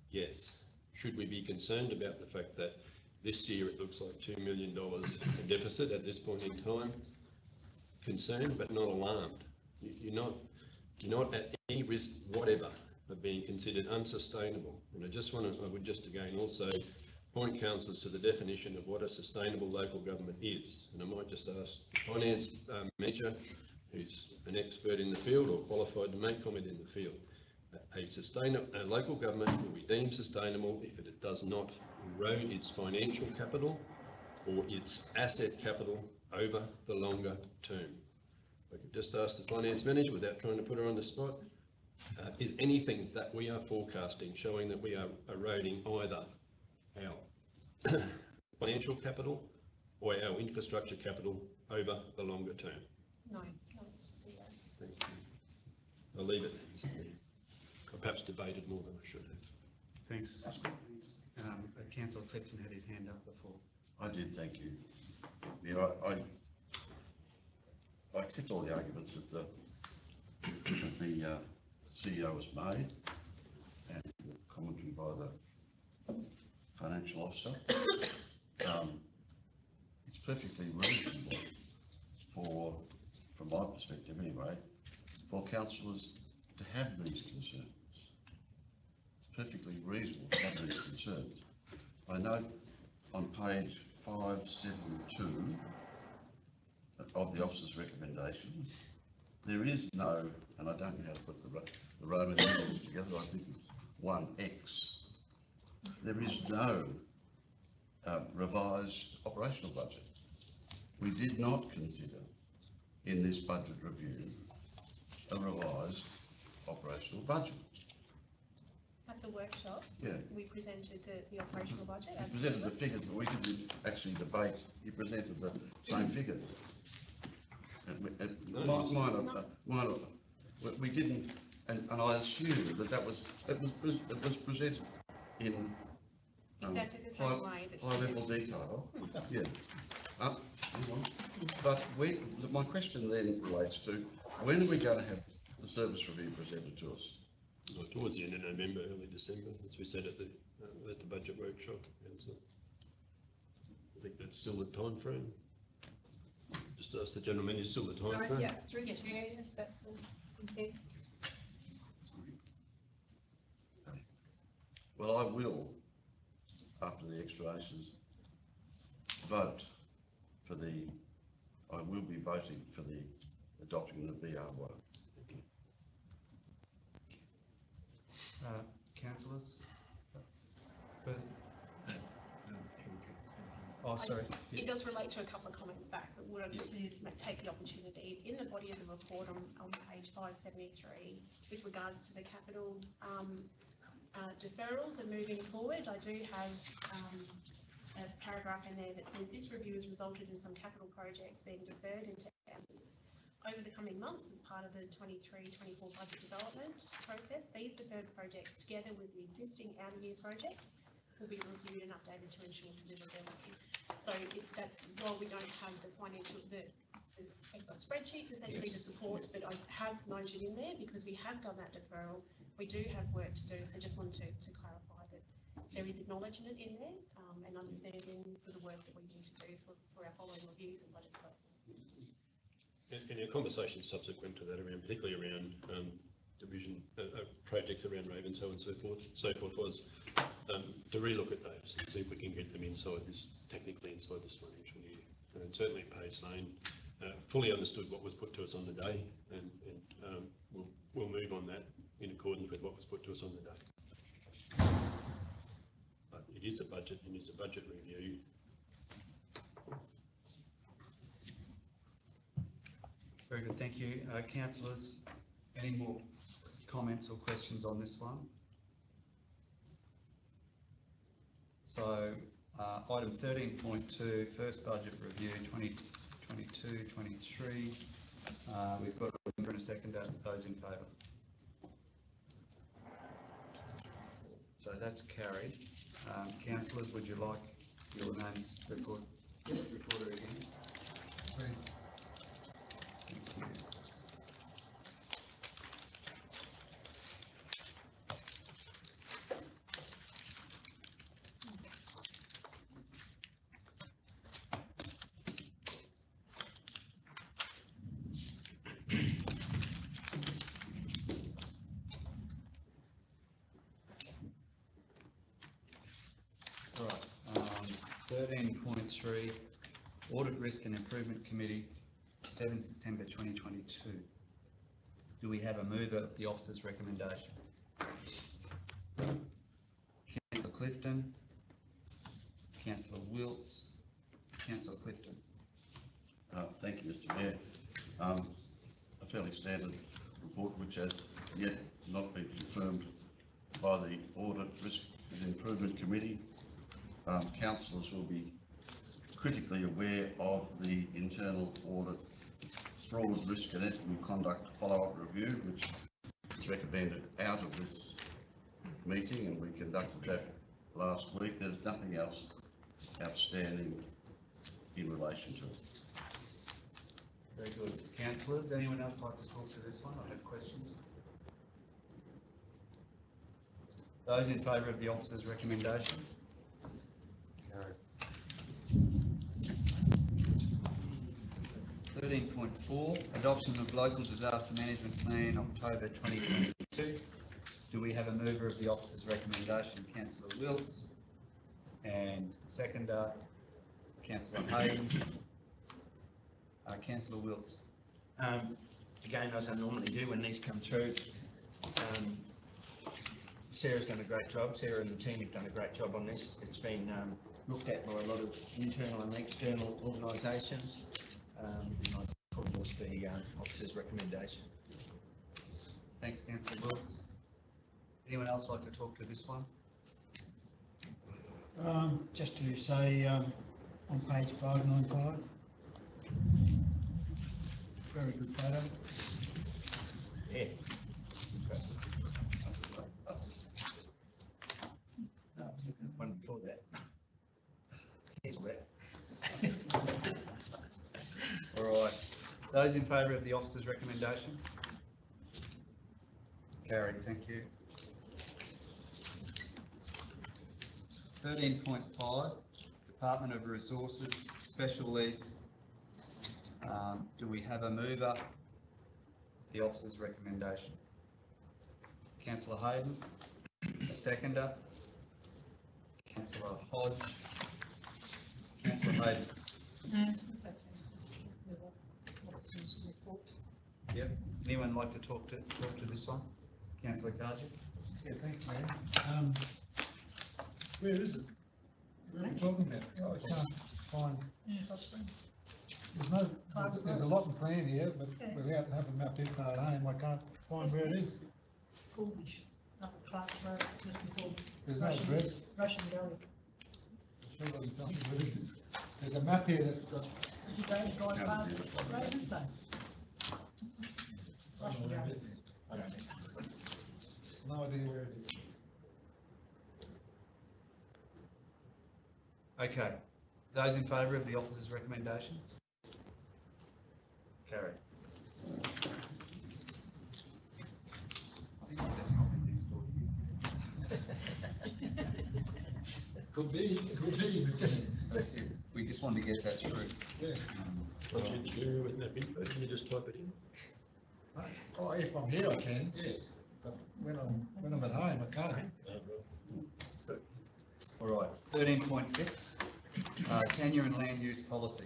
Yes. Should we be concerned about the fact that this year it looks like $2 million a deficit at this point in time? Concerned, but not alarmed. You're not at any risk whatever of being considered unsustainable. And I would just again also point councillors to the definition of what a sustainable local government is. And I might just ask the finance manager, who's an expert in the field or qualified to make comment in the field. A local government will be deemed sustainable if it does not erode its financial capital or its asset capital over the longer term. I could just ask the finance manager, without trying to put her on the spot, is anything that we are forecasting showing that we are eroding either our financial capital or our infrastructure capital over the longer term? No. Thank you. I'll leave it. I perhaps debated more than I should have. Thanks. Councillor Clifton had his hand up before. I did, thank you. Yeah, I accept all the arguments that the CEO has made and the commentary by the financial officer. It's perfectly reasonable from my perspective anyway, for councillors to have these concerns. It's perfectly reasonable to have these concerns. I note on page 572 of the officer's recommendations, there is no, and I don't know how to put the Roman numerals together, I think it's 1X. There is no revised operational budget. We did not consider in this budget review a revised operational budget. At the workshop, Yeah. we presented the operational budget. You presented the figures, but we didn't actually debate, you presented the same figures. And we didn't, and I assumed that it was presented in Exactly the same way that's high level detail, yeah. Hang on. But my question then relates to, when are we going to have the service review presented to us? Well, towards the end of November, early December, as we said at the budget workshop, and so I think that's still the time frame. Just ask the gentleman, is still the time frame? Yeah, through the chair, yes, that's the intent. Well, I will, after the explanations, vote for I will be voting for the adopting the BR1. Councillors? Oh, sorry. It does relate to a couple of comments back, but would I just take the opportunity, in the body of the report on page 573, with regards to the capital deferrals and moving forward, I do have a paragraph in there that says this review has resulted in some capital projects being deferred into years. Over the coming months, as part of the 23-24 budget development process, these deferred projects, together with the existing out-of-year projects, will be reviewed and updated to ensure deliverability. So if that's, while we don't have the financial, the Excel spreadsheets essentially to support, but I have noted in there, because we have done that deferral, we do have work to do, so just wanted to clarify that there is acknowledgement in there and understanding for the work that we need to do for our following reviews and budget development. And our conversation subsequent to that, around particularly around division projects around Ravenshoe and so forth, was to relook at those and see if we can get them inside this, technically inside this financial year. And certainly Page Lane fully understood what was put to us on the day, and we'll move on that in accordance with what was put to us on the day. But it is a budget, and it's a budget review. Very good, thank you. Councillors, any more comments or questions on this one? So item 13.2, first budget review 2022-23. We've got a mover and a seconder. Those in favour? So that's carried. Councillors, would you like your names recorded again? Please. Thank you. Right, 13.3, Audit Risk and Improvement Committee, 7 September 2022. Do we have a mover of the officer's recommendation? Councillor Clifton, Councillor Wilts, Councillor Clifton. Thank you, Mr. Mayor. A fairly standard report which has yet not been confirmed by the Audit Risk and Improvement Committee. Councillors will be critically aware of the internal audit fraud, risk and ethical conduct follow-up review, which is recommended out of this meeting, and we conducted that last week. There's nothing else outstanding in relation to it. Very good. Councillors, anyone else like to talk to this one? I have questions. Those in favour of the officer's recommendation? Carried. 13.4, adoption of local disaster management plan, October 2022. Do we have a mover of the officer's recommendation? Councillor Wilts, and seconder, Councillor Hayden. Councillor Wilts. Again, as I normally do when these come through, Sarah's done a great job. Sarah and the team have done a great job on this. It's been looked at by a lot of internal and external organisations. And I, of course, the officer's recommendation. Thanks, councillor Wilts. Anyone else like to talk to this one? Just to say, on page 595, very good photo. Yeah. No, I was looking at one before that. Here's that. All right. Those in favour of the officer's recommendation? Carried, thank you. 13.5, Department of Resources, special lease. Do we have a mover? The officer's recommendation. Councillor Hayden, a seconder. Councillor Hodge. Councillor Hayden. No, it's okay. Officers report. Yep. Anyone like to talk to this one? Councillor Carter. Yeah, thanks, Mayor. Where is it? Where are we talking about? I can't find, Yeah, that's right. there's a lot in plan here, but without having mapped info at home, I can't find where it is. Cornish, up Clark Road, just before. There's no Russian- address. Russian Gully. It still doesn't tell me where it is. There's a map here that's got, You don't drive past it, right, is that? I don't know where it is. No idea where it is. Okay. Those in favour of the officer's recommendation? Carried. Could be, Mr. Mayor. That's it. We just wanted to get that through. Yeah. Once you're with that info, can you just type it in? Oh, if I'm here, I can, yeah. But when I'm at home, I can't. All right. 13.6, tenure and land use policy.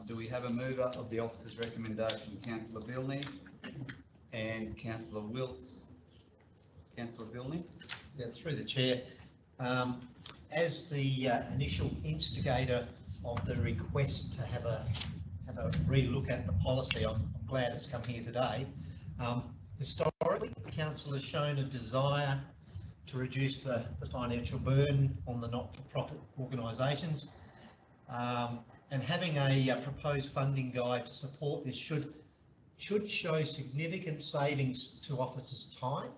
Do we have a mover of the officer's recommendation? Councillor Bilney and Councillor Wilts. Councillor Bilney? Yeah, through the chair. As the initial instigator of the request to have a re-look at the policy, I'm glad it's come here today. Historically, council has shown a desire to reduce the financial burden on the not-for-profit organisations. And having a proposed funding guide to support this should show significant savings to officers' time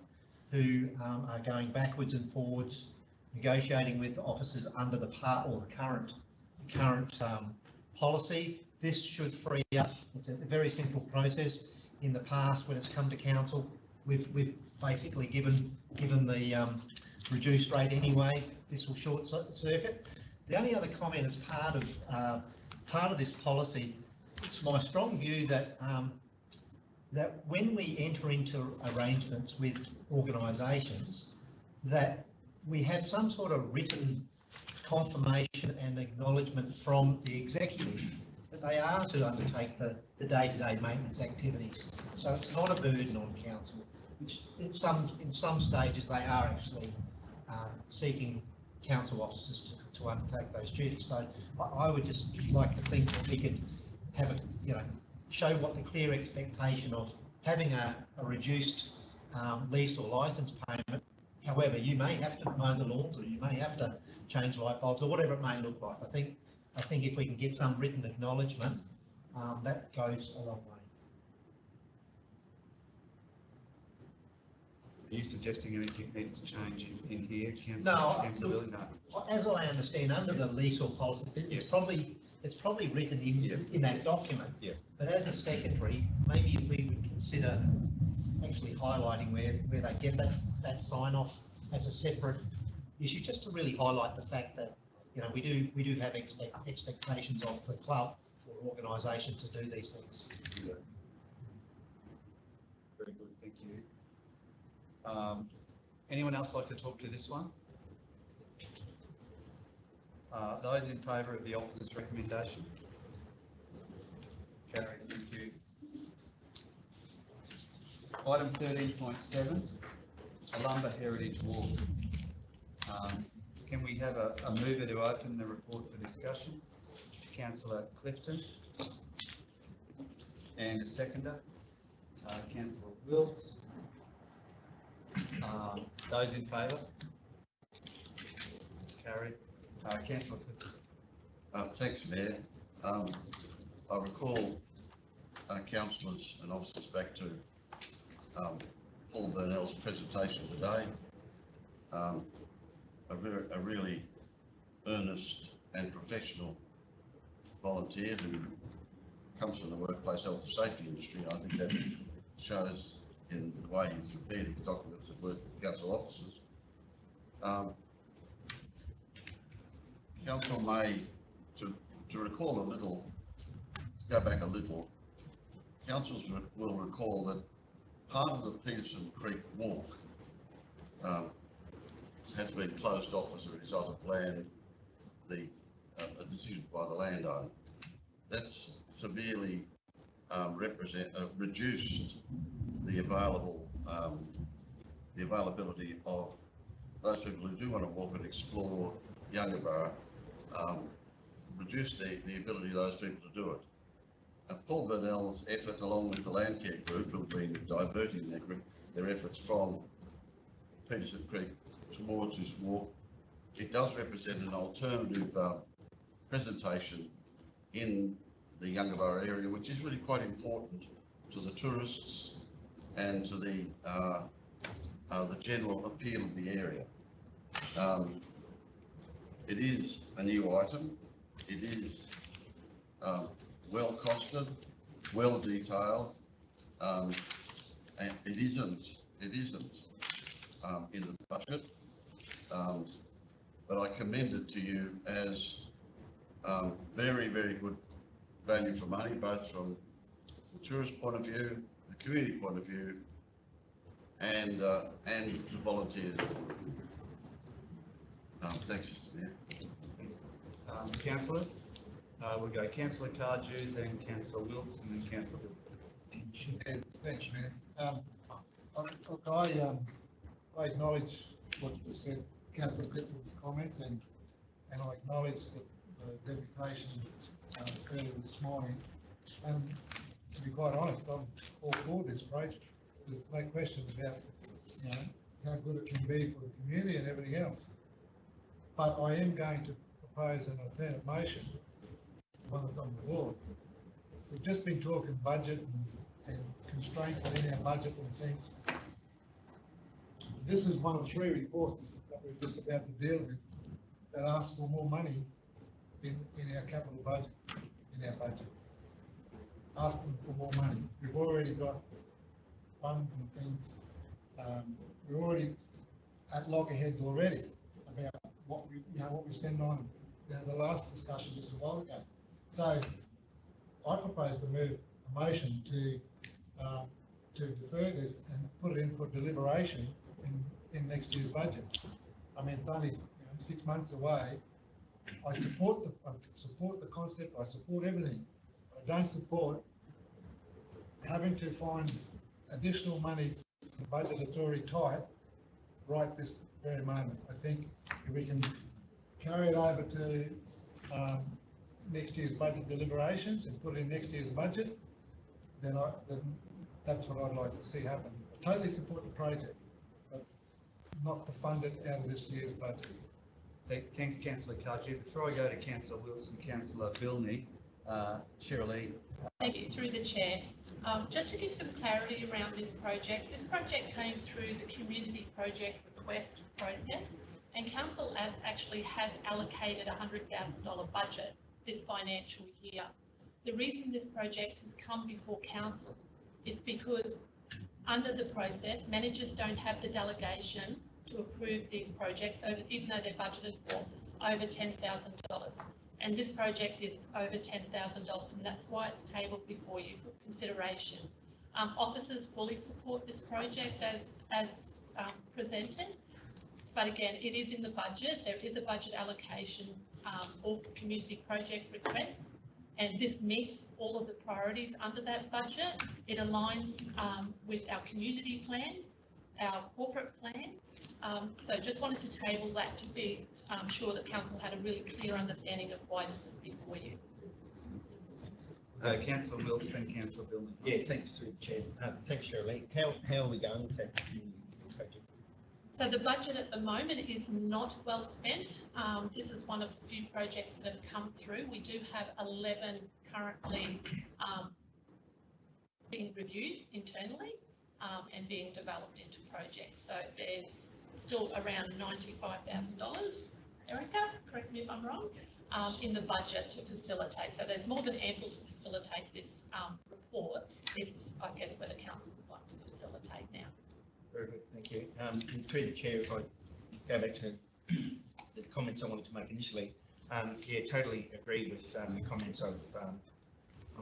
who are going backwards and forwards, negotiating with officers under the current policy. This should free up. It's a very simple process. In the past, when it's come to council, we've basically given the reduced rate anyway. This will short circuit. The only other comment as part of this policy, it's my strong view that that when we enter into arrangements with organisations, that we have some sort of written confirmation and acknowledgement from the executive that they are to undertake the day-to-day maintenance activities. So it's not a burden on council, which in some stages they are actually seeking council officers to undertake those duties. So I would just like to think that we could have a, show what the clear expectation of having a reduced lease or licence payment. However, you may have to mow the lawns, or you may have to change light bulbs, or whatever it may look like. I think if we can get some written acknowledgement, that goes a long way. Are you suggesting anything needs to change in here, No, Councillor Billy? No. As I understand, under the lease or policy, it's probably written in that document. Yeah. But as a secondary, maybe if we would consider actually highlighting where they get that sign off as a separate issue, just to really highlight the fact that we do have expectations of the club or organisation to do these things. Yeah. Very good, thank you. Anyone else like to talk to this one? Those in favour of the officer's recommendation? Carried, thank you. Item 13.7, Lumber Heritage Walk. Can we have a mover to open the report for discussion? Councillor Clifton. And a seconder? Councillor Wilts. Those in favour? Carried. Councillor Clifford. Thanks, Mayor. I recall councillors and officers back to Paul Burnell's presentation today. A really earnest and professional volunteer who comes from the workplace health and safety industry. I think that shows in the way he's prepared his documents at work with council officers. Council may, to recall a little, go back a little, councils will recall that part of the Peterson Creek Walk has been closed off as a result of a decision by the landowner. That's severely reduced the availability of those people who do want to walk and explore Yungaburra, reduced the ability of those people to do it. Paul Burnell's effort, along with the Landcare Group, who have been diverting their efforts from Peterson Creek towards this walk, it does represent an alternative presentation in the Yungaburra area, which is really quite important to the tourists and to the general appeal of the area. It is a new item. It is well costed, well detailed, and it isn't in the budget. But I commend it to you as very, very good value for money, both from the tourist point of view, the community point of view, and the volunteers. Thanks, Mr. Mayor. Thanks. Councillors, we'll go Councillor Cardew, then Councillor Wilts, and then Councillor Bill. Thanks, Mayor. I acknowledge what was said, Councillor Clifford's comments, and I acknowledge the deputation earlier this morning. And to be quite honest, I'm all for this project. There's no question about how good it can be for the community and everything else. But I am going to propose an alternate motion, one that's on the board. We've just been talking budget and constraints within our budget and things. This is one of 3 reports that we're just about to deal with that ask for more money in our capital budget, in our budget. Ask them for more money. We've already got funds and things. We're already at loggerheads already about what we spend on the last discussion just a while ago. So I propose to move a motion to defer this and put it in for deliberation in next year's budget. I mean, it's only 6 months away. I support the concept. I support everything. I don't support having to find additional money in the budget that's already tight right this very moment. I think if we can carry it over to next year's budget deliberations and put it in next year's budget, then that's what I'd like to see happen. I totally support the project, but not to fund it out of this year's budget. Thanks, Councillor Cardew. Before I go to Councillor Wilson, Councillor Bilney, Shirley. Thank you, through the chair. Just to give some clarity around this project came through the community project request process, and council actually has allocated a $100,000 budget this financial year. The reason this project has come before council is because under the process, managers don't have the delegation to approve these projects, even though they're budgeted for over $10,000. And this project is over $10,000, and that's why it's tabled before you for consideration. Officers fully support this project as presented, but again, it is in the budget. There is a budget allocation for community project requests, and this meets all of the priorities under that budget. It aligns with our community plan, our corporate plan. So just wanted to table that to be sure that council had a really clear understanding of why this is before you. Councillor Wilkes, then Councillor Billman. Yeah, thanks through the chair. Thanks, Shirley. How are we going with that community project? So the budget at the moment is not well spent. This is one of the few projects that have come through. We do have 11 currently being reviewed internally and being developed into projects. So there's still around $95,000, Erica, correct me if I'm wrong, in the budget to facilitate. So there's more than ample to facilitate this report. It's, I guess, where the council would like to facilitate now. Very good, thank you. And through the chair, if I go back to the comments I wanted to make initially, yeah, totally agree with the comments of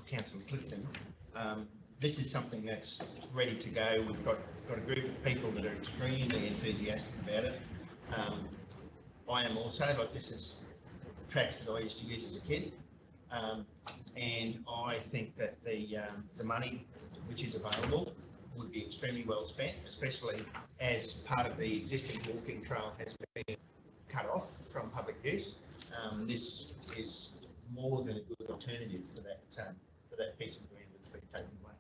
Councillor Clifton. This is something that's ready to go. We've got a group of people that are extremely enthusiastic about it. I am also, like, this is tracks that I used to use as a kid, and I think that the money which is available would be extremely well spent, especially as part of the existing walking trail has been cut off from public use. This is more than a good alternative for that piece of land that's been taken away.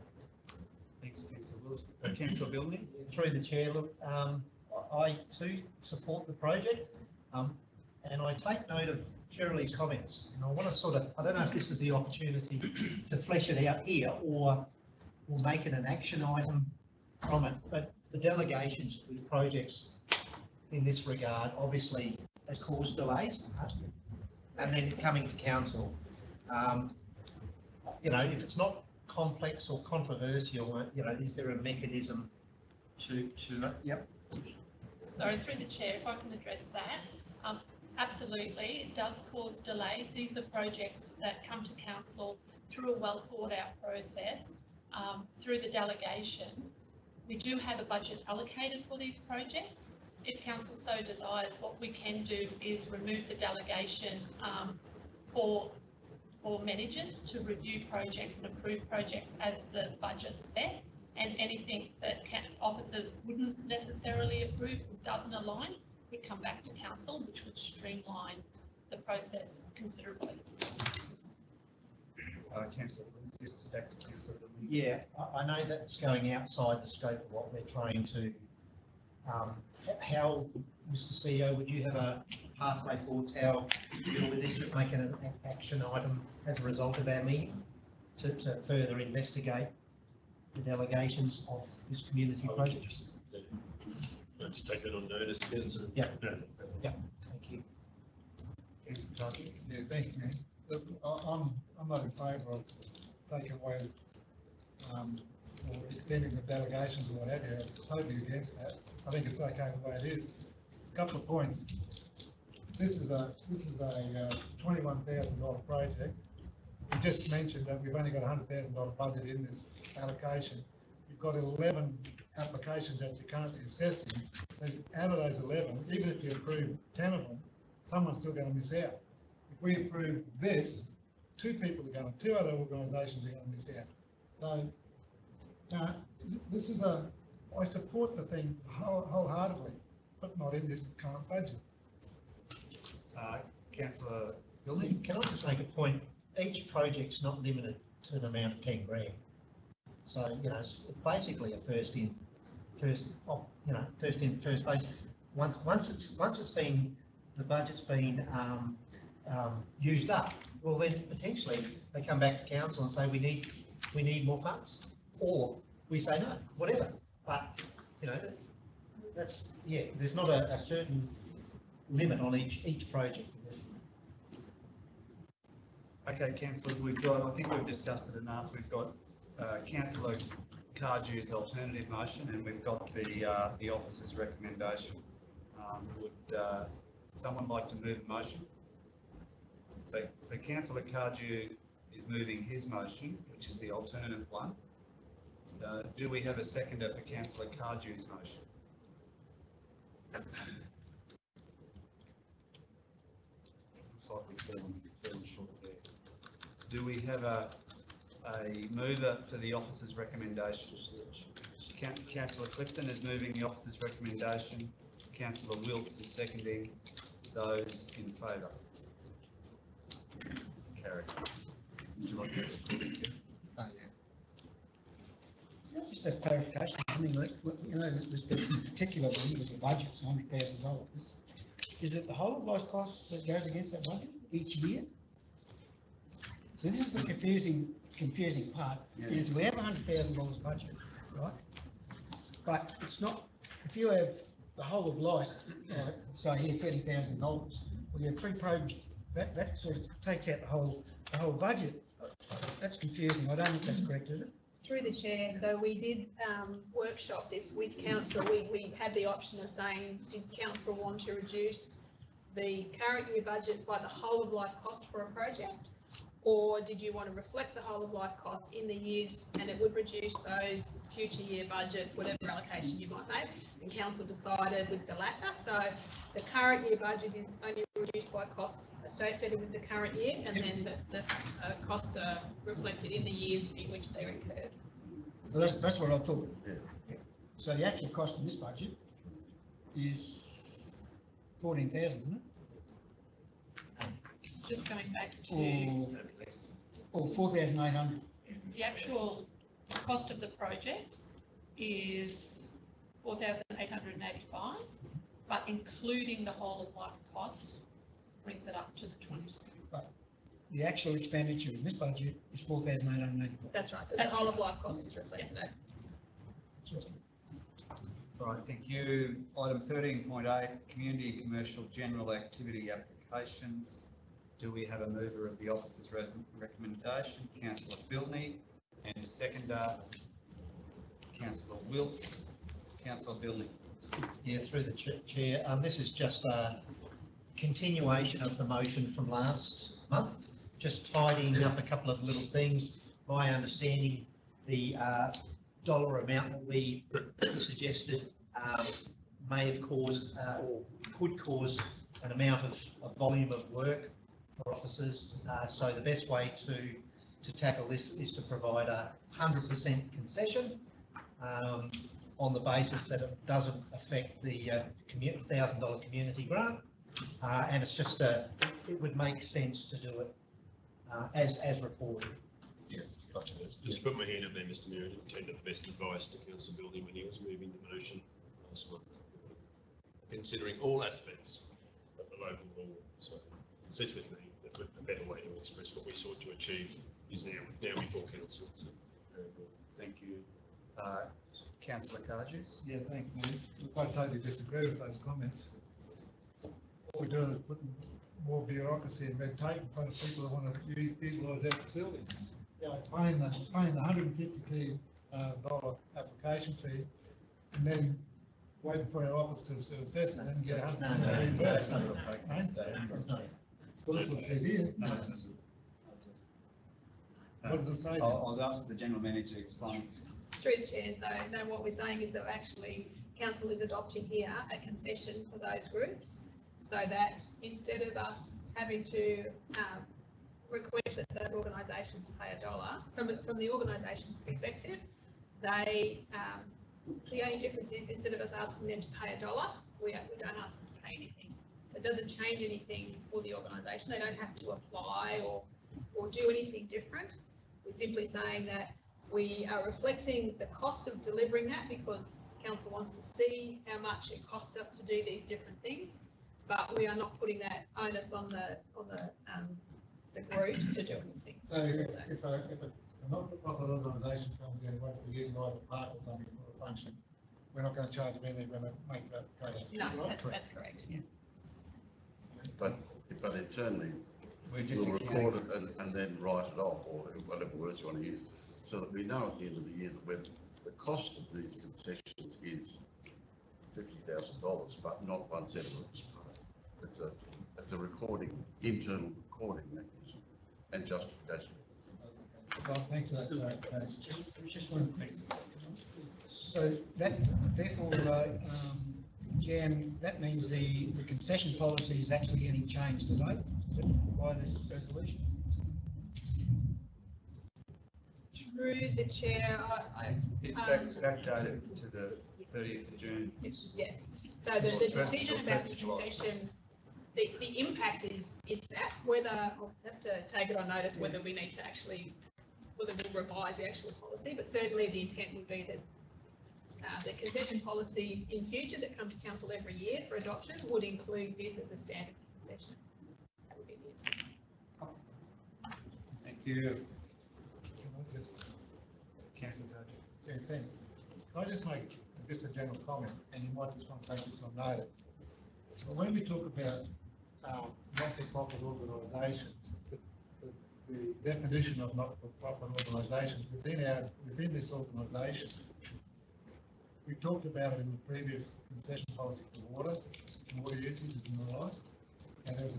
Thanks, Councillor Wilkes. Councillor Billman. Through the chair, look, I too support the project, and I take note of Shirley's comments. And I want to sort of, I don't know if this is the opportunity to flesh it out here or make it an action item from it, but the delegations with projects in this regard obviously has caused delays, and then coming to council, you know, if it's not complex or controversial, you know, is there a mechanism to yep. Sorry, through the chair, if I can address that. Absolutely, it does cause delays. These are projects that come to council through a well thought out process, through the delegation. We do have a budget allocated for these projects. If council so desires, what we can do is remove the delegation for managers to review projects and approve projects as the budget's set, and anything that officers wouldn't necessarily approve or doesn't align would come back to council, which would streamline the process considerably. Councillor, just back to Councillor. Yeah, I know that's going outside the scope of what we're trying to. How, Mr. CEO, would you have a pathway forward how to deal with this, make an action item as a result of our meeting to further investigate the delegations of this community project? Just take that on notice, Councillor. Yeah. Yeah, thank you. Yeah, thanks, man. Look, I'm not in favour of taking away or extending the delegations or what have you. I'm totally against that. I think it's okay the way it is. A couple of points. This is a $21,000 project. You just mentioned that we've only got a $100,000 budget in this allocation. You've got 11 applications that you're currently assessing. Out of those 11, even if you approve 10 of them, someone's still going to miss out. If we approve this, two other organisations are going to miss out. So this is I support the thing wholeheartedly, but not in this current budget. Councillor Billman, can I just make a point? Each project's not limited to an amount of 10 grand. So, you know, it's basically a first in, first base. Once it's been, the budget's been used up, well then potentially they come back to council and say we need more funds, or we say no, whatever. But you know, that's, yeah, there's not a certain limit on each project. Okay, councillors, I think we've discussed it enough. We've got Councillor Cardew's alternative motion, and we've got the officer's recommendation. Would someone like to move a motion? So Councillor Cardew is moving his motion, which is the alternative one. Do we have a seconder for Councillor Cardew's motion? Looks like we've fallen short there. Do we have a mover for the officer's recommendation? Councillor Clifton is moving the officer's recommendation. Councillor Wilkes is seconding. Those in favour? Carried. Would you like to? Oh, yeah. Just a clarification, I mean, like, you know, this particular one with the budget's $100,000. Is it the whole of life cost that goes against that budget each year? So this is the confusing part, is we have $100,000 budget, right? But it's not, if you have the whole of life, so here $30,000, well, you have 3 projects, that sort of takes out the whole budget. That's confusing, I don't think that's correct, is it? Through the chair, so we did workshop this with council. We had the option of saying, did council want to reduce the current year budget by the whole of life cost for a project? Or did you want to reflect the whole of life cost in the years and it would reduce those future year budgets, whatever allocation you might make? And council decided with the latter. So the current year budget is only reduced by costs associated with the current year, and then the costs are reflected in the years in which they're incurred. Well, that's what I thought. Yeah. So the actual cost of this budget is 14,000, isn't it? Just going back to Or 4,800. the actual cost of the project is 4,885, but including the whole of life costs brings it up to the 20. But the actual expenditure in this budget is 4,885. That's right, because the whole of life cost is reflected. Right, thank you. Item 13.8, community commercial general activity applications. Do we have a mover of the officer's recommendation? Councillor Bilney, and a seconder, Councillor Wilts. Councillor Bilney. Yeah, through the chair. This is just a continuation of the motion from last month, just tidying up a couple of little things. My understanding, the dollar amount that we suggested may have caused or could cause an amount of volume of work for officers. So the best way to tackle this is to provide a 100% concession on the basis that it doesn't affect the $1,000 community grant. And it's just it would make sense to do it as reported. Yeah, gotcha. Just put my hand up there, Mr Mayor, I didn't take the best advice to Councillor Bilney when he was moving the motion last month, considering all aspects of the local law. So it sits with me that a better way to express what we sought to achieve is now before council. So, very good. Thank you. Councillor Cardew. Yeah, thanks, Mayor. Look, I totally disagree with those comments. What we're doing is putting more bureaucracy and red tape in front of people who want to utilise our facilities. You know, paying the $152 application fee, and then waiting for our office to assess it and then get $100. No, that's not correct. That's not. Well, that's what it says here. What does it say? I'll ask the general manager to explain. Through the chair, so no, what we're saying is that actually council is adopting here a concession for those groups, so that instead of us having to request that those organisations pay $1, from the organisation's perspective, they the only difference is instead of us asking them to pay $1, we don't ask them to pay anything. So it doesn't change anything for the organisation. They don't have to apply or do anything different. We're simply saying that we are reflecting the cost of delivering that because council wants to see how much it costs us to do these different things, but we are not putting that onus on the groups to do anything. So if a not-for-profit organisation comes in and wants to utilise a park or something for a function, we're not going to charge them anything, we're going to make that application. No, that's correct. Yeah. But internally, we'll record it and then write it off, or whatever words you want to use, so that we know at the end of the year that when the cost of these concessions is $50,000, but not 1 cent of it was paid. It's a recording, internal recording mechanism and justification. Well, thanks for that clarification. Just one thing. So that, therefore, Jan, that means the concession policy is actually getting changed today by this resolution? Through the chair, It's backdated to the 30th of June. Yes. So the decision about the concession, the impact is is that, whether, I'll have to take it on notice whether we need to actually, whether we'll revise the actual policy, but certainly the intent would be that the concession policies in future that come to council every year for adoption would include this as a standard concession. That would be the intent. Thank you. Councillor Carter. Yeah, thanks. Can I just make just a general comment, and you might just want to take this on notice. But when we talk about not-for-profit organisations, the definition of not-for-profit organisations within this organisation, we talked about it in the previous concession policy for water usage and the like, and there's a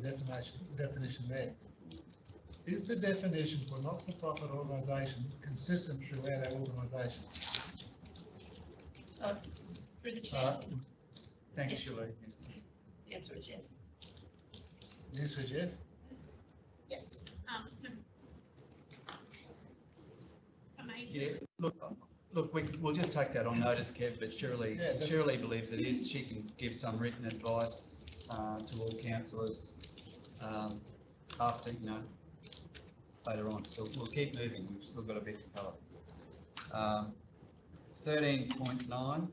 definition there. Is the definition for not-for-profit organisations consistent throughout our organisation? Through the chair. Thanks, Shirley. The answer is yes. The answer is yes? Yes. So, amazing. Yeah, look, we'll just take that on notice, Kev, but Shirley believes it is. She can give some written advice to all councillors after, later on. We'll keep moving, we've still got a bit to cover. 13.9.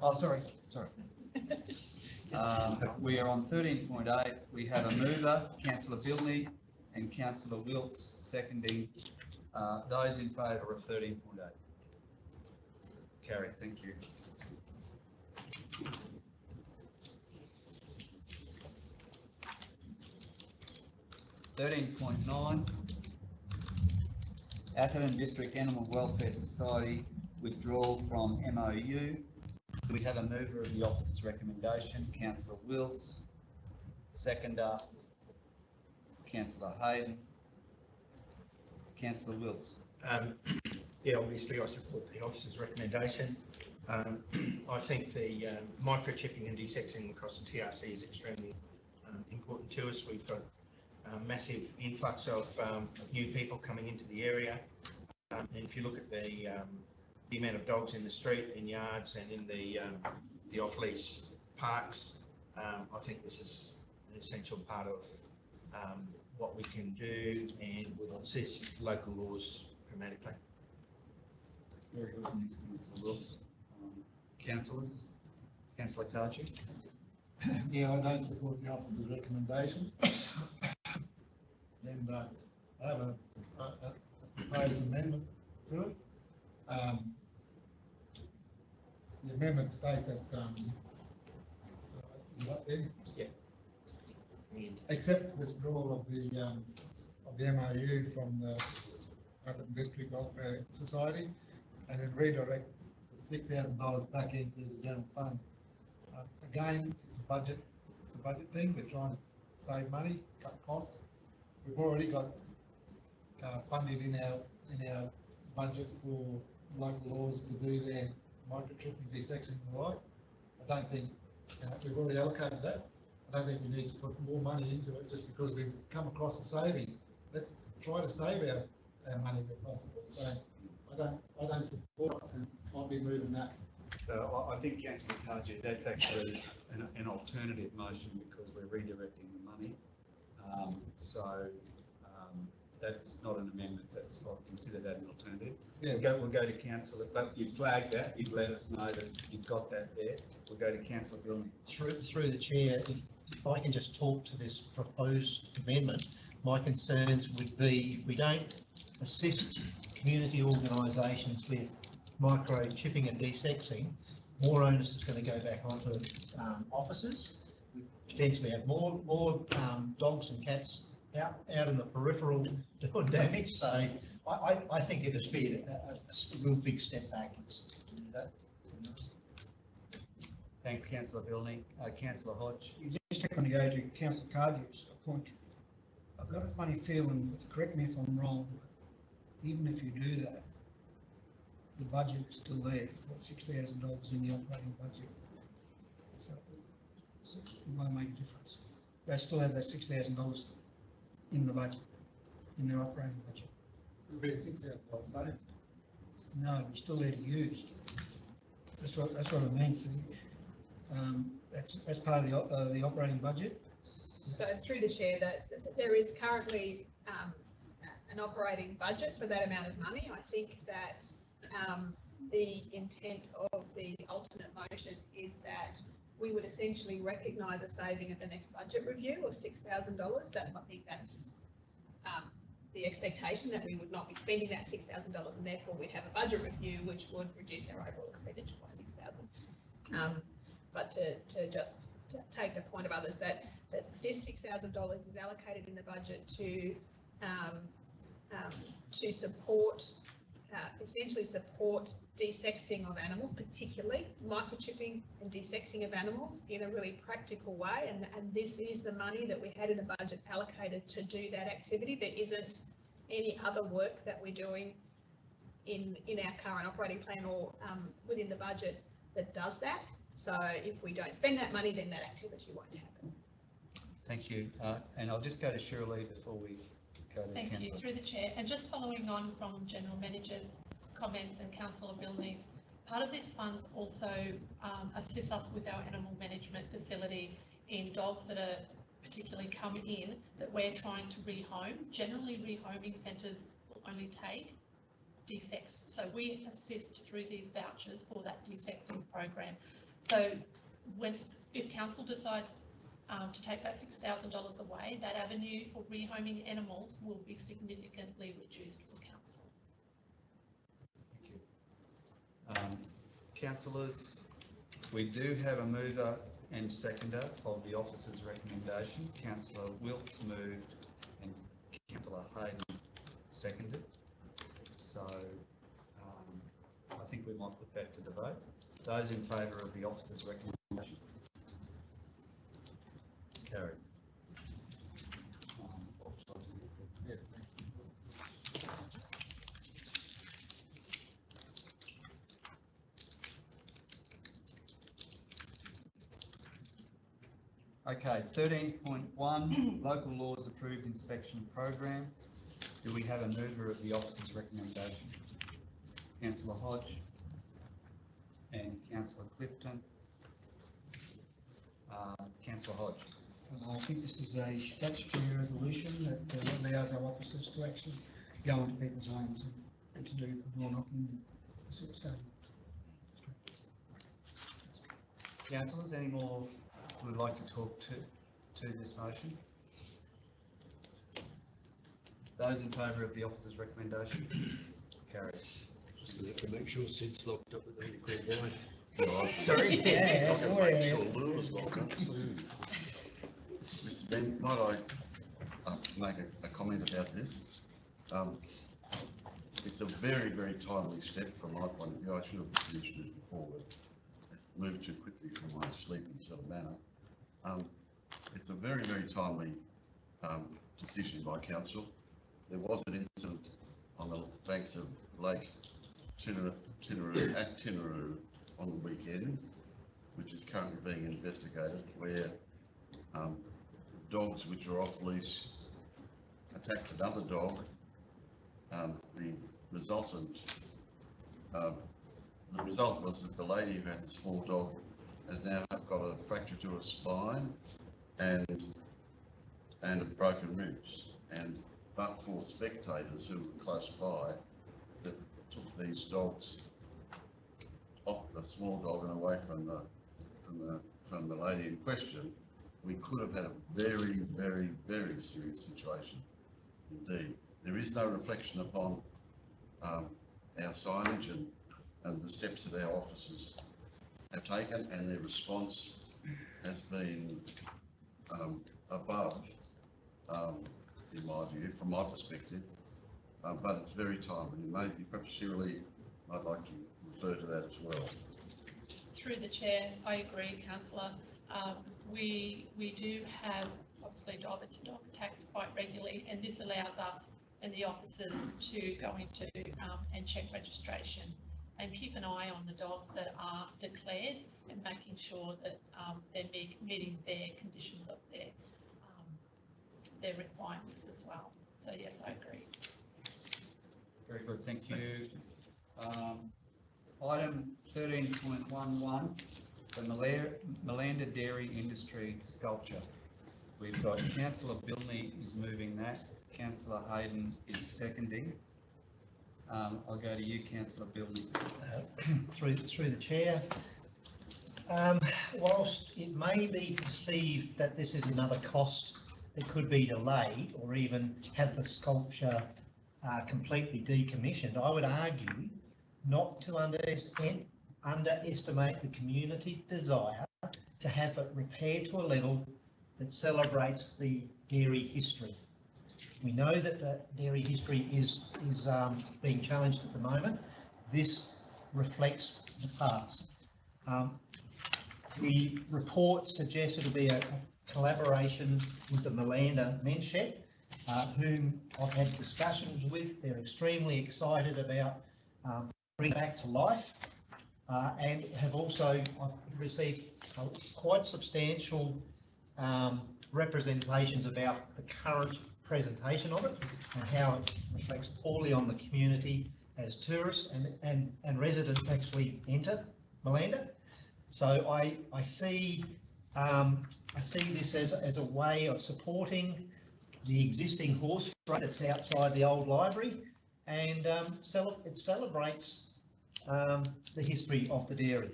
Oh, sorry. We are on 13.8. We have a mover, Councillor Bilney, and Councillor Wilts seconding. Those in favour of 13.8? Carried, thank you. (13.9) Atherton District Animal Welfare Society withdrawal from MOU. We have a mover of the officer's recommendation, Councillor Wills. Seconder, Councillor Hayden. Councillor Wills. Yeah, obviously I support the officer's recommendation. I think the microchipping and desexing across the TRC is extremely important to us. We've got a massive influx of new people coming into the area. And if you look at the amount of dogs in the street, in yards and in the off-leash parks, I think this is an essential part of what we can do and will assist local laws dramatically. Very good, thanks, Councillor Wills. Councillors? Councillor Cardew? Yeah, I don't support the officer's recommendation. And I have a proposed amendment to it. The amendment states that, Yeah. Accept withdrawal of the MOU from the Atherton District Welfare Society, and then redirect the $6,000 back into the general fund. Again, it's a budget thing. We're trying to save money, cut costs. We've already got funding in our budget for local laws to do their microchipping, desexing and the like. I don't think we've already allocated that. I don't think we need to put more money into it just because we've come across a saving. Let's try to save our money if possible. So I don't support it, and I'll be moving that. So I think, Councillor Cardew, that's actually an alternative motion because we're redirecting the money. That's not an amendment, I'll consider that an alternative. Yeah. We'll go to Councillor, but you flagged that, you've let us know that you've got that there. We'll go to Councillor Bilney. Through the chair, if I can just talk to this proposed amendment, my concerns would be if we don't assist community organisations with microchipping and desexing, more onus is going to go back onto officers. We potentially have more dogs and cats out in the peripheral doing damage. So I think it would be a real big step backwards to do that. Thanks, Councillor Bilney. Councillor Hodge. You just going to go to Councillor Cardew's point. I've got a funny feeling, correct me if I'm wrong, but even if you do that, the budget is still there, $6,000 in the operating budget. So it won't make a difference. They still have that $6,000 in the budget, in their operating budget. It'll be a $6,000 saving. No, it'll be still there to use. That's what I mean. So, that's part of the operating budget? So through the chair, that there is currently an operating budget for that amount of money. I think that the intent of the alternate motion is that we would essentially recognise a saving at the next budget review of $6,000. That I think that's the expectation, that we would not be spending that $6,000, and therefore we'd have a budget review which would reduce our overall expenditure by $6,000. But to just take the point of others, that this $6,000 is allocated in the budget to support, essentially support desexing of animals, particularly microchipping and desexing of animals in a really practical way. And this is the money that we had in the budget allocated to do that activity. There isn't any other work that we're doing in our current operating plan or within the budget that does that. So if we don't spend that money, then that activity won't happen. Thank you. And I'll just go to Shirley before we go to Thank you, Councillor. through the chair. And just following on from General Manager's comments and Councillor Milne's, part of these funds also assist us with our animal management facility in dogs that are particularly come in that we're trying to rehome. Generally, rehoming centres will only take desex. So we assist through these vouchers for that desexing program. So if council decides to take that $6,000 away, that avenue for rehoming animals will be significantly reduced for council. Thank you. Councillors, we do have a mover and seconder of the officer's recommendation. Councillor Wilkes moved and Councillor Hayden seconded. So I think we might put that to the vote. Those in favour of the officer's recommendation? Carried. Okay, 13.1, local laws approved inspection program. Do we have a mover of the officer's recommendation? Councillor Hodge and Councillor Clifton. Councillor Hodge. I think this is a statutory resolution that allows our officers to actually go into people's homes and to do door knocking and sort of stuff. Councillors, any more who would like to talk to this motion? Those in favour of the officer's recommendation? Carried. Just gonna have to make sure Sid's locked up at the Court Wine. Sorry? I can make sure Lula's locked up too. Mr. Ben, might I make a comment about this? It's a very, very timely step from my point of view. I should have mentioned it before, but it moved too quickly from my sleepy sort of manner. It's a very, very timely decision by council. There was an incident on the banks of Lake Tinaroo at Tinaroo on the weekend, which is currently being investigated, where dogs which are off leash attacked another dog. The result was that the lady who had the small dog has now got a fracture to her spine and broken ribs. And but for spectators who were close by that took these dogs off the small dog and away from the lady in question, we could have had a very, very, very serious situation indeed. There is no reflection upon our signage and the steps that our officers have taken, and their response has been above, in my view, from my perspective, but it's very timely. Maybe perhaps Shirley, I'd like to refer to that as well. Through the chair, I agree, councillor. We do have obviously dog attacks quite regularly, and this allows us and the officers to go into and check registration and keep an eye on the dogs that are declared and making sure that they're meeting their conditions of their requirements as well. So yes, I agree. Very good, thank you. Item 13.11, the Malanda Dairy Industry sculpture. We've got Councillor Bilney is moving that, Councillor Hayden is seconding. I'll go to you, Councillor Bilney. Through the chair. Whilst it may be perceived that this is another cost that could be delayed or even have the sculpture completely decommissioned, I would argue not to underestimate the community desire to have it repaired to a level that celebrates the dairy history. We know that the dairy history is being challenged at the moment. This reflects the past. The report suggests it'll be a collaboration with the Malanda Men's Shed, whom I've had discussions with. They're extremely excited about bringing back to life, and have also I've received quite substantial representations about the current presentation of it and how it reflects poorly on the community as tourists and residents actually enter Malanda. So I see this as a way of supporting the existing horse run that's outside the old library, and it celebrates the history of the dairy.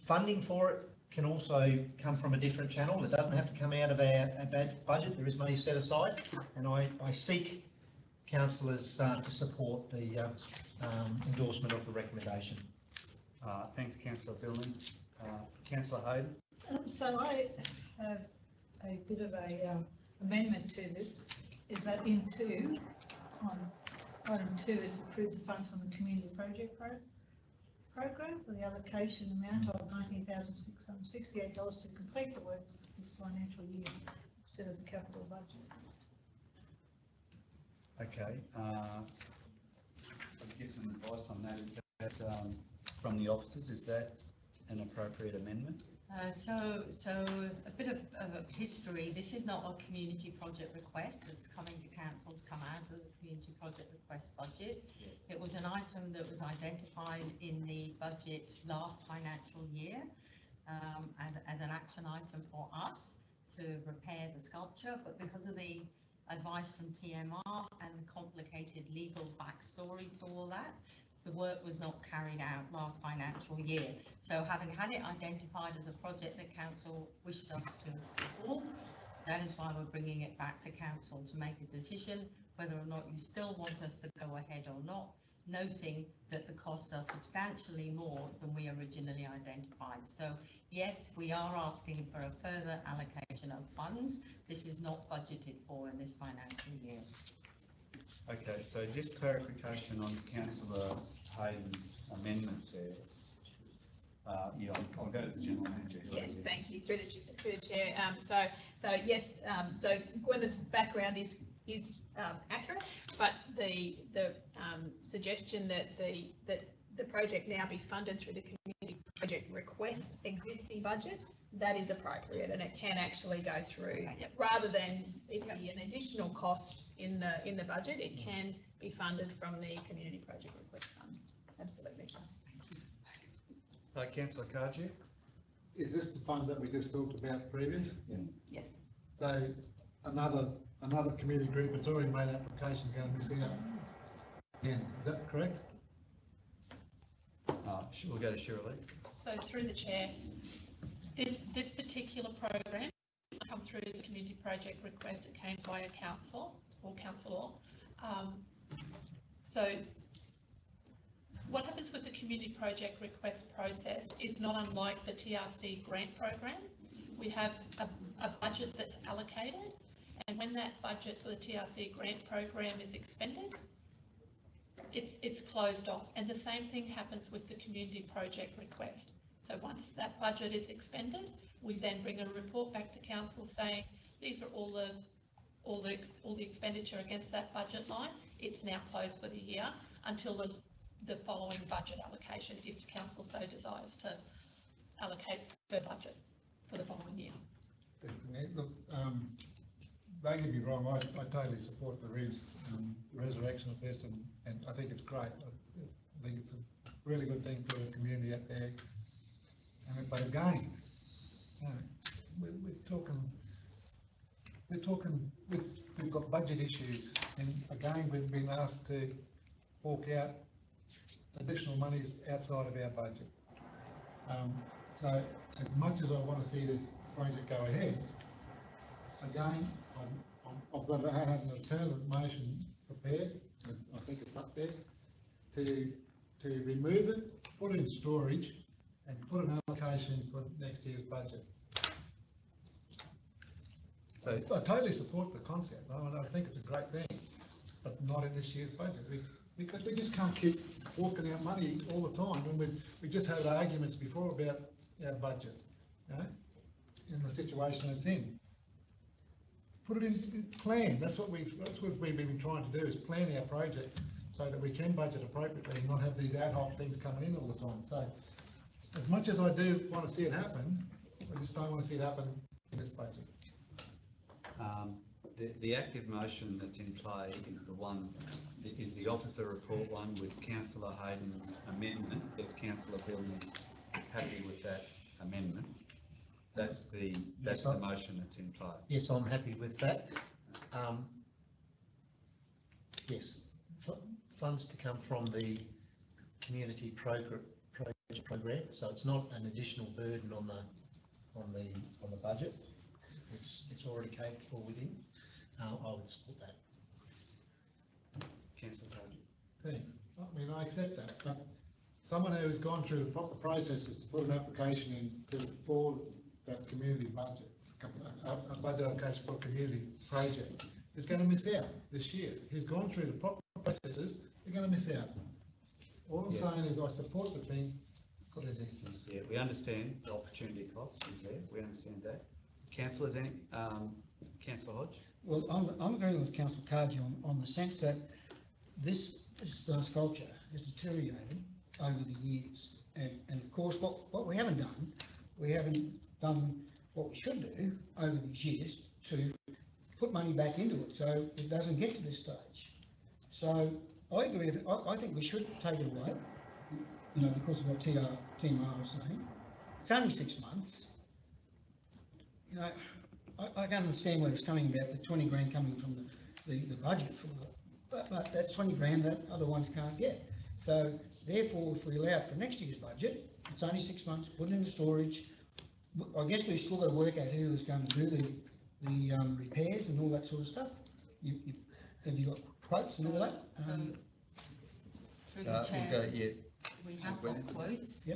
Funding for it can also come from a different channel. It doesn't have to come out of our budget. There is money set aside, and I seek councillors to support the endorsement of the recommendation. Thanks, Councillor Bilney. Councillor Hayden. So I have a bit of a amendment to this, is that in two, on item 2 is approve the funds on the community project program for the allocation amount of $19,668 to complete the work this financial year instead of the capital budget. Okay, I'll give some advice on that. Is that from the officers, is that an appropriate amendment? So a bit of history. This is not a community project request that's coming to council to come out of the community project request budget. It was an item that was identified in the budget last financial year as an action item for us to repair the sculpture, but because of the advice from TMR and the complicated legal backstory to all that, the work was not carried out last financial year. So having had it identified as a project that council wished us to perform, that is why we're bringing it back to council to make a decision whether or not you still want us to go ahead or not, noting that the costs are substantially more than we originally identified. So yes, we are asking for a further allocation of funds. This is not budgeted for in this financial year. Okay, so just clarification on Councillor Hayden's amendment there. Yeah, I'll go to the General Manager. Yes, thank you. Through the Chair. So yes, so Gwenda's background is accurate, but the suggestion that the project now be funded through the community project request existing budget, that is appropriate, and it can actually go through, rather than it be an additional cost in the budget, it can be funded from the community project request fund. Absolutely. Councillor Cardew. Is this the fund that we just talked about previous? Yes. So another community group that's already made application is going to miss out again. Is that correct? We'll go to Shirley. So through the chair, this particular program come through the community project request. It came via council or councillor. So what happens with the community project request process is not unlike the TRC grant program. We have a budget that's allocated, and when that budget for the TRC grant program is expended, it's closed off. And the same thing happens with the community project request. So once that budget is expended, we then bring a report back to council saying these are all the expenditure against that budget line. It's now closed for the year until the following budget allocation, if council so desires to allocate the budget for the following year. Look, don't get me wrong, I totally support the resurrection of this, and I think it's great. I think it's a really good thing for the community out there. But again, you know, we've got budget issues, and again, we've been asked to fork out additional monies outside of our budget. So as much as I want to see this project go ahead, again, I've got to have an alternative motion prepared, and I think it's up there, to remove it, put it in storage, and put an allocation for next year's budget. So I totally support the concept. I think it's a great thing, but not in this year's budget. Because we just can't keep forking out money all the time, and we just had arguments before about our budget, you know, in the situation it's in. Put it in plan. That's what we've been trying to do, is plan our project so that we can budget appropriately and not have these ad hoc things coming in all the time. So as much as I do want to see it happen, I just don't want to see it happen in this budget. The active motion that's in play is the officer report one with Councillor Hayden's amendment. If Councillor Billney's happy with that amendment, that's the motion that's in play. Yes, I'm happy with that. Yes, funds to come from the community project program, so it's not an additional burden on the budget. It's already catered for within. I would support that. Councillor Hodge. Thanks. I mean, I accept that, but someone who's gone through the proper processes to put an application in for that community budget, a budget application for a community project, is going to miss out this year. Who's gone through the proper processes, they're going to miss out. All I'm saying is I support the thing, put it in. Yeah, we understand the opportunity cost is there. We understand that. Councillors, Councillor Hodge? Well, I'm agreeing with Councillor Cargy on the sense that this sculpture has deteriorated over the years. And of course, what we haven't done what we should do over these years to put money back into it so it doesn't get to this stage. So I agree, I think we should take it away, you know, because of what TMR was saying. It's only 6 months. You know, I can understand where it's coming about, the 20 grand coming from the budget for it, but that's 20 grand that other ones can't get. So therefore, if we allow it for next year's budget, it's only 6 months, put it into storage. I guess we've still got to work out who is going to do the repairs and all that sort of stuff. Have you got quotes and all that? Through the chair, we have got Gwen. quotes,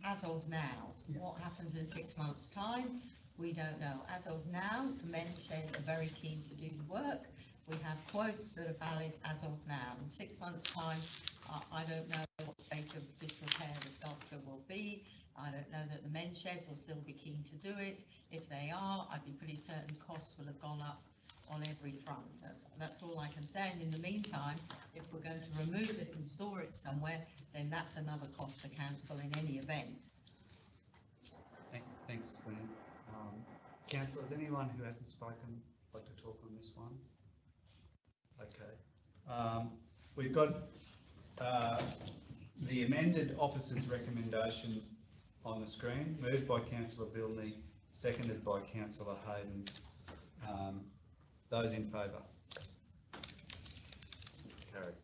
as of now. What happens in 6 months' time, we don't know. As of now, the men shed are very keen to do the work. We have quotes that are valid as of now. In 6 months' time, I don't know what state of disrepair the sculpture will be. I don't know that the men's shed will still be keen to do it. If they are, I'd be pretty certain costs will have gone up on every front. That's all I can say. And in the meantime, if we're going to remove it and store it somewhere, then that's another cost to council in any event. Thanks, Gwen. Councillors, anyone who hasn't spoken like to talk on this one? Okay. We've got the amended officer's recommendation on the screen, moved by Councillor Billney, seconded by Councillor Hayden. Those in favour? Carried.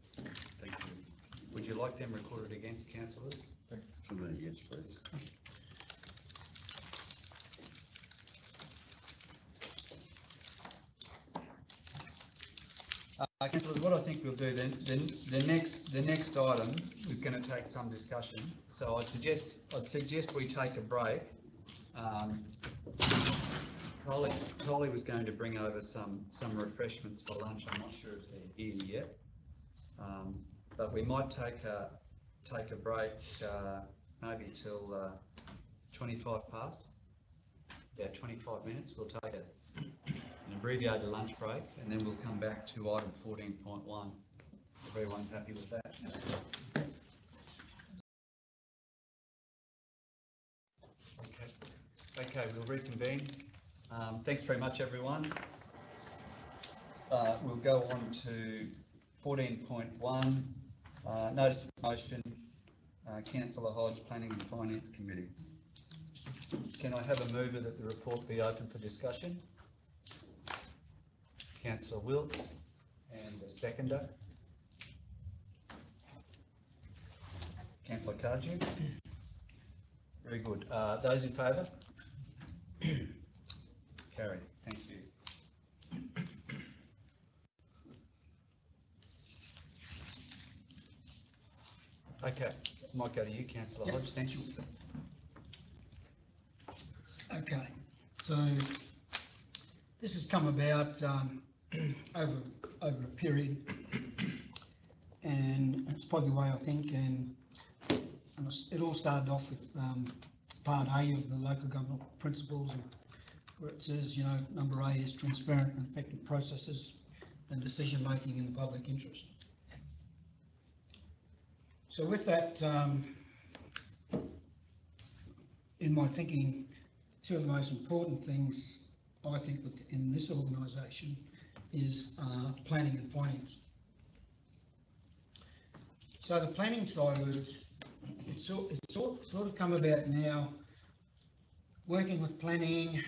Thank you. Would you like them recorded against, councillors? Thanks. For me, yes, please. Councillors, what I think we'll do then, the next item is going to take some discussion. So I'd suggest we take a break. Collie was going to bring over some refreshments for lunch. I'm not sure if they're here yet, but we might take a break maybe till 25 past. Yeah, 25 minutes. We'll take an abbreviated lunch break, and then we'll come back to item 14.1. If everyone's happy with that. Okay, we'll reconvene. Thanks very much, everyone. We'll go on to 14.1, notice of motion, Councillor Hodge, Planning and Finance Committee. Can I have a mover that the report be open for discussion? Councillor Wilkes, and a seconder. Councillor Cardew. Very good. Those in favour? Carried. Thank you. Okay, might go to you, Councillor Hodge. Thank you. Okay, so this has come about over a period, and it's probably the way I think, and it all started off with part A of the local government principles, where it says, you know, number A is transparent and effective processes and decision making in the public interest. So with that, in my thinking, two of the most important things I think in this organisation is planning and finance. So the planning side of it, it's sort of come about now, working with planning,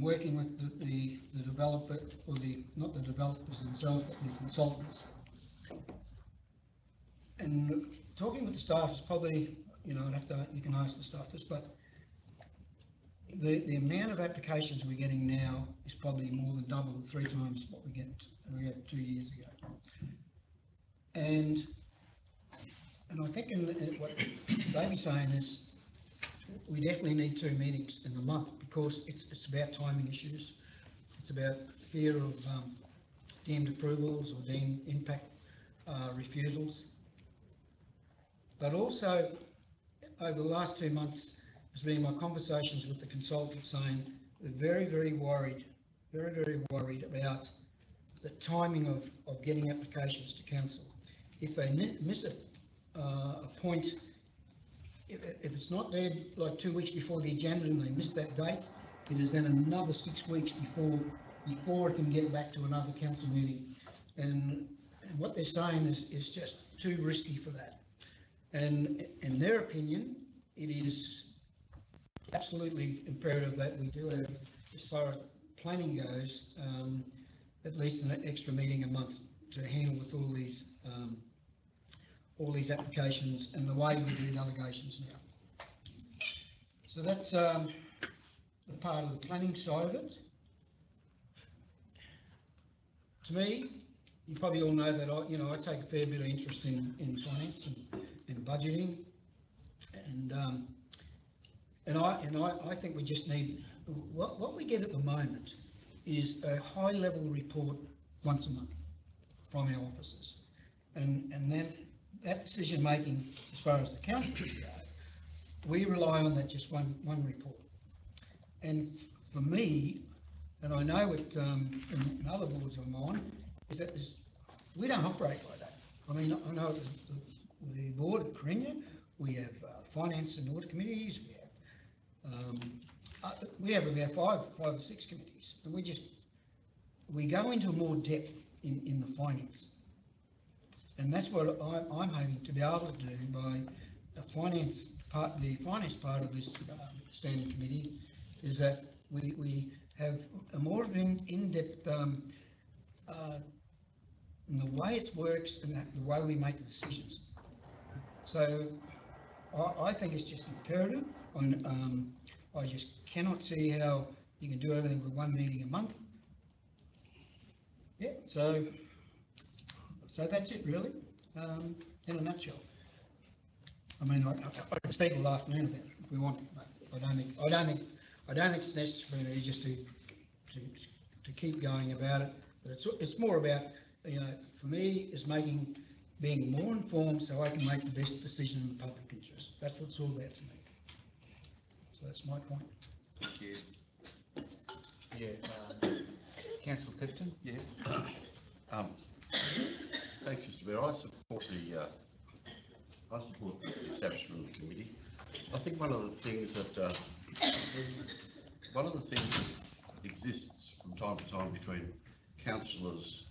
working with the developer, or not the developers themselves, but the consultants. And talking with the staff is probably, you know, you can ask the staff this, but the amount of applications we're getting now is probably more than double, 3 times what we had 2 years ago. And I think what they'd be saying is we definitely need 2 meetings in the month, because it's about timing issues. It's about fear of deemed approvals or deemed impact refusals. But also, over the last 2 months, has been my conversations with the consultants saying they're very, very worried about the timing of getting applications to council. If they miss a point, if it's not there like 2 weeks before the agenda and they miss that date, it is then another 6 weeks before it can get back to another council meeting. And what they're saying is just too risky for that. And in their opinion, it is absolutely imperative that we do have, as far as planning goes, at least an extra meeting a month to handle with all these applications and the way we do delegations now. So that's the part of the planning side of it. To me, you probably all know that I take a fair bit of interest in finance and budgeting, and I think we just need, what we get at the moment is a high level report once a month from our officers, and then that decision making as far as the councillors go, we rely on that just one report. And for me, and I know it in other boards I'm on, is that we don't operate like that. I mean, I know the board at Carina, we have finance and audit committees, we have about five or six committees, and we go into more depth in the finance. And that's what I'm hoping to be able to do by the finance part of this standing committee, is that we have a more in-depth in the way it works and the way we make decisions. So I think it's just imperative. I just cannot see how you can do everything with 1 meeting a month. Yeah, so that's it really, in a nutshell. I mean, I can speak all afternoon about it if we want, but I don't think it's necessary just to keep going about it. But it's more about, you know, for me, is being more informed so I can make the best decision in the public interest. That's what it's all about to me. So that's my point. Thank you. Yeah, Councillor Clifton. Yeah. Thanks, Mr. Mayor. I support the establishment of the committee. I think one of the things that exists from time to time between councillors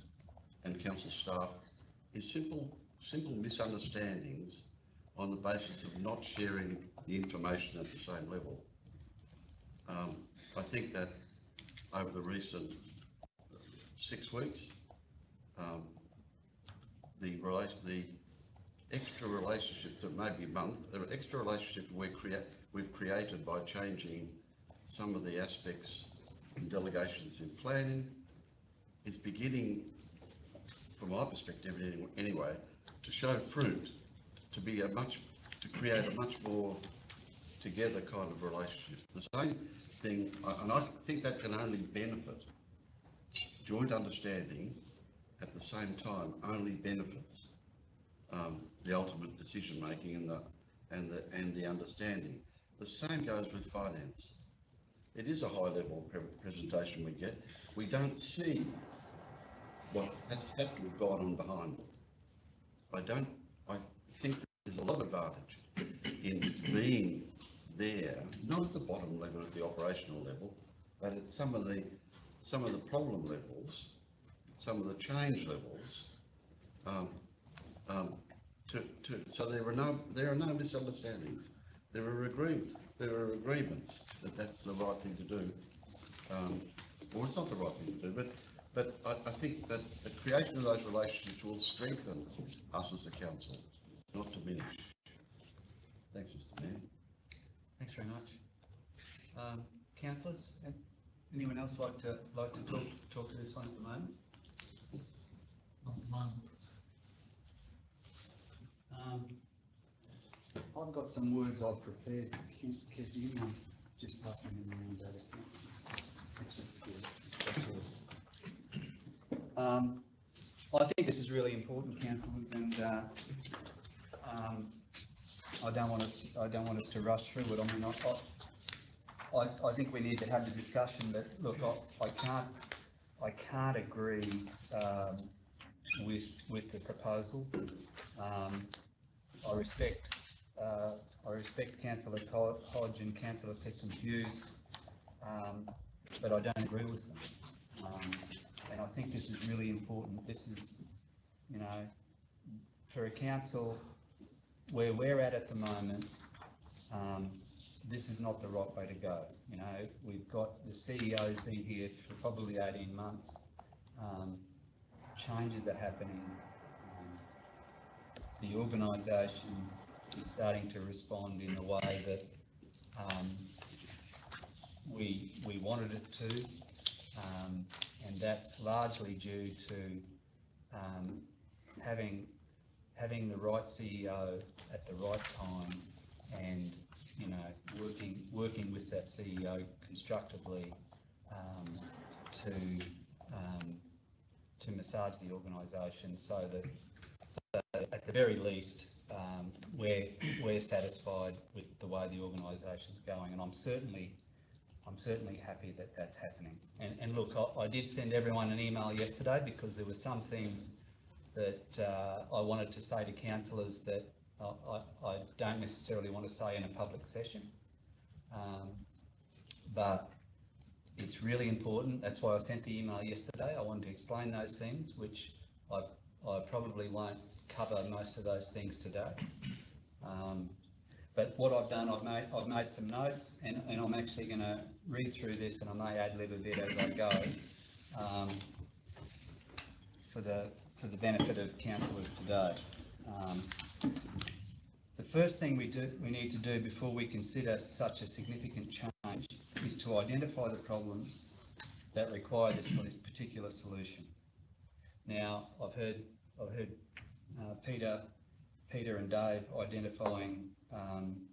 and council staff is simple misunderstandings on the basis of not sharing the information at the same level. I think that over the recent 6 weeks, the extra relationships that maybe a month, there are extra relationships we've created by changing some of the aspects and delegations in planning is beginning, from my perspective anyway, to show fruit, to create a much more together kind of relationship. The same thing, and I think that can only benefit. Joint understanding at the same time only benefits the ultimate decision making and the understanding. The same goes with finance. It is a high level presentation we get. We don't see what has had to have gone on behind it. I think there's a lot of advantage in being there, not at the bottom level, at the operational level, but at some of the problem levels, some of the change levels, so there are no misunderstandings. There are agreements that that's the right thing to do, or it's not the right thing to do. But I think that the creation of those relationships will strengthen us as a council, not diminish. Thanks, Mr. Mayor. Thanks very much. Councillors, anyone else like to talk to this one at the moment? Not at the moment. I've got some words I've prepared. Kev, you mind just passing them around that? I think this is really important, councillors, and I don't want us to rush through it. I mean, I think we need to have the discussion. But look, I can't agree with the proposal. I respect Councillor Hodge and Councillor Pecton's views, but I don't agree with them. And I think this is really important. This is, you know, for a council where we're at the moment, this is not the right way to go. You know, we've got the CEO's been here for probably 18 months. Changes are happening. The organisation is starting to respond in a way that we wanted it to, and that's largely due to having the right CEO at the right time, and you know, working with that CEO constructively to massage the organisation so that at the very least we're satisfied with the way the organisation's going, and I'm certainly happy that that's happening. And look, I did send everyone an email yesterday because there were some things that I wanted to say to councillors that I don't necessarily want to say in a public session, but it's really important. That's why I sent the email yesterday. I wanted to explain those things, which I probably won't cover most of those things today. But what I've done, I've made some notes, and I'm actually going to read through this, and I may ad-lib a bit as I go, for the benefit of councillors today. The first thing we need to do before we consider such a significant change is to identify the problems that require this particular solution. Now, I've heard Peter and Dave identifying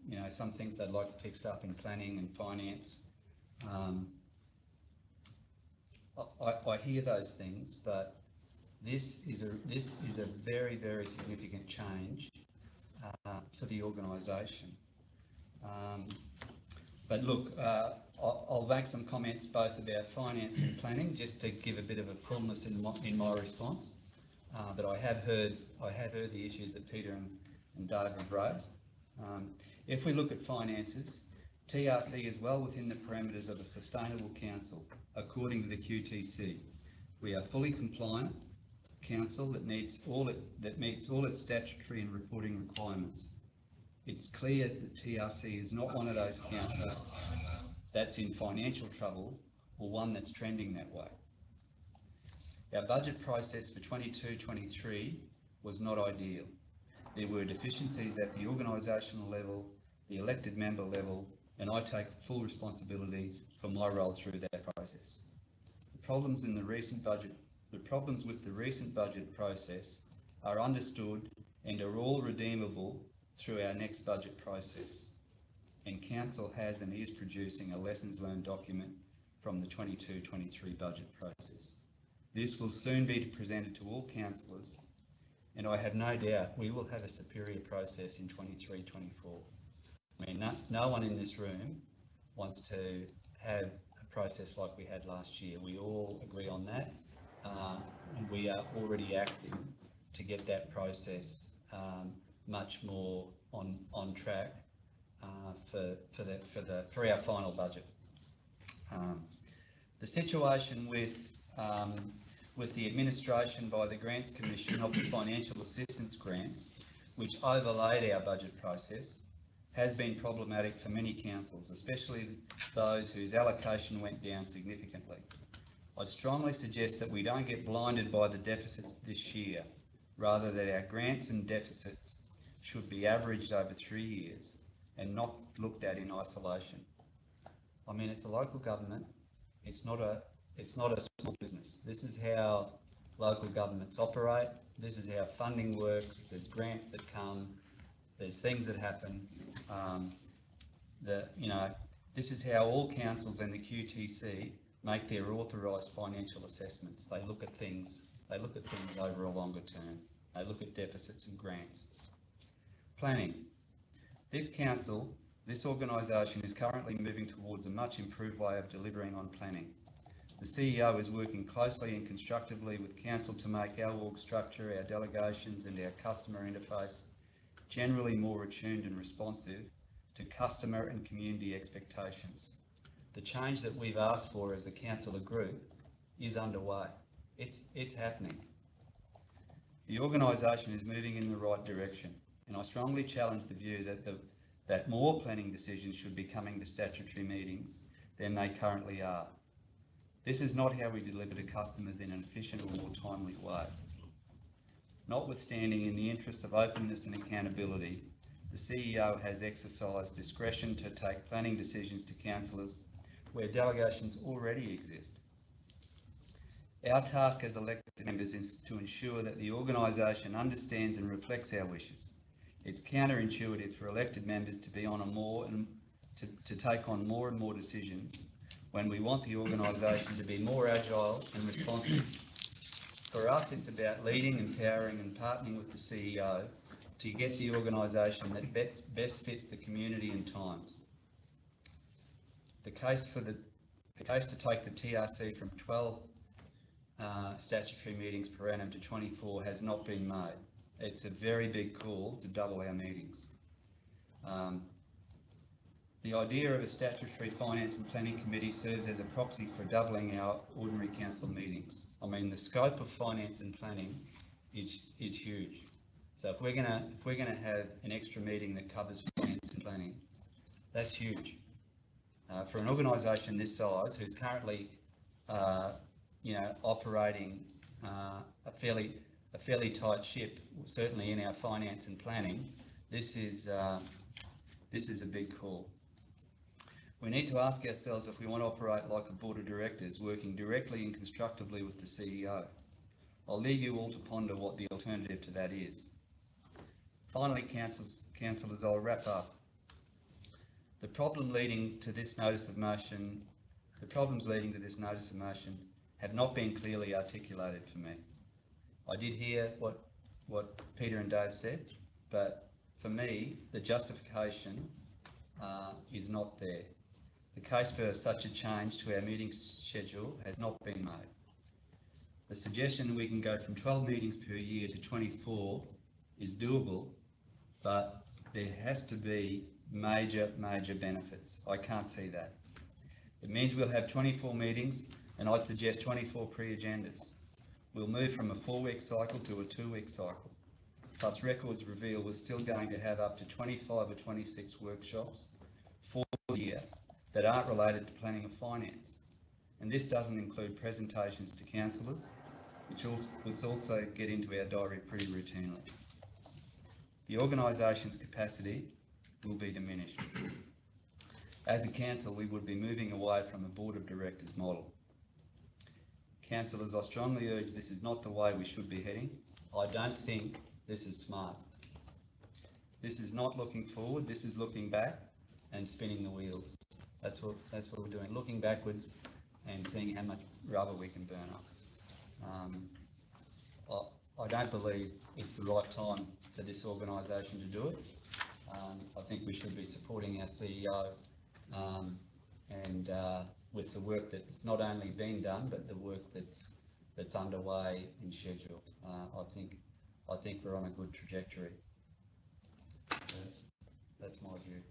you know, some things they'd like fixed up in planning and finance. I hear those things, but this is a very, very significant change for the organisation. But look, I'll make some comments both about finance and planning, just to give a bit of a fullness in my response. But I have heard the issues that Peter and Dave have raised. If we look at finances, TRC is well within the parameters of a sustainable council, according to the QTC. We are fully compliant council that meets all its statutory and reporting requirements. It's clear that TRC is not one of those councils that's in financial trouble or one that's trending that way. Our budget process for 22-23 was not ideal. There were deficiencies at the organisational level, the elected member level, and I take full responsibility for my role through that process. The problems with the recent budget process are understood and are all redeemable through our next budget process. And Council has and is producing a lessons learned document from the 22-23 budget process. This will soon be presented to all councillors, and I have no doubt we will have a superior process in 23-24. I mean, no one in this room wants to have a process like we had last year. We all agree on that, and we are already acting to get that process much more on track for our final budget. The situation with the administration by the Grants Commission of the financial assistance grants, which overlaid our budget process, has been problematic for many councils, especially those whose allocation went down significantly. I'd strongly suggest that we don't get blinded by the deficits this year, rather that our grants and deficits should be averaged over 3 years and not looked at in isolation. I mean, it's a local government, it's not a small business. This is how local governments operate, this is how funding works, there's grants that come, there's things that happen. This is how all councils and the QTC make their authorised financial assessments. They look at things over a longer term. They look at deficits and grants. Planning. This council, this organisation is currently moving towards a much improved way of delivering on planning. The CEO is working closely and constructively with council to make our org structure, our delegations and our customer interface generally more attuned and responsive to customer and community expectations. The change that we've asked for as a councillor group is underway. It's happening. The organisation is moving in the right direction, and I strongly challenge the view that more planning decisions should be coming to statutory meetings than they currently are. This is not how we deliver to customers in an efficient or more timely way. Notwithstanding, in the interest of openness and accountability, the CEO has exercised discretion to take planning decisions to councillors where delegations already exist. Our task as elected members is to ensure that the organisation understands and reflects our wishes. It's counterintuitive for elected members to be on to take on more and more decisions when we want the organisation to be more agile and responsive. For us, it's about leading, empowering and partnering with the CEO to get the organisation that best fits the community and times. The case to take the TRC from 12 statutory meetings per annum to 24 has not been made. It's a very big call to double our meetings. The idea of a statutory finance and planning committee serves as a proxy for doubling our ordinary council meetings. I mean, the scope of finance and planning is huge. So if we're gonna have an extra meeting that covers finance and planning, that's huge. For an organisation this size, who's currently, operating a fairly tight ship, certainly in our finance and planning, this is a big call. We need to ask ourselves if we want to operate like a board of directors, working directly and constructively with the CEO. I'll leave you all to ponder what the alternative to that is. Finally, councillors, I'll wrap up. The problems leading to this notice of motion have not been clearly articulated for me. I did hear what Peter and Dave said, but for me, the justification is not there. The case for such a change to our meeting schedule has not been made. The suggestion that we can go from 12 meetings per year to 24 is doable, but there has to be major benefits. I can't see that. It means we'll have 24 meetings, and I'd suggest 24 pre-agendas. We'll move from a 4-week cycle to a 2-week cycle. Plus, Records reveal we're still going to have up to 25 or 26 workshops for the year that aren't related to planning or finance. And this doesn't include presentations to councillors, which also get into our diary pretty routinely. The organisation's capacity will be diminished. As a council, we would be moving away from a board of directors model. Councillors, I strongly urge this is not the way we should be heading. I don't think this is smart. This is not looking forward, this is looking back and spinning the wheels. That's what we're doing, looking backwards and seeing how much rubber we can burn up. I don't believe it's the right time for this organisation to do it. I think we should be supporting our CEO and with the work that's not only been done, but the work that's underway and scheduled. I think we're on a good trajectory. That's my view.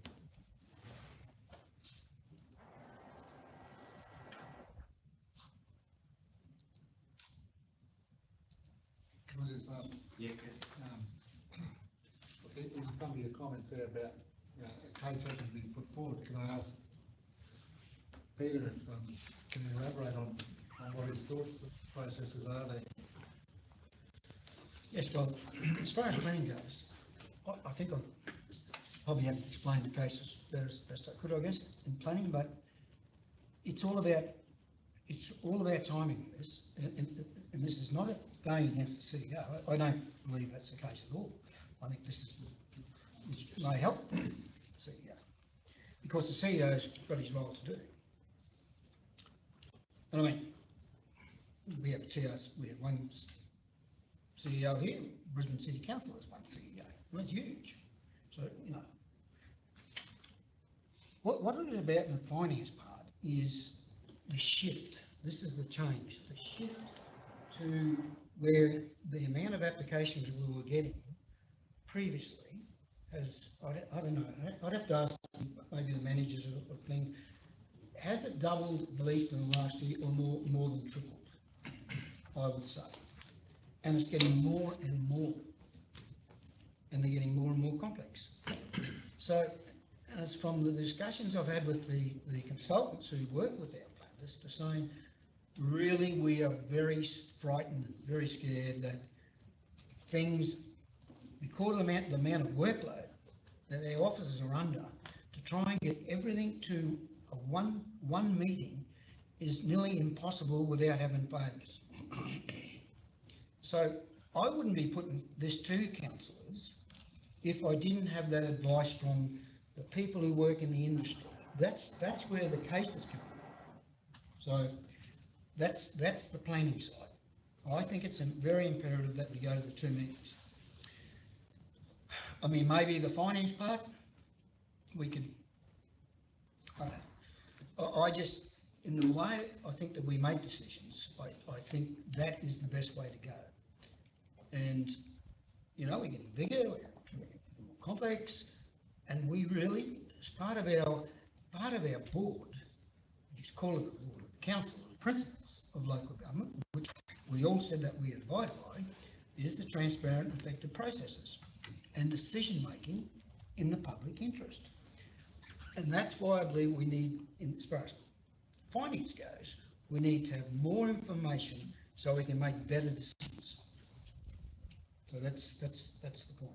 Can I just ask? Yeah. In some of your comments there about a case hasn't been put forward, can I ask Peter, can you elaborate on what his thoughts, processes are there? Yes, well, as far as planning goes, I think I probably haven't explained the case as best I could, I guess, in planning, but it's all about timing in this, and this is not going against the CEO. I don't believe that's the case at all. I think this may help the CEO, because the CEO's got his role to do. And I mean, we have one CEO here, Brisbane City Council has one CEO, and that's huge. So, you know, what it is about in the finance part is the shift. This is the change, the shift to where the amount of applications we were getting previously has, I don't know, I'd have to ask maybe the managers of things, has it doubled at least in the last year or more than tripled, I would say. And it's getting more and more, and they're getting more and more complex. So, and it's from the discussions I've had with the consultants who work with our planners to saying, really, we are very frightened and very scared that things, because of the amount of workload that our officers are under, to try and get everything to a one meeting is nearly impossible without having failures. So I wouldn't be putting this to councillors if I didn't have that advice from the people who work in the industry. That's where the cases come from. So that's the planning side. I think it's very imperative that we go to the 2 meetings. I mean, maybe the finance part, we could, I don't know. I just, in the way I think that we make decisions, I think that is the best way to go. And, you know, we're getting bigger, we're getting more complex, and we really, as part of our board, you call it the board of council, the principles of local government, which we all said that we abide by, is the transparent and effective processes and decision-making in the public interest. And that's why I believe we need, as far as finance goes, we need to have more information so we can make better decisions. So that's the point.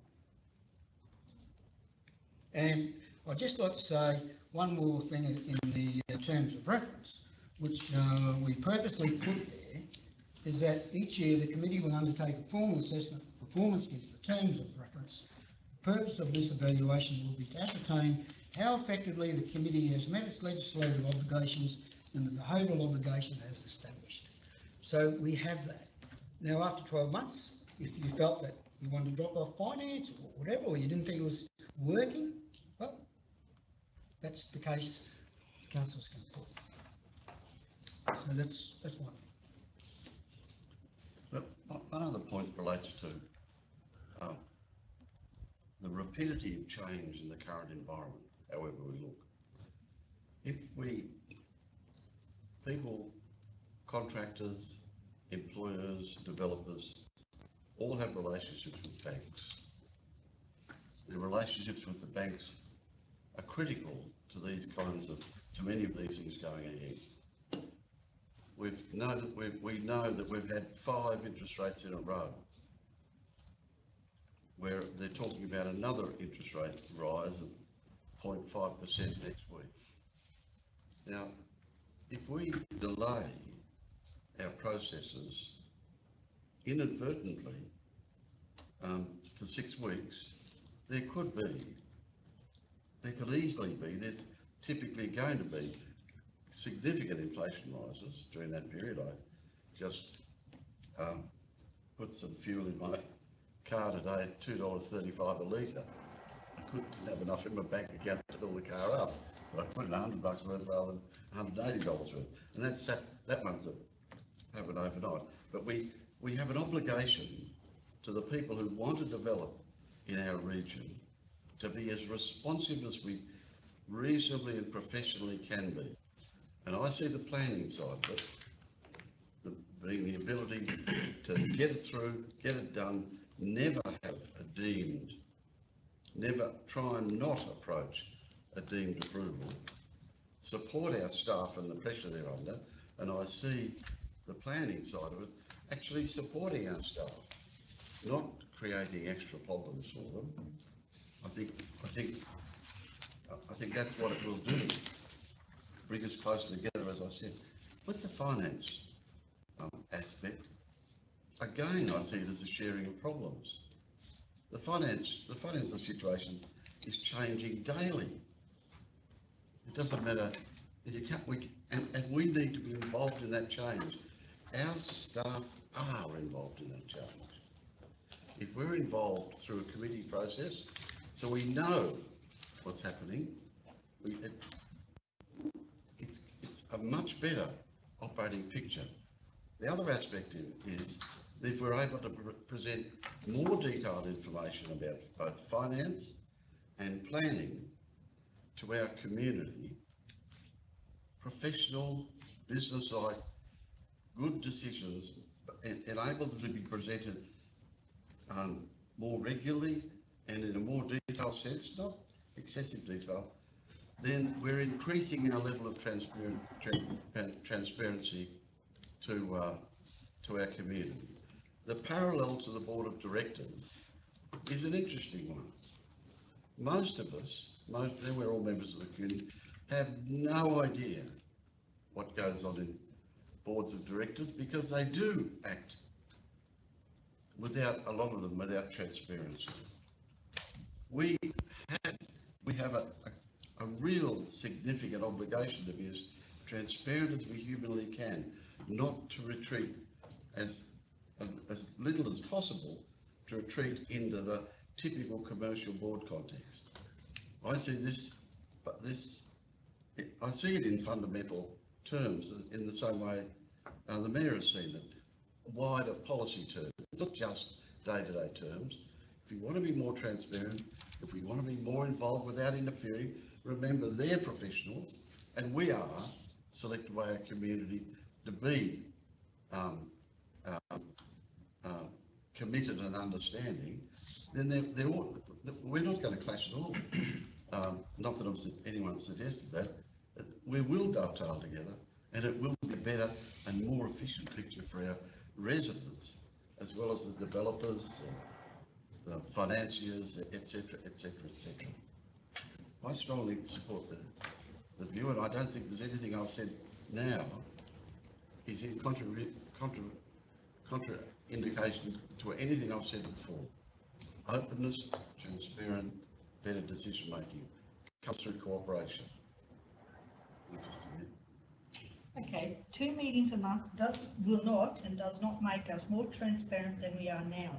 And I'd just like to say one more thing in the terms of reference, which we purposely put there, is that each year the committee will undertake a formal assessment of performance against the terms of reference. The purpose of this evaluation will be to ascertain how effectively the committee has met its legislative obligations and the behavioural obligation it has established. So we have that. Now, after 12 months, if you felt that you wanted to drop off finance or whatever, or you didn't think it was working, well, that's the case the council's can put. So that's one. But one other point relates to the rapidity of change in the current environment, however we look. If people, contractors, employers, developers, all have relationships with banks. The relationships with the banks are critical to these kinds of to any of these things going ahead. We know that we've had 5 interest rates in a row where they're talking about another interest rate rise of 0.5% next week. Now, if we delay our processes inadvertently to 6 weeks, there could easily be, there's typically going to be significant inflation rises during that period. I just put some fuel in my car today at $2.35 a litre. I couldn't have enough in my bank account to fill the car up. I put in $100 worth rather than $180 worth. And that one's happened overnight. But we have an obligation to the people who want to develop in our region to be as responsive as we reasonably and professionally can be. And I see the planning side of it, being the ability to get it through, get it done, never have a deemed, never try and not approach a deemed approval, support our staff and the pressure they're under, and I see the planning side of it actually supporting our staff, not creating extra problems for them. I think that's what it will do. Bring us closer together, as I said. With the finance aspect, again, I see it as a sharing of problems. The financial situation is changing daily. It doesn't matter. And we need to be involved in that change. Our staff are involved in that change. If we're involved through a committee process, so we know what's happening, it's a much better operating picture. The other aspect is if we're able to present more detailed information about both finance and planning to our community, professional, business-like, good decisions, and able to be presented more regularly and in a more detailed sense, not excessive detail, then we're increasing our level of transparency to our community. The parallel to the board of directors is an interesting one. Most of us, then we're all members of the community, have no idea what goes on in boards of directors because they do act a lot of them without transparency. We have a real significant obligation to be as transparent as we humanly can, not to retreat as little as possible to retreat into the typical commercial board context. I see I see it in fundamental terms in the same way the Mayor has seen it, wider policy terms, not just day-to-day terms. If we want to be more transparent, if we want to be more involved without interfering, remember they're professionals and we are selected by our community to be committed and understanding, then we're not going to clash at all. Not that anyone's suggested that. We will dovetail together and it will be a better and more efficient picture for our residents, as well as the developers, the financiers, etc., etc., etc. I strongly support the view, and I don't think there's anything I've said now is in contraindication to anything I've said before. Openness, transparent, better decision making comes through cooperation. Okay, 2 meetings a month will not and does not make us more transparent than we are now.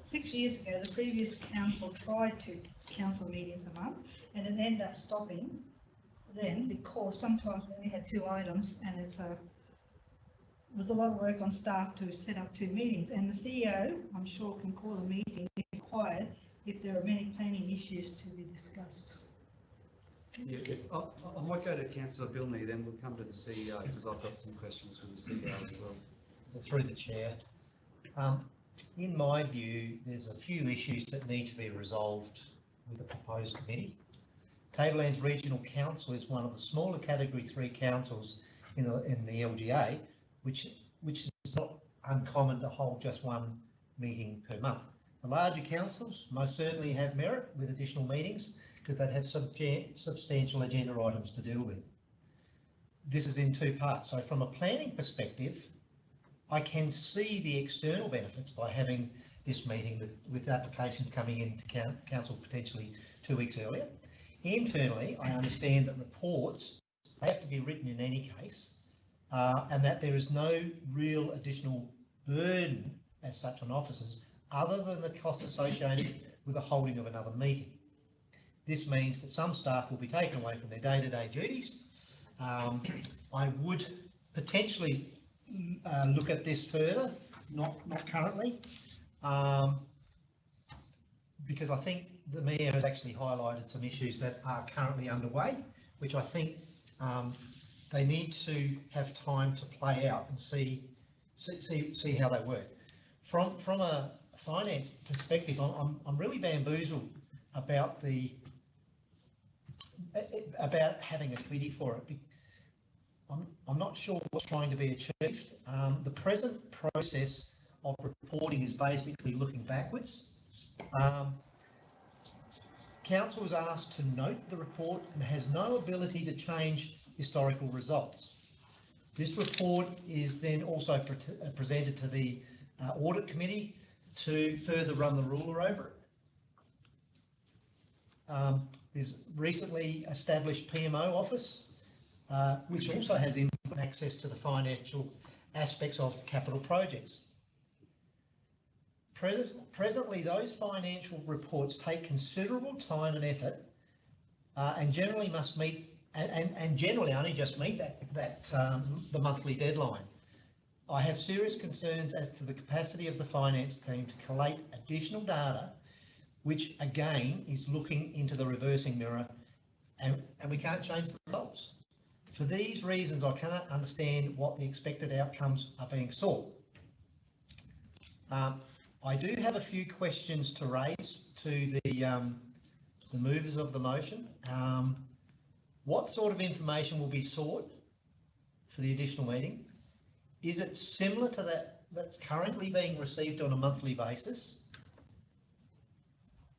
6 years ago, the previous council tried to council meetings a month and it ended up stopping then because sometimes we only had 2 items and it was a lot of work on staff to set up 2 meetings, and the CEO, I'm sure, can call a meeting if required if there are many planning issues to be discussed. Yeah, I might go to Councillor Bilney, then we'll come to the CEO because I've got some questions for the CEO as well. Through the chair. In my view, there's a few issues that need to be resolved with the proposed committee. Tablelands Regional Council is one of the smaller Category 3 councils in the LGA, which is not uncommon to hold just one meeting per month. The larger councils most certainly have merit with additional meetings because they'd have substantial agenda items to deal with. This is in two parts. So from a planning perspective, I can see the external benefits by having this meeting with applications coming into council potentially 2 weeks earlier. Internally, I understand that reports have to be written in any case, and that there is no real additional burden as such on officers other than the costs associated with the holding of another meeting. This means that some staff will be taken away from their day-to-day duties. I would potentially look at this further, not currently, because I think the Mayor has actually highlighted some issues that are currently underway, which I think they need to have time to play out and see how they work. From a finance perspective, I'm really bamboozled about having a committee for it. I'm not sure what's trying to be achieved. The present process of reporting is basically looking backwards. Council was asked to note the report and has no ability to change historical results. This report is then also presented to the Audit Committee to further run the ruler over it. There's recently established PMO office, which also has input and access to the financial aspects of capital projects. Presently, those financial reports take considerable time and effort, and generally must meet, and generally only just meet the monthly deadline. I have serious concerns as to the capacity of the finance team to collate additional data, which again is looking into the reversing mirror, and we can't change the results. For these reasons, I cannot understand what the expected outcomes are being sought. I do have a few questions to raise to the movers of the motion. What sort of information will be sought for the additional meeting? Is it similar to that's currently being received on a monthly basis?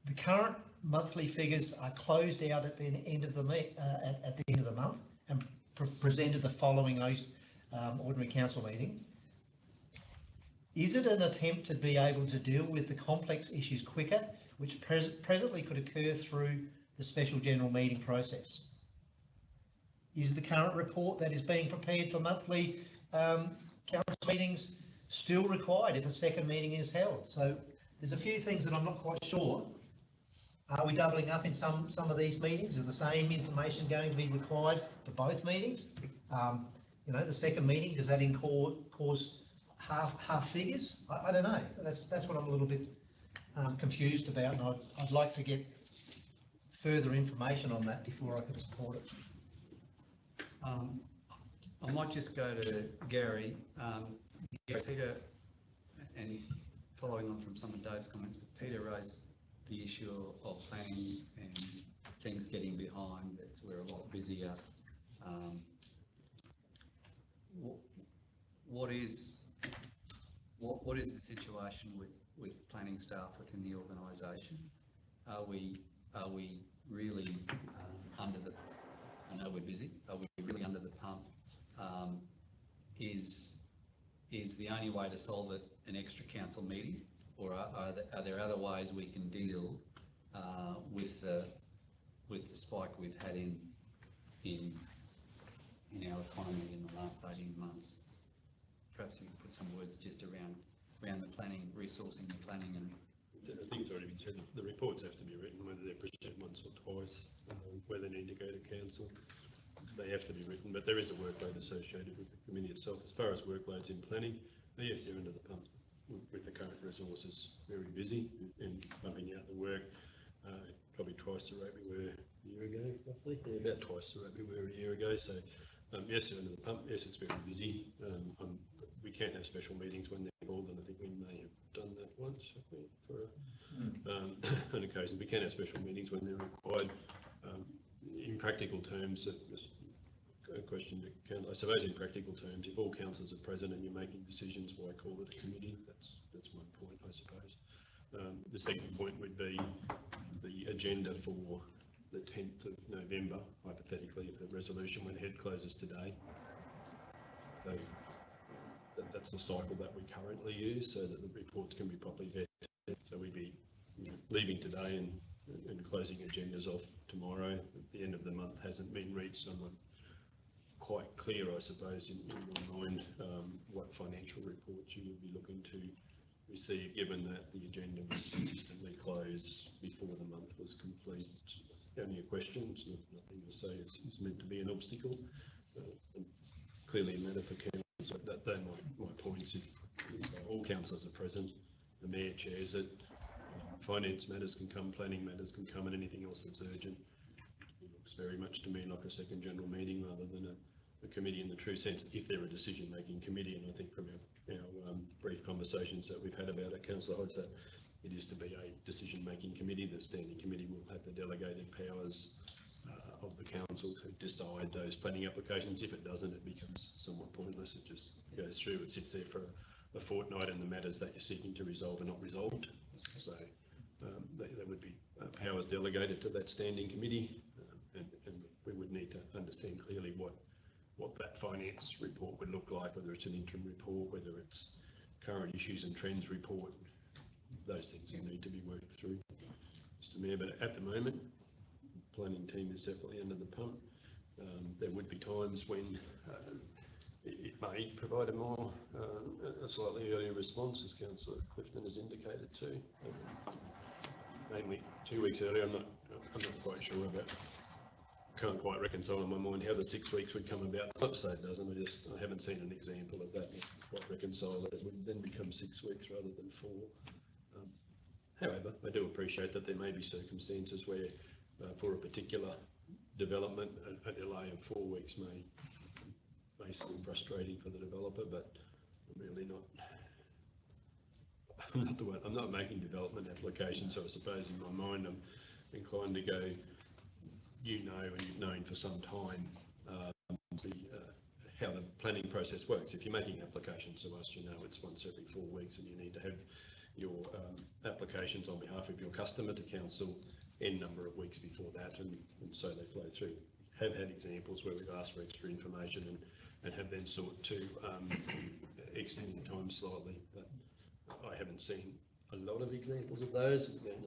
The current monthly figures are closed out at the end of the month and presented the following ordinary council meeting. Is it an attempt to be able to deal with the complex issues quicker, which presently could occur through the special general meeting process? Is the current report that is being prepared for monthly council meetings still required if a second meeting is held? So there's a few things that I'm not quite sure. Are we doubling up in some of these meetings? Are the same information going to be required for both meetings? You know, the second meeting, does that cause half figures? I don't know. That's what I'm a little bit confused about, and I'd like to get further information on that before I can support it. I might just go to Gary. Peter, and following on from some of Dave's comments, Peter raised the issue of planning and things getting behind. We're a lot busier. What is the situation with planning staff within the organisation? Are we really under the? I know we're busy. Are we really under the pump? Is the only way to solve it an extra council meeting, or are there other ways we can deal with the spike we've had in our economy in the last 18 months? Perhaps you could put some words just around the planning, resourcing the planning, and I think it's already been said. The reports have to be written, whether they're presented once or twice, whether they need to go to council. They have to be written, but there is a workload associated with the committee itself. As far as workloads in planning, yes, they're under the pump with the current resources, very busy and pumping out the work. Probably twice the rate we were a year ago, roughly. Yeah, about twice the rate we were a year ago. So yes, they're under the pump. Yes, it's very busy. We can't have special meetings when they're called, and I think we may have done that once, I think, for an occasion. We can have special meetings when they're required. practical terms, just a question to council, I suppose in practical terms, if all councillors are present and you're making decisions, why call it a committee? That's one point, I suppose. The second point would be the agenda for the 10th of November, hypothetically, if the resolution went ahead, closes today. So that's the cycle that we currently use, so that the reports can be properly vetted. So we'd be leaving today and closing agendas off tomorrow. At the end of the month hasn't been reached. I'm not quite clear, I suppose, in your mind, what financial reports you would be looking to receive, given that the agenda was consistently closed before the month was complete. Only a question, it's nothing to say it's meant to be an obstacle. And clearly a matter for council. They're my points. If all councillors are present, the mayor chairs it, finance matters can come, planning matters can come, and anything else that's urgent. It looks very much to me like a second general meeting rather than a committee in the true sense, if they're a decision-making committee. And I think from our brief conversations that we've had about it, Councillor Hodge, that it is to be a decision-making committee. The standing committee will have the delegated powers of the council to decide those planning applications. If it doesn't, it becomes somewhat pointless. It just goes through, it sits there for a fortnight, and the matters that you're seeking to resolve are not resolved. So there would be powers delegated to that standing committee, and we would need to understand clearly what that finance report would look like, whether it's an interim report, whether it's current issues and trends report. Those things need to be worked through, Mr. Mayor. But at the moment, the planning team is definitely under the pump. There would be times when it may provide a slightly earlier response, as Councillor Clifton has indicated too. Namely, 2 weeks earlier. I'm not quite sure about. Can't quite reconcile in my mind how the 6 weeks would come about. The flip side doesn't. I haven't seen an example of that. Quite reconcile that it would then become 6 weeks rather than 4. However, I do appreciate that there may be circumstances where, for a particular development, a delay of 4 weeks may seem frustrating for the developer, but I'm really not. I'm not making development applications, so I suppose in my mind I'm inclined to go. You know, and you've known for some time how the planning process works. If you're making applications to us, you know it's once every 4 weeks, and you need to have your applications on behalf of your customer to council n number of weeks before that, and so they flow through. Have had examples where we've asked for extra information and have then sought to extend the time slightly, but I haven't seen a lot of examples of those. Again,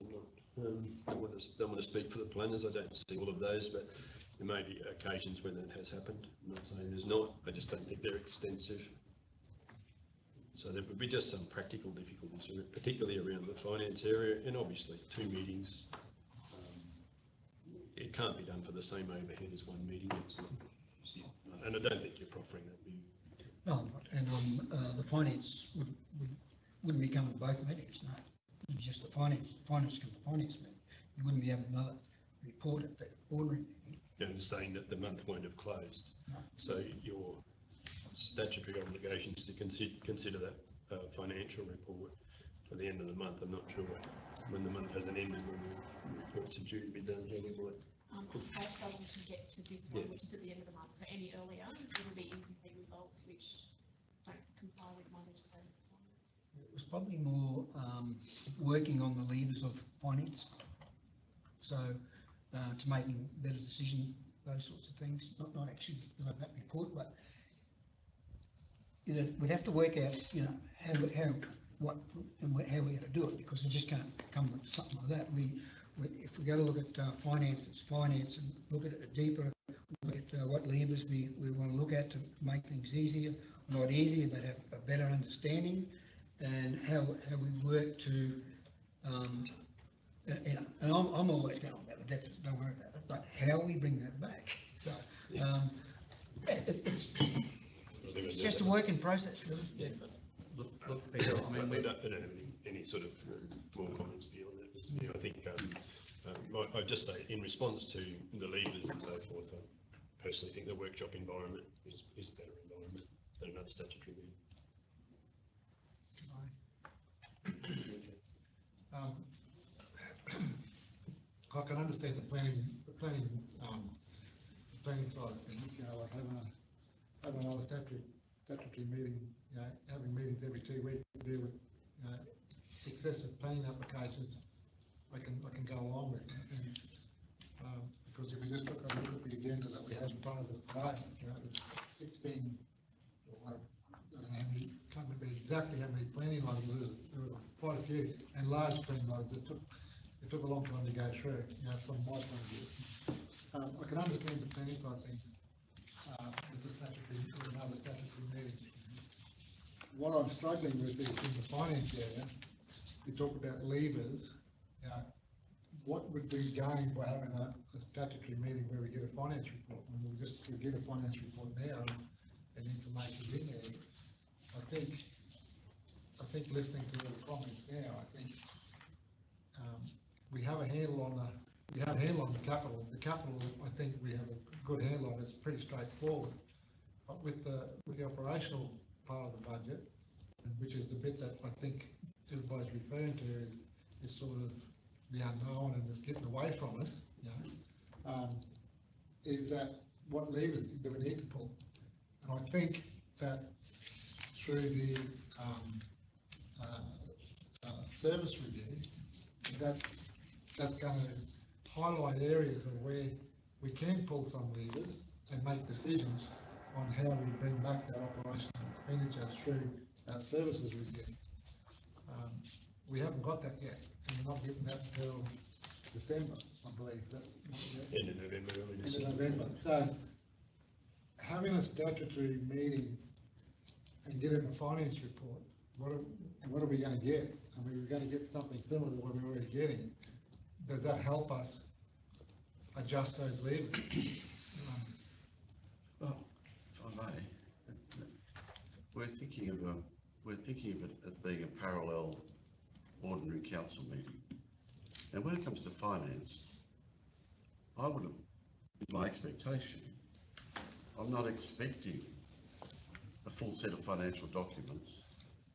don't want to speak for the planners. I don't see all of those, but there may be occasions when that has happened. I'm not saying there's not. I just don't think they're extensive. So there would be just some practical difficulties, particularly around the finance area, and obviously 2 meetings. It can't be done for the same overhead as 1 meeting. It's not, and I don't think you're proffering that view. No, I'm not. And the finance wouldn't be coming to both meetings, no. It'd be just the finance come to finance meeting. You wouldn't be having another report at the ordinary meeting. You're saying that the month won't have closed. No. So your statutory obligations to consider that financial report for the end of the month. I'm not sure when the month hasn't ended, when the reports are due to be done, how we might. I struggle to get to this one, which is at the end of the month, so any earlier, it'll be incomplete results, which don't comply with my legislative requirements. It was probably more working on the levers of finance. So to making better decisions, those sorts of things, not actually that report, but we'd have to work out, how we're going to do it, because we just can't come with something like that. If we go to look at finance, it's finance, and look at it deeper, look at what levers we want to look at to make things easier, not easier, but have a better understanding, and how we work to, and I'm always going on about the deficit, don't worry about it, but how we bring that back. So it's just a work in process, really. Yeah. Look, Peter, I mean, we don't have any sort of more comments beyond that. I think I'd just say, in response to the levers and so forth, I personally think the workshop environment is a better environment than another statutory meeting. I can understand the planning planning side of things, like having another statutory meeting, having meetings every 2 weeks to deal with, excessive planning applications, I can go along with. And, because if we just look at the agenda that we have in front of us today, there's 16, I don't know how many, can't remember exactly how many planning items, there was quite a few, and large planning items. It took a long time to go through, from my point of view. I can understand the planning side of things, with another statutory meeting. What I'm struggling with is in the finance area, we talk about levers. What would we gain by having a statutory meeting where we get a finance report? When we get a finance report now and information in there, I think listening to all the comments now, I think we have a handle on the capital. The capital, I think we have a good handle on. It's pretty straightforward. But with the operational part of the budget, which is the bit that I think everybody's referring to, is sort of the unknown and is getting away from us. Is that what levers do we need to pull? And I think that through the service review, that's going to highlight areas of where we can pull some levers and make decisions on how we bring back that operational expenditure through our services review. We haven't got that yet, and we're not getting that until December, I believe. End of November, early End December. of November. So having a statutory meeting and getting a finance report, what are we going to get? I mean, we're going to get something similar to what we're already getting. Does that help us adjust those levers? Well, if I may, we're thinking of it as being a parallel ordinary council meeting. And when it comes to finance, my expectation, I'm not expecting a full set of financial documents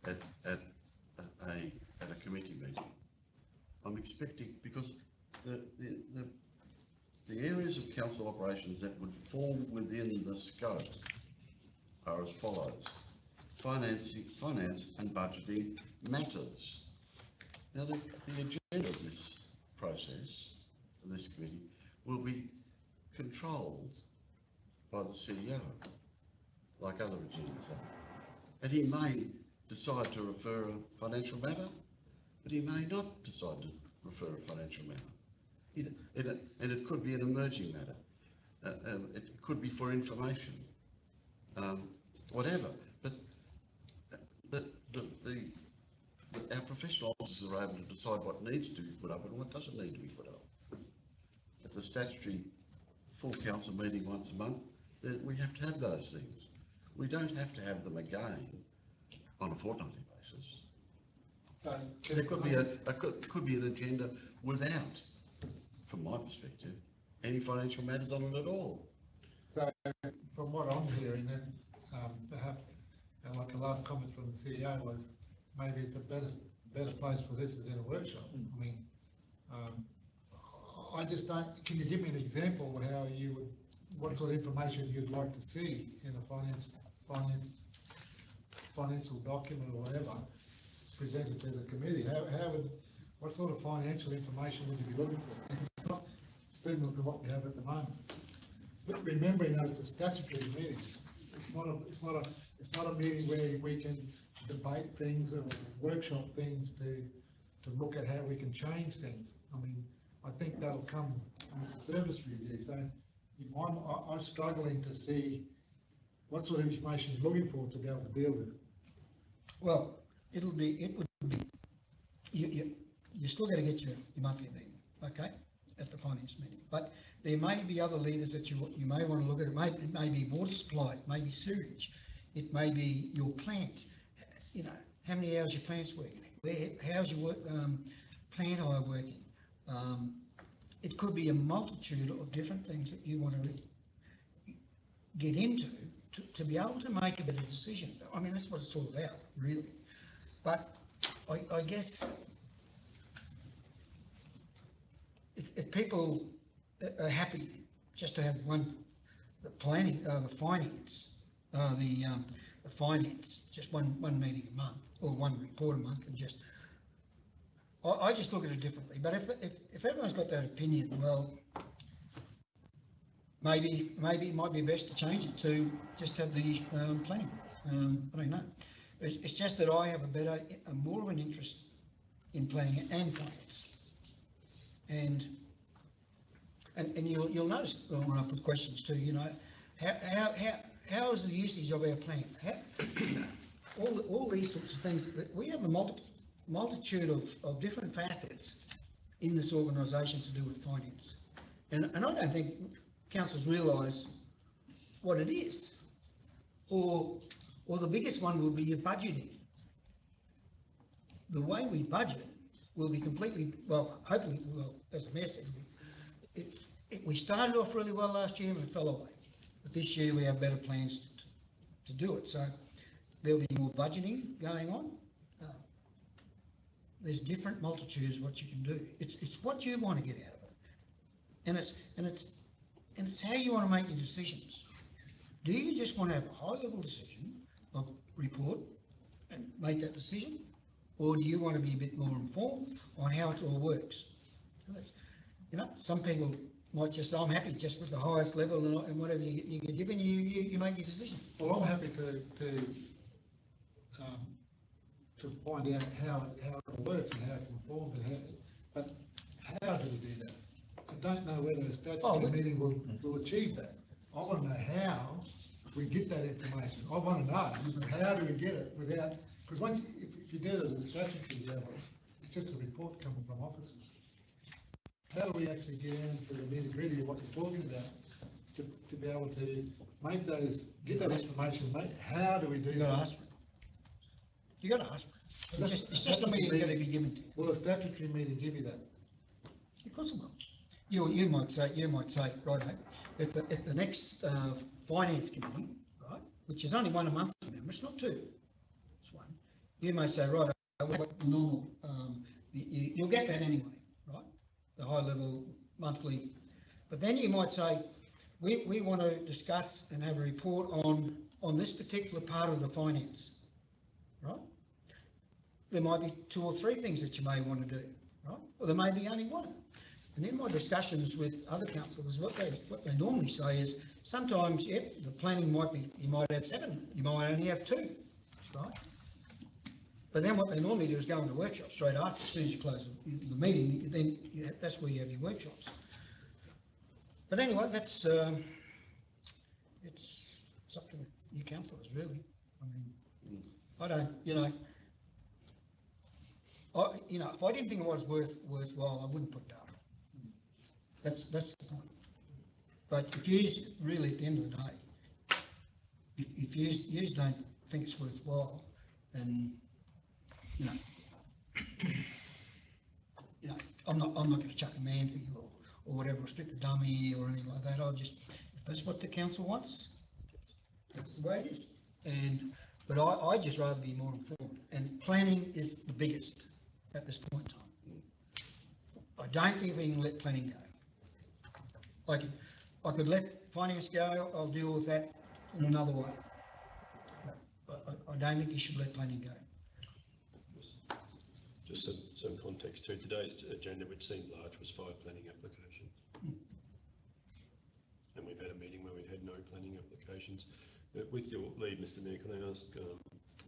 at a committee meeting. I'm expecting, because the areas of council operations that would fall within the scope are as follows: finance and budgeting matters. Now, the agenda of this process, of this committee, will be controlled by the CEO, like other agendas are. And he may decide to refer a financial matter, but he may not decide to refer a financial matter. And it could be an emerging matter. It could be for information, whatever. But our professional officers are able to decide what needs to be put up and what doesn't need to be put up. At the statutory full council meeting once a month, we have to have those things. We don't have to have them again on a fortnightly basis. So there could be an agenda without, from my perspective, any financial matters on it at all. So from what I'm hearing, then perhaps, like the last comment from the CEO was, maybe it's a better place for this is in a workshop. I mean, I just don't. Can you give me an example of how you would, what sort of information you'd like to see in a financial document or whatever presented to the committee? What sort of financial information would you be looking for? It's not similar to what we have at the moment. But remembering that it's a statutory meeting, it's not a meeting where we can debate things or workshop things to look at how we can change things. I mean, I think that'll come with the service review. So I'm struggling to see what sort of information you're looking for to be able to deal with it. Well, it would be, you're still going to get your monthly meeting, okay, at the finance meeting. But there may be other levers that you may want to look at. It may be water supply, it may be sewage, it may be your plant. How many hours your plant's working? How's your plant hire working? It could be a multitude of different things that you want to get into to be able to make a better decision. I mean, that's what it's all about, really. But I guess if people are happy just to have one the planning, the finance, the finance, just one meeting a month or one report a month, and just, I just look at it differently. But if everyone's got that opinion, well, maybe it might be best to change it to just have the planning. I don't know. It's just that I have more of an interest in planning and finance. And you'll notice when I put questions too, you know, how is the usage of our plan? All these sorts of things. We have a multitude of different facets in this organisation to do with finance. And I don't think councils realise what it is. Or the biggest one will be your budgeting. The way we budget will be completely, well, hopefully, well, as a mess, we started off really well last year and it fell away. But this year we have better plans to do it. So there'll be more budgeting going on. There's different multitudes what you can do. It's what you want to get out of it. And it's how you want to make your decisions. Do you just want to have a high-level decision of report and make that decision? Or do you want to be a bit more informed on how it all works? You know, some people might just say, I'm happy just with the highest level and whatever you get given, you make your decision. Well, I'm happy to find out how it works and how it's informed, but how do we do that? I don't know whether a statutory meeting will achieve that. I want to know how we get that information. I want to know how do we get it without, because once if you do it at a statutory level, it's just a report coming from officers. How do we actually get into the nitty-gritty of what you're talking about to be able to make those, get that information, how do we do that? You got to ask for it. You got to ask for it. It's just a meeting going to be given to you. Will a statutory meeting give you that? Of course it will. You might say, right, at the next finance committee, right, which is only one a month, remember, it's not two, it's one. You may say, right, what the normal, you'll get that anyway, right? The high level monthly, but then you might say, we want to discuss and have a report on this particular part of the finance, right? There might be 2 or 3 things that you may want to do, right? Or there may be only one. And in my discussions with other councillors, what they normally say is sometimes, yeah, the planning might be, you might have 7, you might only have 2, right? But then what they normally do is go into workshop straight after, as soon as you close the meeting, then that's where you have your workshops. But anyway, that's, it's up to you councillors, really. I mean, I don't, you know, if I didn't think it was worthwhile, I wouldn't put it up. That's the point. But if you really, at the end of the day, if you don't think it's worthwhile, then you know, I'm not going to chuck a man for you or whatever, or stick the dummy or anything like that. If that's what the council wants, that's the way it is. But I just rather be more informed. And planning is the biggest at this point in time. I don't think we can let planning go. I could let finance go, I'll deal with that in another way. But I don't think you should let planning go. Just some context to today's agenda, which seemed large, was 5 planning applications. And we've had a meeting where we had no planning applications. With your leave, Mr Mayor, can I ask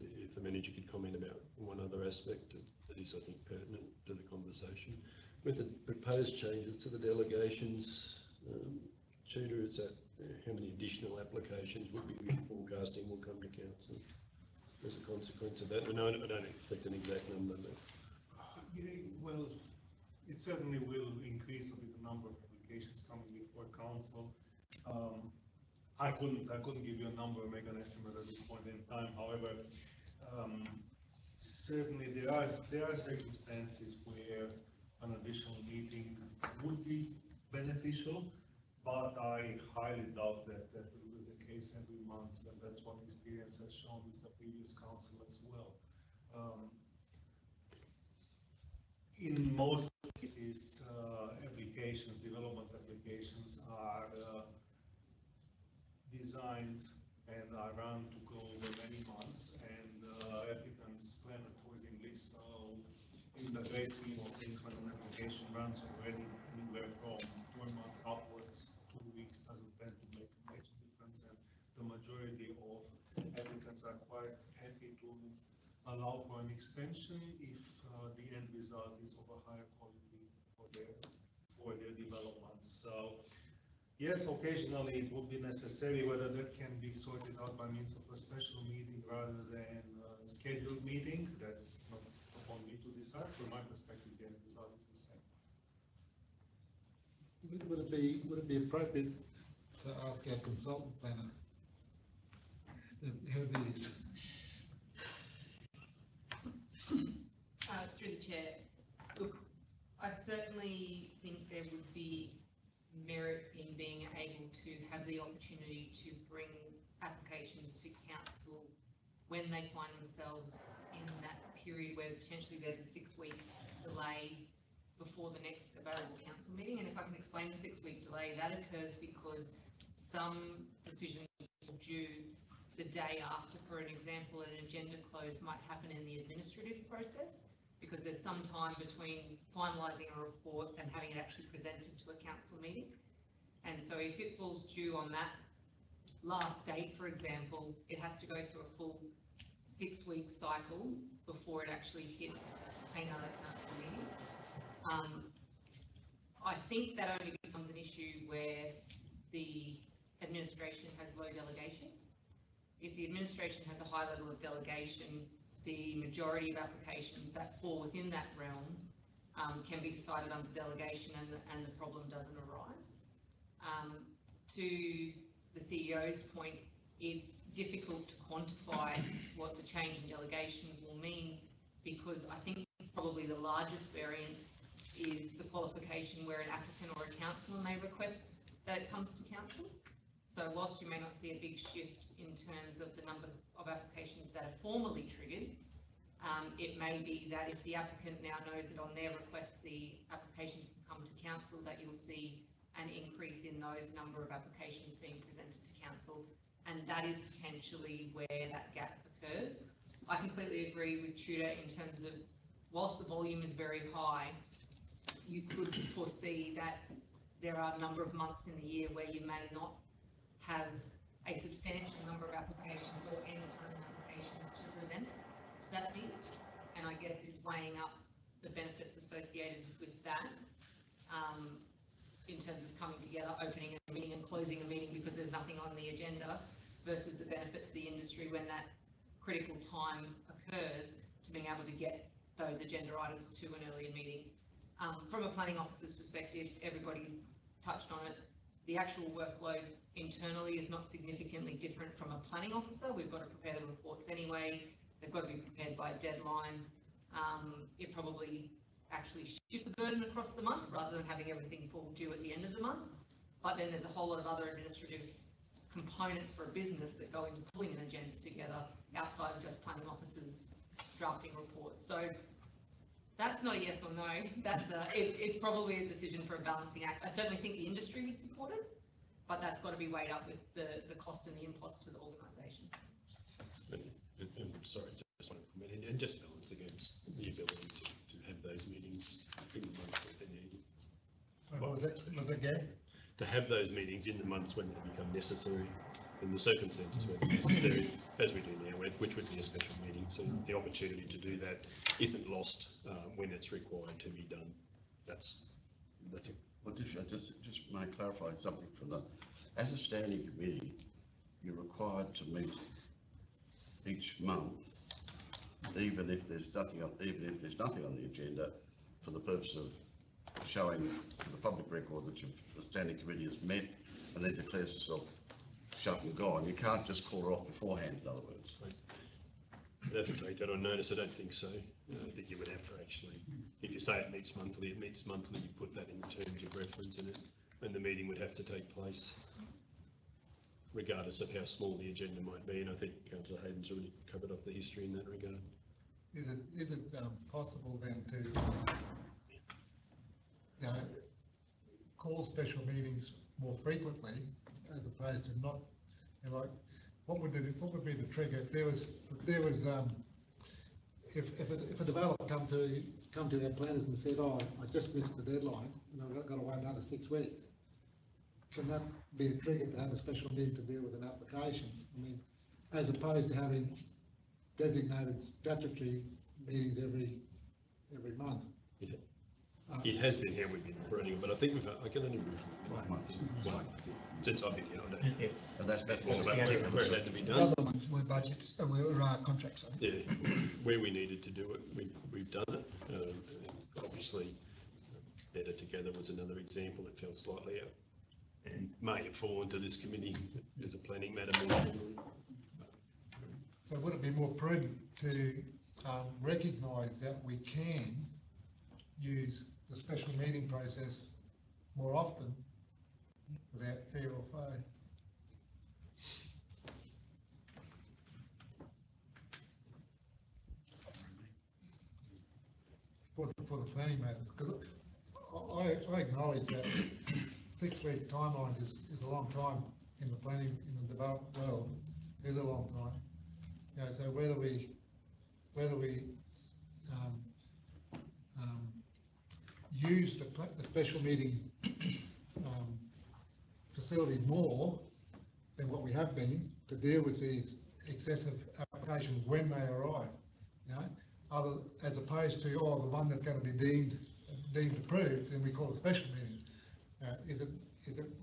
if the manager could comment about one other aspect that is, I think, pertinent to the conversation? With the proposed changes to the delegations, Tudor, is that how many additional applications would be forecasting will come to council as a consequence of that? And I don't expect an exact number, but... Yeah, well, it certainly will increase a bit the number of applications coming before council. I couldn't give you a number or make an estimate at this point in time. However, certainly there are circumstances where an additional meeting would be beneficial, but I highly doubt that will be the case every month, and that's what experience has shown with the previous council as well. In most cases, development applications are designed and are run to go over many months, and applicants plan accordingly. So in the great scheme of things, when an application runs already anywhere from 4 months upwards, 2 weeks doesn't tend to make a major difference, and the majority of applicants are quite happy to allow for an extension if the end result is of a higher quality for their development. So yes, occasionally it would be necessary. Whether that can be sorted out by means of a special meeting rather than a scheduled meeting, that's not upon me to decide. From my perspective, the end result is the same. Would it be appropriate to ask our consultant planner who it is? Through the chair, look, I certainly think there would be merit in being able to have the opportunity to bring applications to council when they find themselves in that period where potentially there's a 6-week delay before the next available council meeting. And if I can explain the 6-week delay, that occurs because some decisions are due the day after. For an example, an agenda close might happen in the administrative process because there's some time between finalising a report and having it actually presented to a council meeting. And so if it falls due on that last date, for example, it has to go through a full 6-week cycle before it actually hits another council meeting. I think that only becomes an issue where the administration has low delegations. If the administration has a high level of delegation, the majority of applications that fall within that realm can be decided under delegation, and the problem doesn't arise. To the CEO's point, it's difficult to quantify what the change in delegations will mean, because I think probably the largest variant is the qualification where an applicant or a councillor may request that it comes to council. So whilst you may not see a big shift in terms of the number of applications that are formally triggered, it may be that if the applicant now knows that on their request the application can come to council, that you'll see an increase in those number of applications being presented to council, and that is potentially where that gap occurs. I completely agree with Tudor in terms of, whilst the volume is very high, you could foresee that there are a number of months in the year where you may not have a substantial number of applications or any kind of applications to present to that meeting. And I guess it's weighing up the benefits associated with that in terms of coming together, opening a meeting and closing a meeting because there's nothing on the agenda, versus the benefit to the industry when that critical time occurs to being able to get those agenda items to an earlier meeting. From a planning officer's perspective, everybody's touched on it. The actual workload internally is not significantly different from a planning officer. We've got to prepare the reports anyway. They've got to be prepared by a deadline. It probably actually shifts the burden across the month rather than having everything fall due at the end of the month. But then there's a whole lot of other administrative components for a business that go into pulling an agenda together outside of just planning officers drafting reports. So that's not a yes or no. That's it's probably a decision for a balancing act. I certainly think the industry would support it, but that's got to be weighed up with the cost and the impost to the organisation. Sorry, just want to comment, and just balance against the ability to have those meetings in the months that they're needed. What was that again? To have those meetings in the months when they become necessary, in the circumstances where they're necessary, as we do now, which would be a special meeting. So the opportunity to do that isn't lost when it's required to be done. That's it. Well, just may clarify something from that. As a standing committee, you're required to meet each month, even if there's nothing on the agenda, for the purpose of showing to the public record that the standing committee has met and then declares itself shut and gone. You can't just call her off beforehand, in other words. I'd have to take that on notice. I don't think so. That you would have to actually, if you say it meets monthly, it meets monthly. You put that in terms of reference in it, and the meeting would have to take place, regardless of how small the agenda might be. And I think Councillor Hayden's already covered off the history in that regard. Is it possible then to call special meetings more frequently, as opposed to not And like, what would be the trigger if if a developer come to our planners and said, oh, I just missed the deadline and I've got to wait another 6 weeks? Can that be a trigger to have a special meeting to deal with an application? I mean, as opposed to having designated statutory meetings every month. Yeah. It has been how we've been operating it, but I think I can only remember since I've been here. I don't know. And that's where it had to be The done. other ones were budgets, were contracts, sorry. Yeah, where we needed to do it, we've done it. Obviously, Better Together was another example that fell slightly out and may have fallen to this committee as a planning matter more generally. So would it be more prudent to recognise that we can use the special meeting process more often without fear or favour? For the planning matters, because I acknowledge that 6-week timelines is a long time in the planning, in the development world, is a long time. You know, so whether we use the special meeting facility more than what we have been to deal with these excessive applications when they arrive, you know, as opposed to, oh, the one that's going to be deemed approved, then we call a special meeting.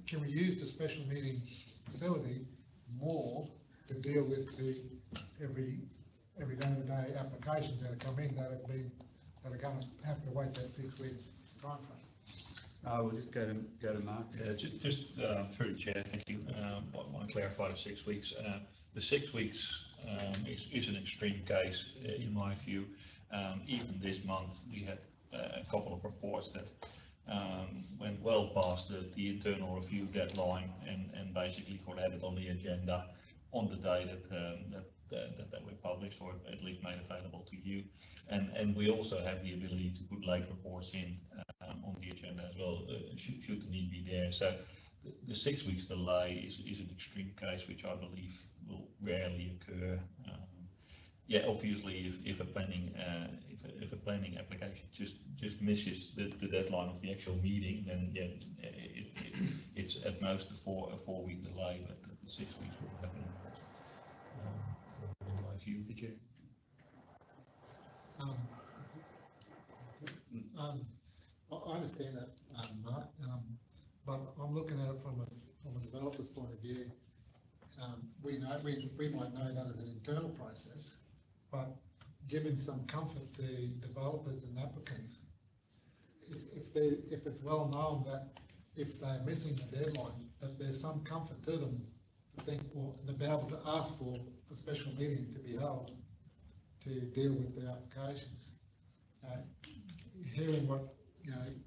Can we use the special meeting facility more to deal with the every day-to-day applications that have come in that are going to have to wait that 6-week time frame? We'll just go to Mark. Just through the chair, thank you. I want to clarify the 6 weeks. The 6 weeks is an extreme case in my view. Even this month, we had a couple of reports that went well past the internal review deadline and basically got added on the agenda on the day that they were published or at least made available to you. And we also have the ability to put late reports in on the agenda as well, should the need be there. So the 6 weeks delay is an extreme case, which I believe will rarely occur. Yeah, obviously, if a planning application just misses the deadline of the actual meeting, then yeah, it's at most a 4-week delay, but the 6 weeks will happen. In my view, the chair. I understand that, Mark, but I'm looking at it from a developer's point of view. We might know that as an internal process, but giving some comfort to developers and applicants, if it's well known that if they're missing the deadline, that there's some comfort to them to think, or to be able to ask for a special meeting to be held to deal with their applications. Hearing what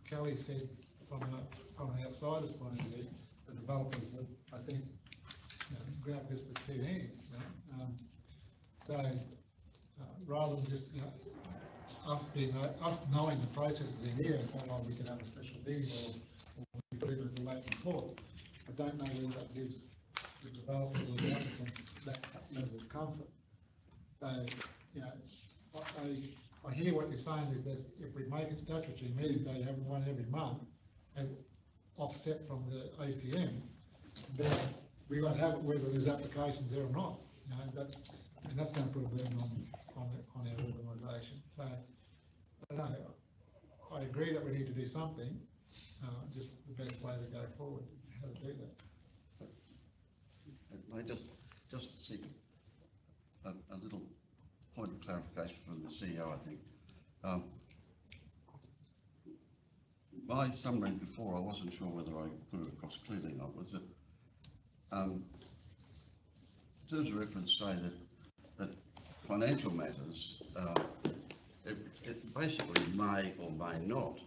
Kelly said from an outsider's point of view, the developers would, I think, grab this with 2 hands. So rather than just us knowing the processes in here and saying, oh, we can have a special meeting or we put it as a late report, I don't know whether that gives the developer or the applicant that level of comfort. So, I hear what you're saying is that if we make a statutory meeting, say you have one every month, and offset from the ACM, then we won't have it whether there's applications there or not. And that's going to put a burden on our organisation. So, I agree that we need to do something. Just the best way to go forward, how to do that. I just seek a little point of clarification from the CEO, I think. My summary before, I wasn't sure whether I put it across clearly or not, was that terms of reference say that financial matters, it basically may or may not.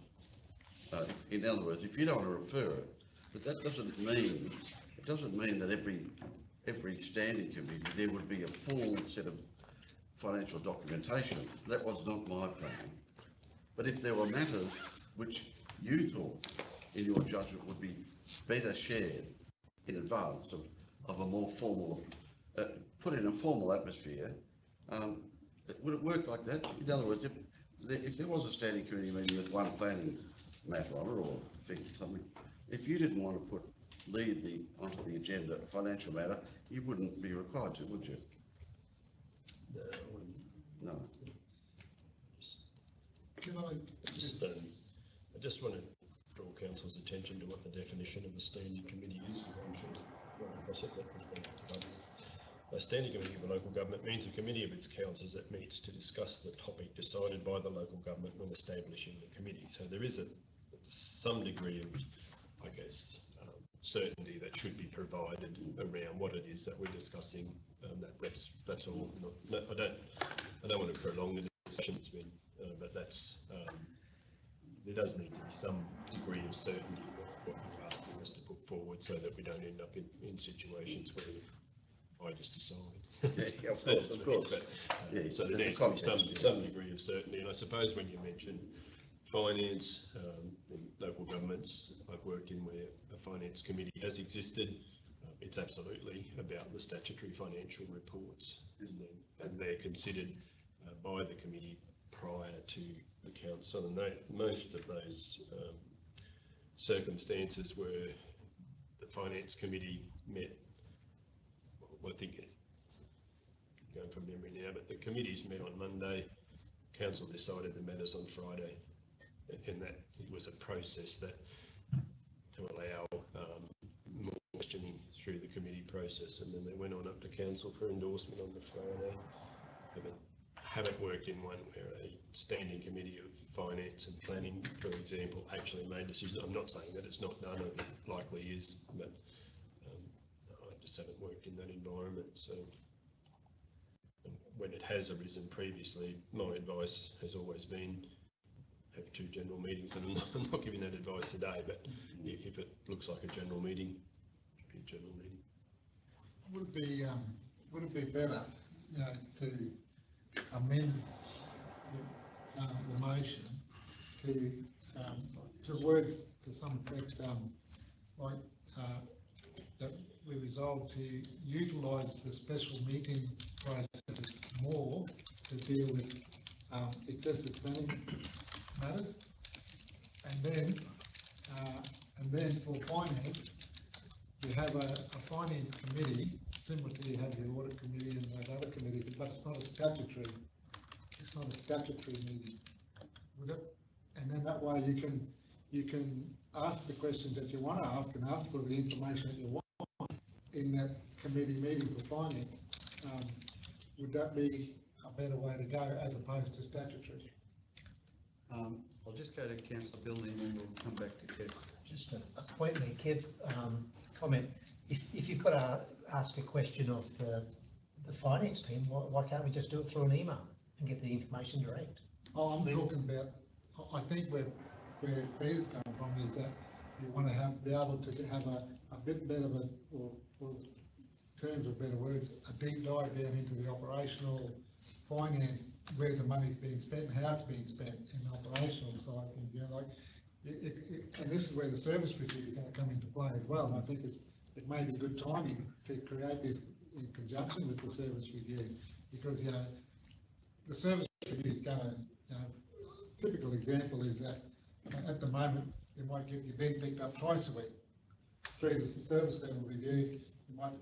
In other words, if you don't want to refer it, but that doesn't mean that every standing committee there would be a full set of financial documentation. That was not my plan. But if there were matters which you thought, in your judgment, would be better shared in advance of a more formal, put in a formal atmosphere. Would it work like that? In other words, if there was a standing committee meeting with one planning matter on it or something, if you didn't want to lead onto the agenda a financial matter, you wouldn't be required to, would you? No. Can I I just want to draw council's attention to what the definition of a standing committee is. I'm sure across it, that was brought to others. A standing committee of a local government means a committee of its councillors that meets to discuss the topic decided by the local government when establishing the committee. So there is some degree of, I guess, certainty that should be provided around what it is that we're discussing. That's all. I don't want to prolong the discussion, but there does need to be some degree of certainty what you're asking us to put forward, so that we don't end up in situations where I just decide. Yeah, of course. But, yeah, so there needs to be some degree of certainty. And I suppose when you mention finance in local governments, I've worked in where a finance committee has existed. It's absolutely about the statutory financial reports, and they're considered by the committee prior to the council. And most of those circumstances where the finance committee met, I think, going from memory now, but the committees met on Monday, council decided the matters on Friday, and that it was a process that to allow more questioning through the committee process, and then they went on up to council for endorsement on the Friday. Haven't worked in one where a standing committee of finance and planning, for example, actually made decisions. I'm not saying that it's not done, it likely is, but I just haven't worked in that environment. So when it has arisen previously, my advice has always been have two general meetings, and I'm not giving that advice today, but if it looks like a general meeting, it should be a general meeting. Would it be better, to amend the motion to words to some effect, like that we resolve to utilise the special meeting process more to deal with excessive planning matters, and then for finance, you have a finance committee similar to you have your audit committee and those other committees, but it's not a statutory meeting, would it? And then that way you can ask the questions that you want to ask and ask for the information that you want in that committee meeting for finance. Would that be a better way to go as opposed to statutory? I'll just go to Councillor Billy and then we'll come back to Kev. Just a point there, Kev, comment. If you've got to ask a question of the finance team, why can't we just do it through an email and get the information direct? Oh, I'm talking about, I think where Peter's coming from is that you want to be able to have a bit better of or terms of better words, a deep dive down into the operational finance, where the money's being spent and how it's being spent in the operational side of things. And this is where the service review is going to come into play as well. And I think it may be good timing to create this in conjunction with the service review, because the service review is going to, typical example is that at the moment you might get your bin picked up twice a week. Through the service level review,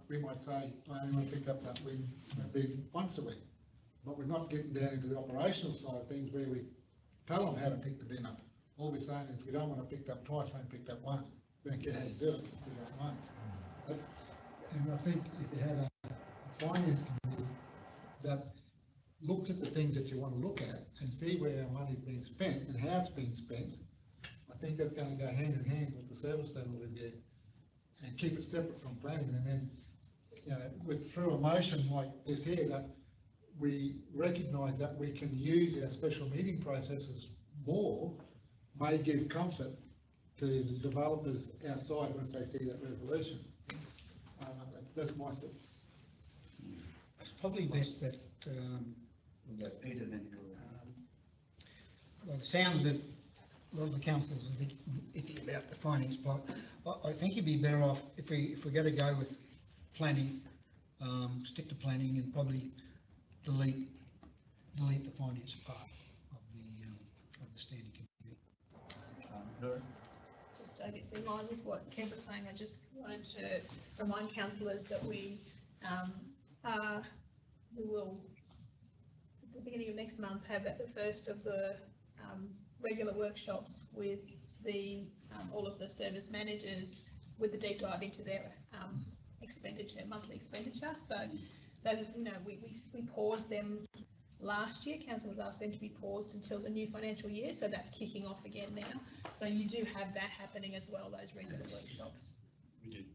we might say, I only want to pick up that bin once a week. But we're not getting down into the operational side of things where we tell them how to pick the bin up. All we're saying is we don't want to pick it up twice, we picked up once. We don't care how you do it, pick it up once. And I think if you had a finance committee that looks at the things that you want to look at and see where our money's being spent and how it's being spent, I think that's going to go hand in hand with the service level review and keep it separate from planning. And then, through a motion like this here, that we recognise that we can use our special meeting processes more, may give comfort to the developers outside once they see that resolution. That's my thought. It's probably best that, We'll go Peter then. well, it sounds that a lot of the councillors are a bit iffy about the finance part. I think you'd be better off if we're going to go with planning, stick to planning and probably delete the finance part of the standing committee. Just, I guess, in line with what Kev was saying, I just wanted to remind councillors that we will, at the beginning of next month, have at the first of the regular workshops with the all of the service managers with the deep dive into their expenditure, monthly expenditure. So you know, we paused them last year. Council has asked them to be paused until the new financial year, so that's kicking off again now. So you do have that happening as well, those regular workshops. We did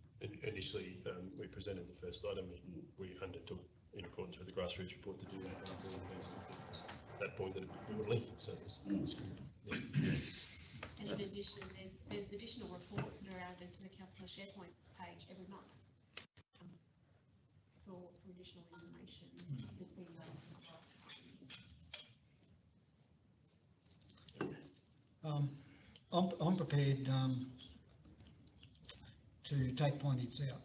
initially, we presented the first item and we undertook in accordance with the grassroots report to do that. At that point that it was broadly, so it's good. Yeah. And in addition, there's additional reports that are added to the councillor SharePoint page every month for additional information that's been done. I'm prepared to take finance out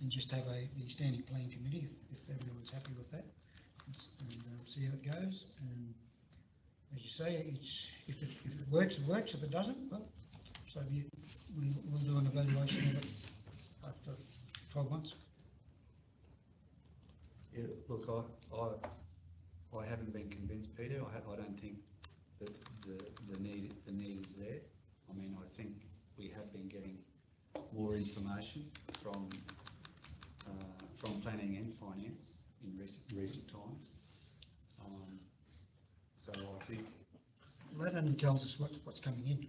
and just have the standing plan committee if everyone's happy with that, and see how it goes. And as you say, if it works, it works. If it doesn't, well, so we'll do an evaluation of it after 12 months. Yeah, look, I haven't been convinced, Peter. I don't think that the need is there. I mean, I think we have been getting more information from planning and finance in recent times. So I think That only tells us what's coming in.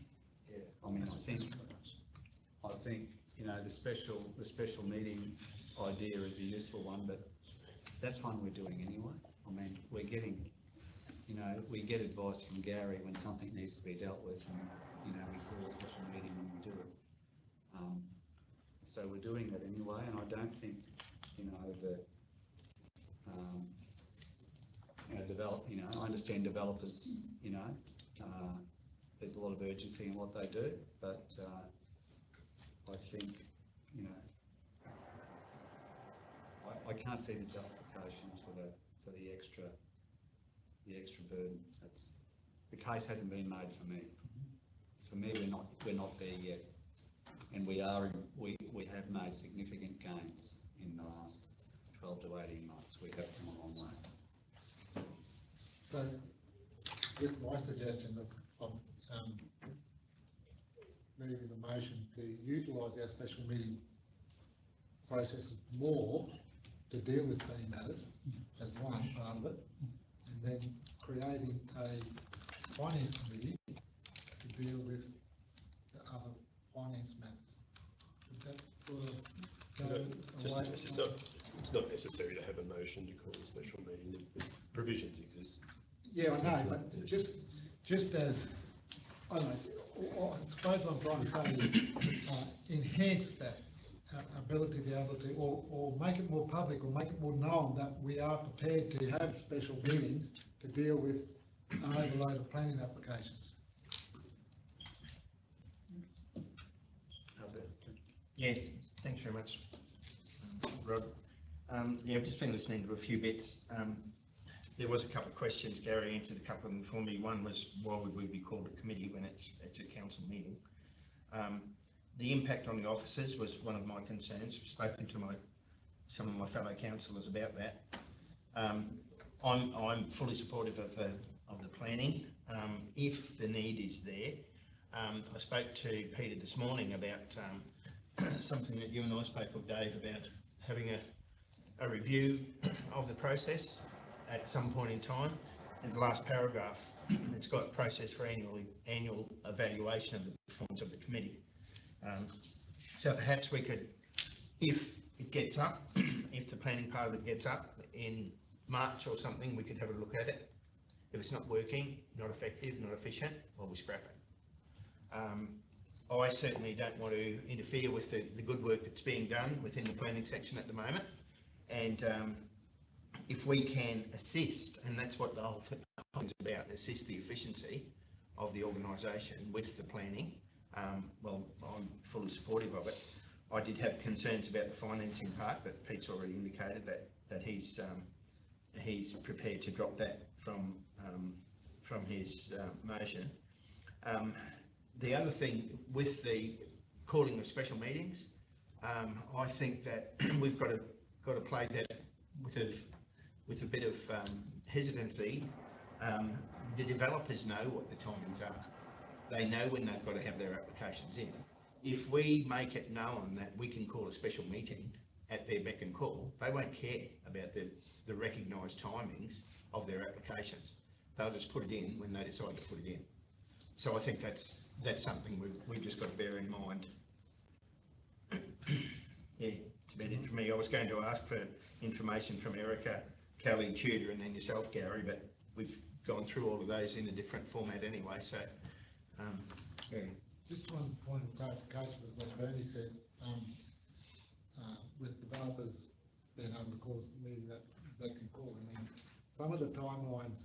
Yeah, I mean, I think you know the special meeting idea is a useful one, but that's one we're doing anyway. I mean, we're getting, you know, we get advice from Gary when something needs to be dealt with, and you know, we call a special meeting when we do it. So we're doing that anyway, and I don't think, you know, that I understand developers, you know, there's a lot of urgency in what they do, but I think, you know, I can't see the justification for the extra burden. The case hasn't been made for me. For me, we're not there yet, and we have made significant gains in the last 12 to 18 months. We have come a long way. So, with my suggestion of moving the motion to utilise our special meeting processes more to deal with theme matters as one part of it, and then creating a finance committee to deal with the other finance matters. Would that sort of go away? It's not necessary to have a motion to call a special meeting. The provisions exist. Yeah, I know, but just as, I don't know, I suppose what I'm trying to say is enhance that ability to be able to, or make it more public, or make it more known that we are prepared to have special meetings to deal with an overload of planning applications. Yeah, thanks very much, Rod. Yeah, I've just been listening to a few bits. There was a couple of questions. Gary answered a couple of them for me. One was, why would we be called a committee when it's a council meeting? The impact on the officers was one of my concerns. I've spoken to some of my fellow councillors about that. I'm fully supportive of the planning. If the need is there, I spoke to Peter this morning about something that you and I spoke of, Dave, about having a review of the process at some point in time. In the last paragraph, it's got process for annual evaluation of the performance of the committee. So perhaps we could, if it gets up, if the planning part of it gets up in March or something, we could have a look at it. If it's not working, not effective, not efficient, well, we scrap it. I certainly don't want to interfere with the good work that's being done within the planning section at the moment. And if we can assist, and that's what the whole thing's about, assist the efficiency of the organisation with the planning, well, I'm fully supportive of it. I did have concerns about the financing part, but Pete's already indicated that he's prepared to drop that from his motion. The other thing with the calling of special meetings, I think that we've got to play that with a bit of hesitancy. The developers know what the timings are. They know when they've got to have their applications in. If we make it known that we can call a special meeting at their beck and call, they won't care about the recognised timings of their applications. They'll just put it in when they decide to put it in. So I think that's something we've just got to bear in mind. Yeah, it's about it for me. I was going to ask for information from Erica, Kelly, Tudor, and then yourself, Gary, but we've gone through all of those in a different format anyway, so, yeah. Just one point of clarification with what Bernie said, with developers being able to call a meeting that they can call. I mean, some of the timelines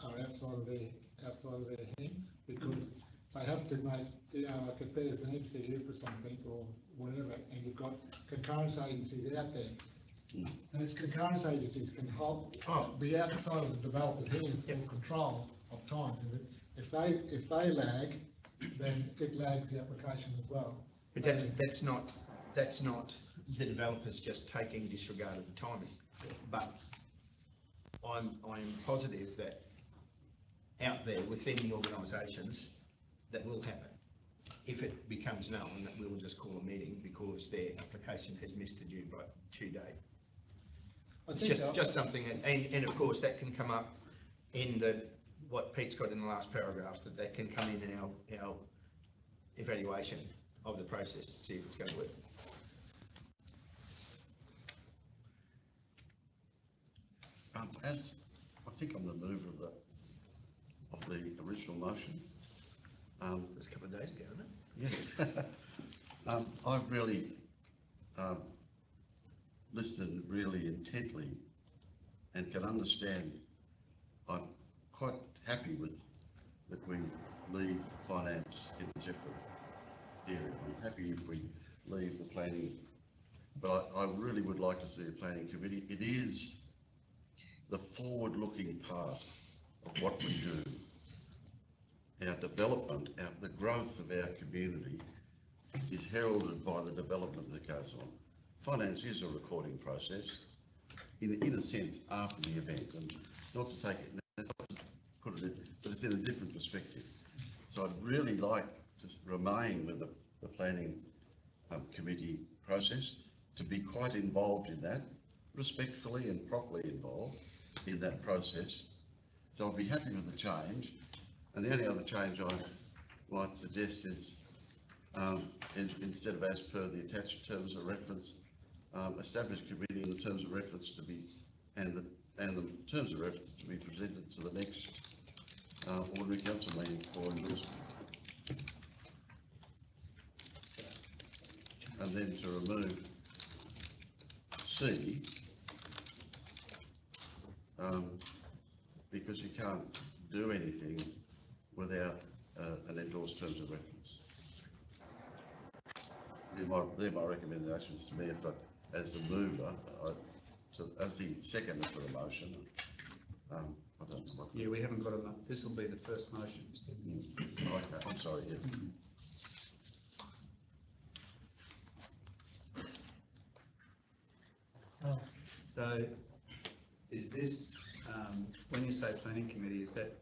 are outside of their hands, because they have to make, like if there's an MCU for something or whatever, and you've got concurrence agencies out there, those concurrence agencies can be outside of the developer's hands for control of time. And if they lag, then it lags the application as well. But that's not the developers just taking disregard of the timing. But I'm positive that out there within the organisations that will happen. If it becomes known that we will just call a meeting because their application has missed the due date. It's just something, and of course that can come up in what Pete's got in the last paragraph, that can come in our evaluation of the process to see if it's going to work. As I think I'm the mover of the original motion. It was a couple of days ago, isn't it? Yeah. I've really listened really intently and can understand. I'm quite happy with that we leave finance in a separate area. I'm happy if we leave the planning, but I really would like to see a planning committee. It is the forward-looking part of what we do. Our development, the growth of our community is heralded by the development that goes on. Finance is a recording process, in a sense, after the event, and not to take it, not to put it in, but it's in a different perspective. So I'd really like to remain with the planning committee process, to be quite involved in that, respectfully and properly involved in that process. So I'll be happy with the change. And the only other change I might suggest is, instead of as per the attached terms of reference, establish a committee in the terms of reference to be, and the terms of reference to be presented to the next ordinary council meeting for endorsement. And then to remove C, because you can't do anything without an endorsed terms of reference. They're my recommendations to me, but as the mover, as the seconder for the motion, I don't know what. Yeah, we haven't got enough. This will be the first motion. Okay, I'm sorry, yeah. So is this, when you say planning committee, is that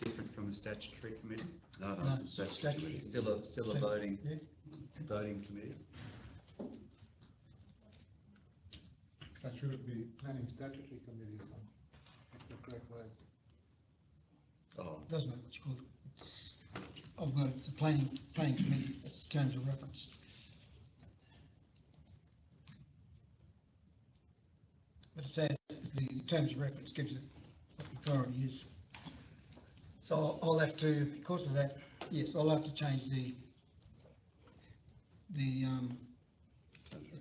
different from a statutory committee? No, it's a statutory committee. Still a voting committee? That should be planning statutory committee or something. That's the correct word. Oh. Doesn't matter what you call it. I've got it, it's a planning committee, that's terms of reference. But it says the terms of reference gives it what the authority is. So I'll have to, because of that, yes, I'll have to change the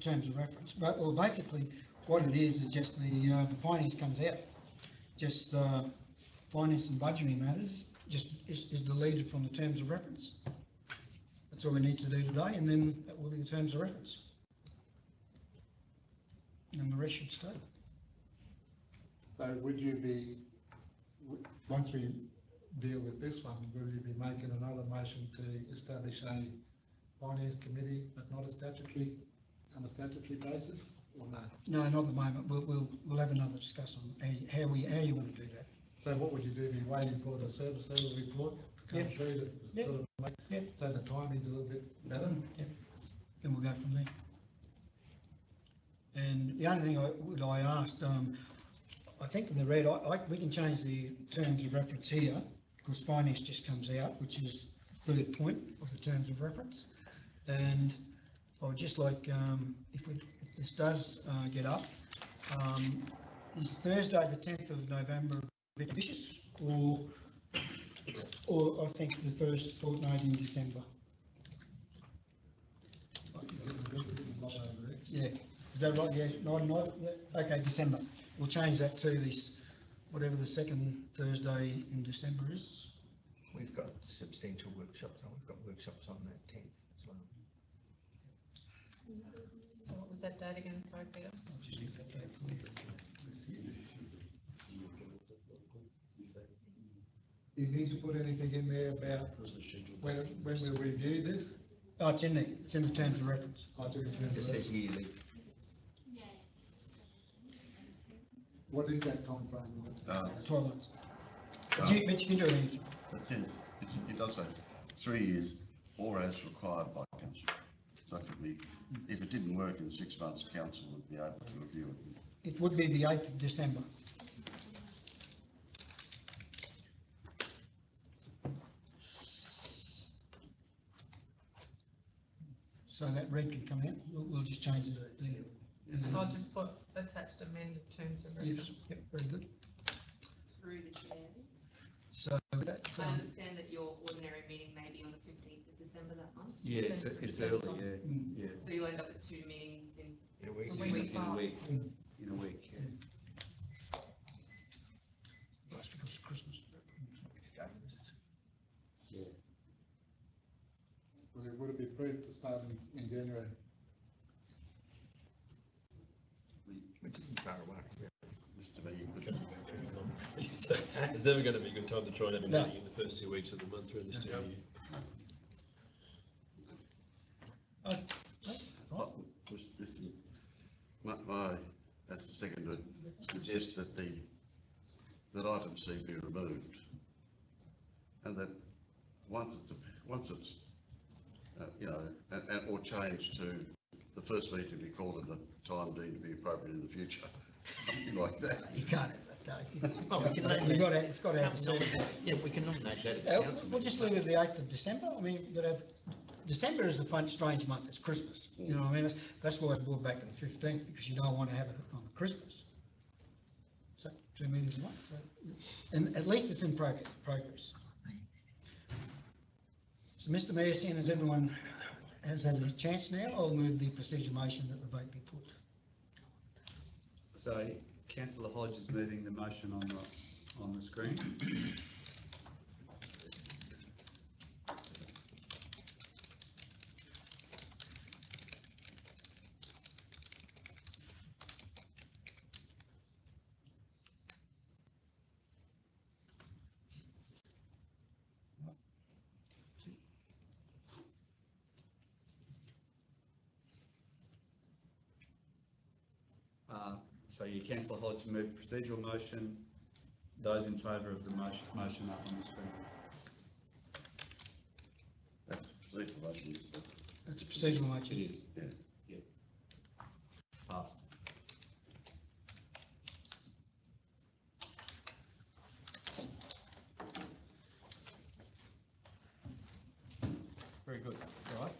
terms of reference. But, well, basically, what it is just the finance comes out. Just finance and budgeting matters is deleted from the terms of reference. That's all we need to do today, and then that will be the terms of reference. and the rest should stay. So would you be, once we deal with this one, will you be making another motion to establish a finance committee, but not a statutory, on a statutory basis, or no? No, not at the moment. We'll have another discussion on how you want to do that. So what would you do, be waiting for the service level report to come Yep. through to Yep. sort of make, Yep. so the timing's a little bit better? Yep. Then we'll go from there. And the only thing I asked, I think in the red, we can change the terms of reference here, because finance just comes out, which is third point of the terms of reference. And I would just like, if this does get up, is Thursday, the 10th of November, a bit ambitious, or I think the first fortnight in December? Yeah, is that right? Yeah, yeah. Okay, December. We'll change that to this, whatever the second Thursday in December is. We've got substantial workshops, and we've got workshops on that 10th as well. So what was that date again, sorry, Peter? I'll just get that date for you. Do you need to put anything in there about when we review this? Oh, it's in there. It's in the terms of reference. It just says yearly. What is that timeframe? 12 months. But you can do anything. It says, it does say 3 years or as required by council. So it could be, if it didn't work in 6 months, council would be able to review it. It would be the 8th of December. So that red can come out. We'll just change the I'll just put attached amended terms of yes, reference. yep, very good. Through the chair. So that, I understand that your ordinary meeting may be on the 15th of December that month. Yeah, it's early, yeah. So you'll end up with 2 meetings in In a week. a week. In a week, yeah. that's because of Christmas. Would it be prudent to start in January? Which isn't far away. Mr. Mayor, It's never going to be a good time to try and have a No. meeting in the first 2 weeks of the month through this time of year. Mr. My, as the second, would suggest that that item C be removed. And that once it's, you know, or changed to the first meeting to be called at a time deemed to be appropriate in the future, something like that. You can't have that day. Oh, we can nominate- You've got to, it's got to have a certain. Yeah, we can nominate that at the council. We'll just leave it the 8th of December. I mean, you've got to have, December is a fun, strange month. It's Christmas. You know what I mean? That's why it's brought back to the 15th, because you don't want to have it on Christmas. So 2 meetings a month. So, and at least it's in progress. So, Mr. Mayor, seeing as everyone has had a chance now, I'll move the procedure motion that the vote be put. So councillor Hodge is moving the motion on the screen. So you councillor Hodge moved procedural motion. Those in favour of the motion up on the screen. That's procedural motion. That's a procedural motion. It is, yeah. Passed. Very good. All right.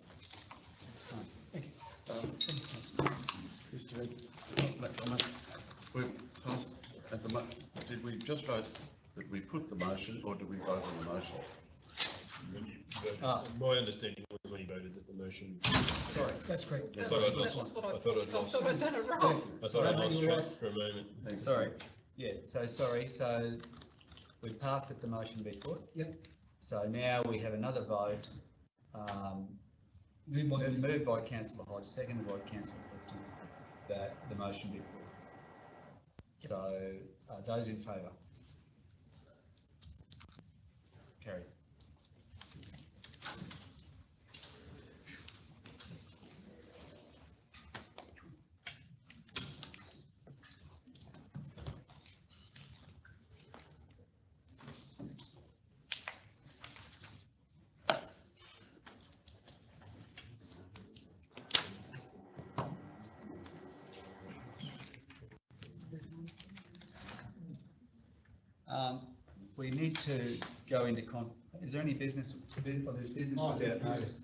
Thank you. Mr. Ed, we passed at the did we just vote that we put the motion, or did we vote on the motion? My understanding was when you voted that the motion. Sorry, that's great. I thought I'd lost. That's what I thought I'd lost. I thought I'd done it wrong. I thought I'd lost track for a moment. Sorry. Yeah, so we passed it, the motion be put. Yep. So now we have another vote. Moved by councillor Hodge, seconded by councillor Clifton. that the motion be put. So, those in favour? Carried. We need to go into is there any business, well, there's business without notice?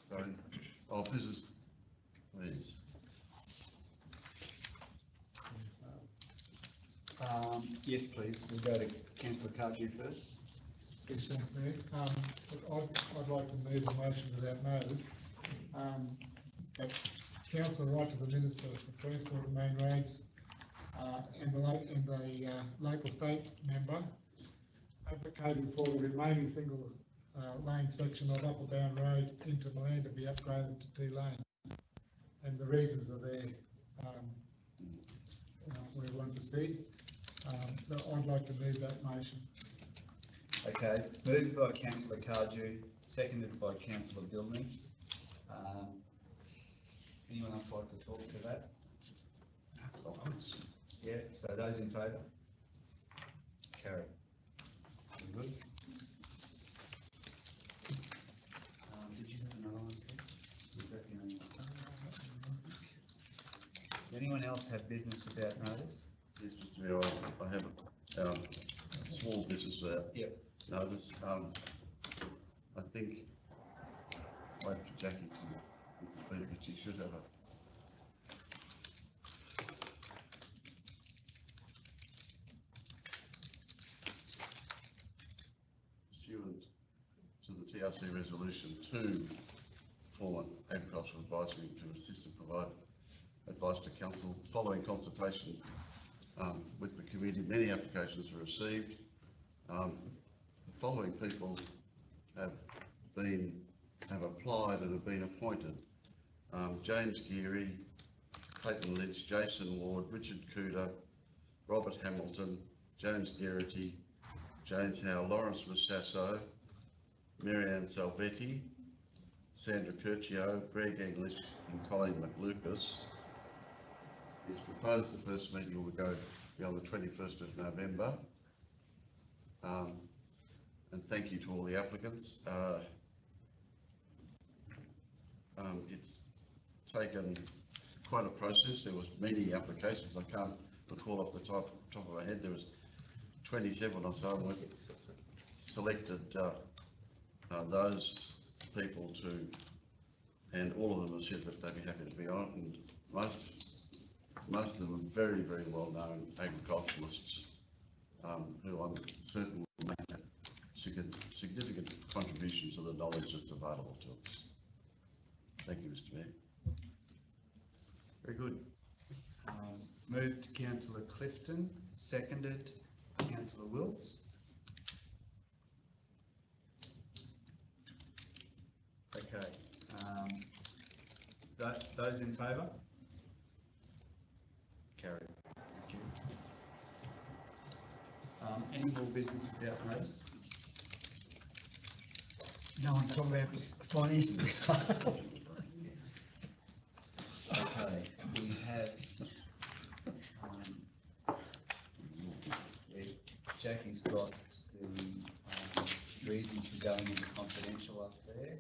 Sorry, business, please. Yes, please. We'll go to councillor Cardew first. Yes, thanks, Mayor. I'd like to move a motion without notice. That council write to the Minister for Transport and Main Roads, and the local state member advocating for the remaining single lane section of Upper Bound Road into Melinda to be upgraded to 2 lanes. And the reasons are there, we want to see. So I'd like to move that motion. Okay, moved by councillor Cardew, seconded by councillor Billney. Anyone else like to talk to that? Yeah, so those in favour? Carried. Good. Did you have another one, Keith? Was that the only one? Does anyone else have business without notice? Yes, Mr. Mayor, I have a small business without notice. I think, wait for Jackie to complete, but she should have a pursuant to the TRC Resolution 2, form an agricultural advisory to assist and provide advice to council. Following consultation with the committee, many applications were received. The following people have applied and have been appointed: James Geary, Clayton Lynch, Jason Ward, Richard Cooder, Robert Hamilton, James Geraghty, James Howe, Lawrence Massasso, Marianne Salvetti, Sandra Curcio, Greg English and Colleen McLucas. It's proposed the first meeting will be on the 21st of November. And thank you to all the applicants. It's taken quite a process. There was many applications. I can't recall off the top of my head. There was 27 or so, and we've selected those people and all of them have said that they'd be happy to be on it, and most of them are very, very well-known agriculturalists who I'm certain will make a significant contribution to the knowledge that's available to us. Thank you, Mr. Mayor. Very good. Moved to councillor Clifton, seconded councillor Wilts. Okay. Those in favour? Carried. Thank you. Any more business without notice? No one talk about finance. Okay, we have, Jackie's got the reasons for going into confidential up there.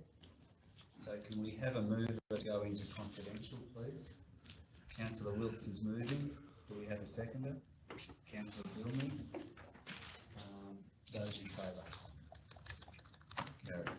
So can we have a mover go into confidential, please? Councillor Wilts is moving. Do we have a seconder? Councillor Billney. Those in favour? Carried.